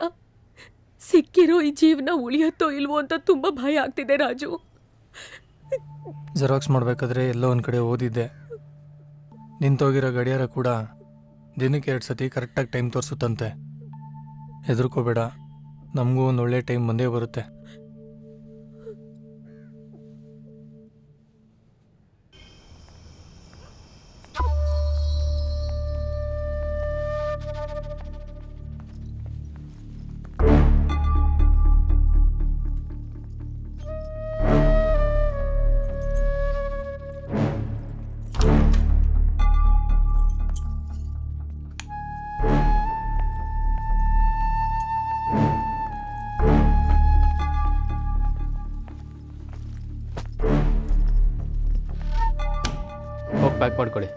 ಸಿಕ್ಕಿರೋ ಈ ಜೀವನ ಉಳಿಯುತ್ತೋ ಇಲ್ವೋ ಅಂತ ತುಂಬ ಭಯ ಆಗ್ತಿದೆ ರಾಜು. ಜೆರಾಕ್ಸ್ ಮಾಡಬೇಕಾದ್ರೆ ಎಲ್ಲೋ ಒಂದು ಕಡೆ ಓದಿದ್ದೆ, ನಿಂತೋಗಿರೋ ಗಡಿಯಾರ ಕೂಡ ದಿನಕ್ಕೆ 2 ಸತಿ ಕರೆಕ್ಟಾಗಿ ಟೈಮ್ ತೋರಿಸುತ್ತಂತೆ. ಹೆದರ್ಕೋಬೇಡ, ನಮಗೂ ಒಂದು ಒಳ್ಳೆ ಟೈಮ್ ಬಂದೇ ಬರುತ್ತೆ. ಹೋಗಿ ಪ್ಯಾಕ್ ಮಾಡ್ಕೊಳ್ಳಿ.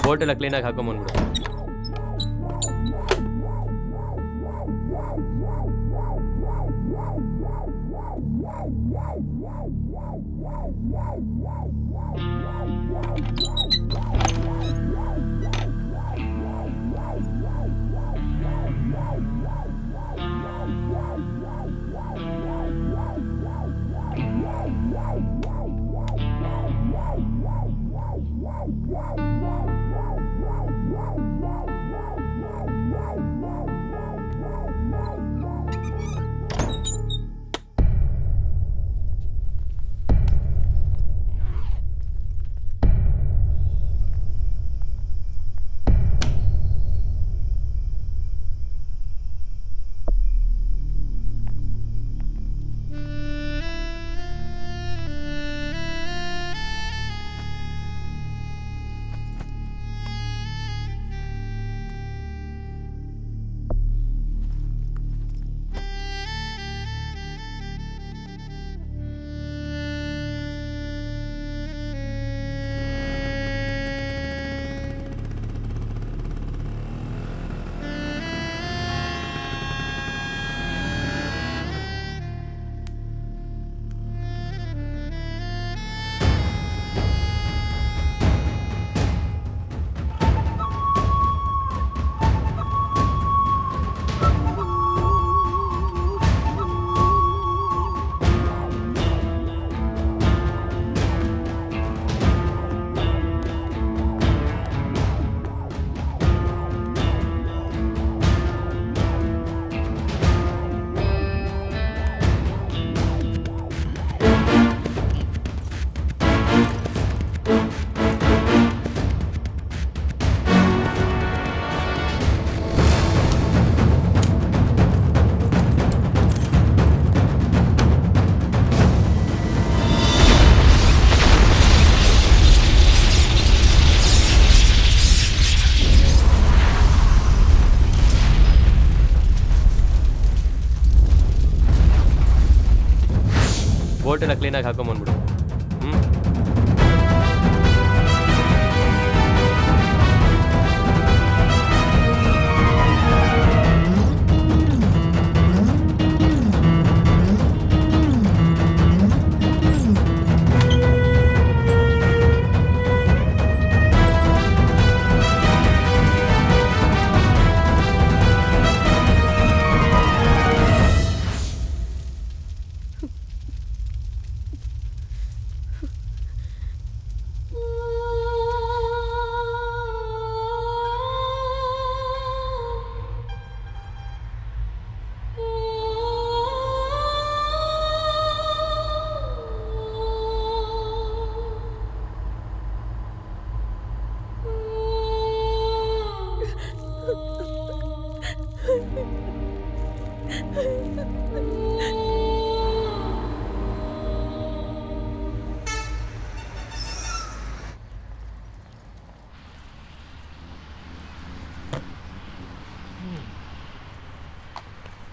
ಬೋಟ್ ಎಲ್ಲ ಕ್ಲೀನಾಗಿ ಹಾಕೊಂಬಂದ್ಬಿಡು. ಬೋಟ್ ಎಲ್ಲ ಕ್ಲೀನಾಗಿ ಹಾಕೊಂಬಂದ್ಬಿಡು.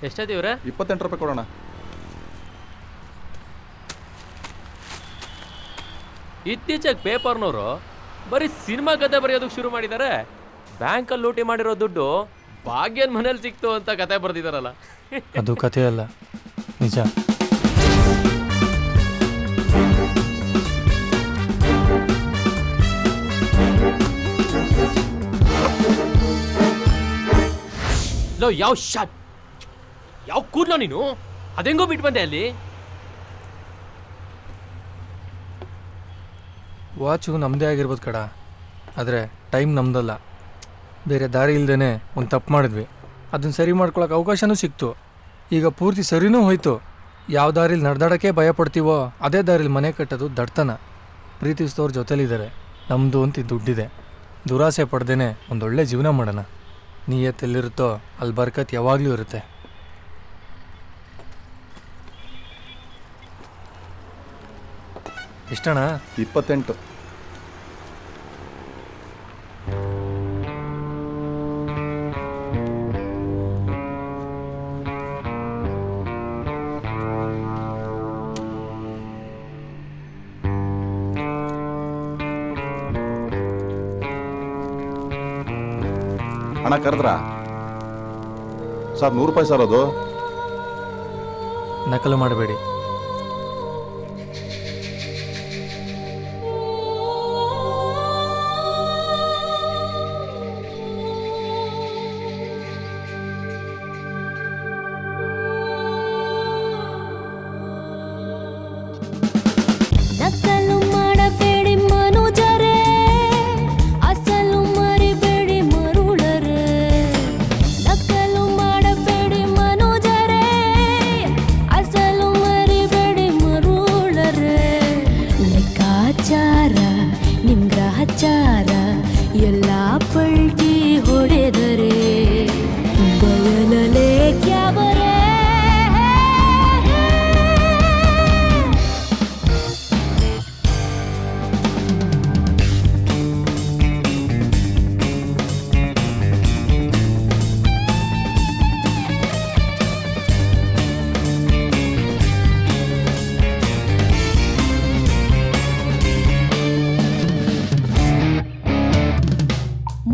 ಎಷ್ಟಾಯ್ತು ಇವ್ರೆ? 28 ರೂಪಾಯಿ ಕೊಡೋಣ. ಇತ್ತೀಚೆಗೆ ಪೇಪರ್ನವರು ಬರೀ ಸಿನಿಮಾ ಕತೆ ಬರೆಯೋದಕ್ಕೆ ಶುರು ಮಾಡಿದ್ದಾರೆ. ಬ್ಯಾಂಕಲ್ಲಿ ಲೂಟಿ ಮಾಡಿರೋ ದುಡ್ಡು ಭಾಗ್ಯನ್ ಮನೇಲಿ ಸಿಕ್ತು ಅಂತ ಕತೆ ಬರ್ದಿದಾರಲ್ಲ. ಅದು ಕಥೆ ಅಲ್ಲ, ನಿಜ. ಯಾವ ಶಾಟ್, ಯಾವ ಕೂದ್ಲೋ ನೀನು? ಅದೆಂಗೋ ಬಿಟ್ಟು ಬಂದೆ ಅಲ್ಲಿ. ವಾಚು ನಮ್ಮದೇ ಆಗಿರ್ಬೋದು ಕಡ, ಆದರೆ ಟೈಮ್ ನಮ್ದಲ್ಲ. ಬೇರೆ ದಾರಿ ಇಲ್ಲದೇ ಒಂದು ತಪ್ಪು ಮಾಡಿದ್ವಿ, ಅದನ್ನು ಸರಿ ಮಾಡ್ಕೊಳಕ್ಕೆ ಅವಕಾಶನೂ ಸಿಕ್ತು. ಈಗ ಪೂರ್ತಿ ಸರಿನೂ ಹೋಯ್ತು. ಯಾವ ದಾರಿಲಿ ನಡೆದಾಡೋಕ್ಕೆ ಭಯ ಪಡ್ತೀವೋ ಅದೇ ದಾರಿಲಿ ಮನೆ ಕಟ್ಟೋದು ದಡ್ತನ. ಪ್ರೀತಿಸಿದವ್ರ ಜೊತೆಲಿದ್ದಾರೆ, ನಮ್ಮದು ಅಂತ ದುಡ್ಡಿದೆ. ದುರಾಸೆ ಪಡ್ದೇ ಒಂದೊಳ್ಳೆ ಜೀವನ ಮಾಡೋಣ. ನಿಯತ್ತೆಲ್ಲಿರುತ್ತೋ ಅಲ್ಲಿ ಬರ್ಕತ್ ಯಾವಾಗಲೂ ಇರುತ್ತೆ. ಎಷ್ಟಣ್ಣ? 28. ಹಣ ಕರೆದ್ರಾ ಸರ್? 100 ರೂಪಾಯಿ ಸರ್ ಅದು. ನಕಲು ಮಾಡಬೇಡಿ. ನಕಲು ಮಾಡಬೇಡಿ ಮನುಜರೇ, ಅಸಲು ಮರಿಬೇಡಿ ಮರುಳರೇ. ನಕಲು ಮಾಡಬೇಡಿ ಮನುಜರೇ, ಅಸಲು ಮರಿಬೇಡಿ ಮರುಳರೇ. ಲೆಕ್ಕಾಚಾರ ನಿಮ್ ಗ್ರಹಚಾರ ಎಲ್ಲ ಪಲ್ಟಿ ಹೊಡೆದರೆ ಬಯಲಲೆ ಕ್ಯಾಬರೇ.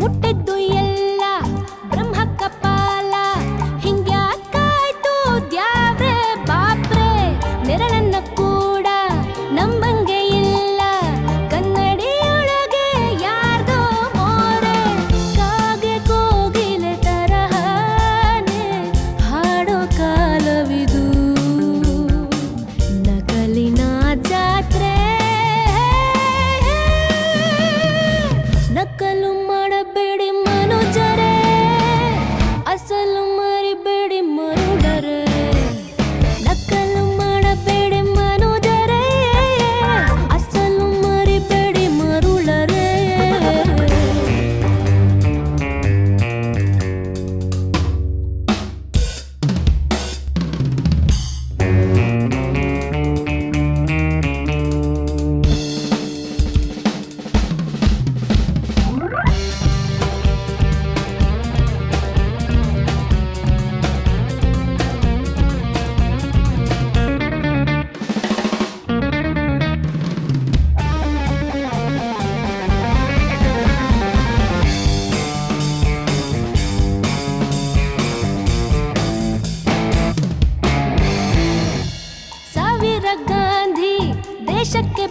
ಮುಟ್ಟಿದ್ದು ಎಲ್ಲ ಬ್ರಹ್ಮ ಕಪಾಲ, ಹಿಂಗ್ಯಾಕಾಯ್ತು ದ್ಯಾವ್ರೆ ಬಾಪ್ರೆ. ನೆರಳನ್ನ ಕೂಡ ನಂಬಂಗೆ ಇಲ್ಲ, ಕನ್ನಡಿಯೊಳಗೆ ಯಾರ್ದೋ ಮೋರೆ. ಕಾಗೆ ಕೋಗಿಲೆ ತರಹನೆ ಹಾಡೋ ಕಾಲವಿದು, ನಕಲಿನ ಜಾತ್ರೆ. ನಕಲು ಮಾಡಬೇಡಿ ಮನುಜರೇ, ಅಸಲು ಮರಿಬೇಡಿ ಮರುಳರೇ. ನಕಲು ಮಾಡಬೇಡಿ ಮನುಜರೇ, ಅಸಲು ಮರಿಬೇಡಿ ಮರುಳರೇ. ಸಾವಿರ ಗಾಂಧಿ ದೇಶಕ್ಕೆ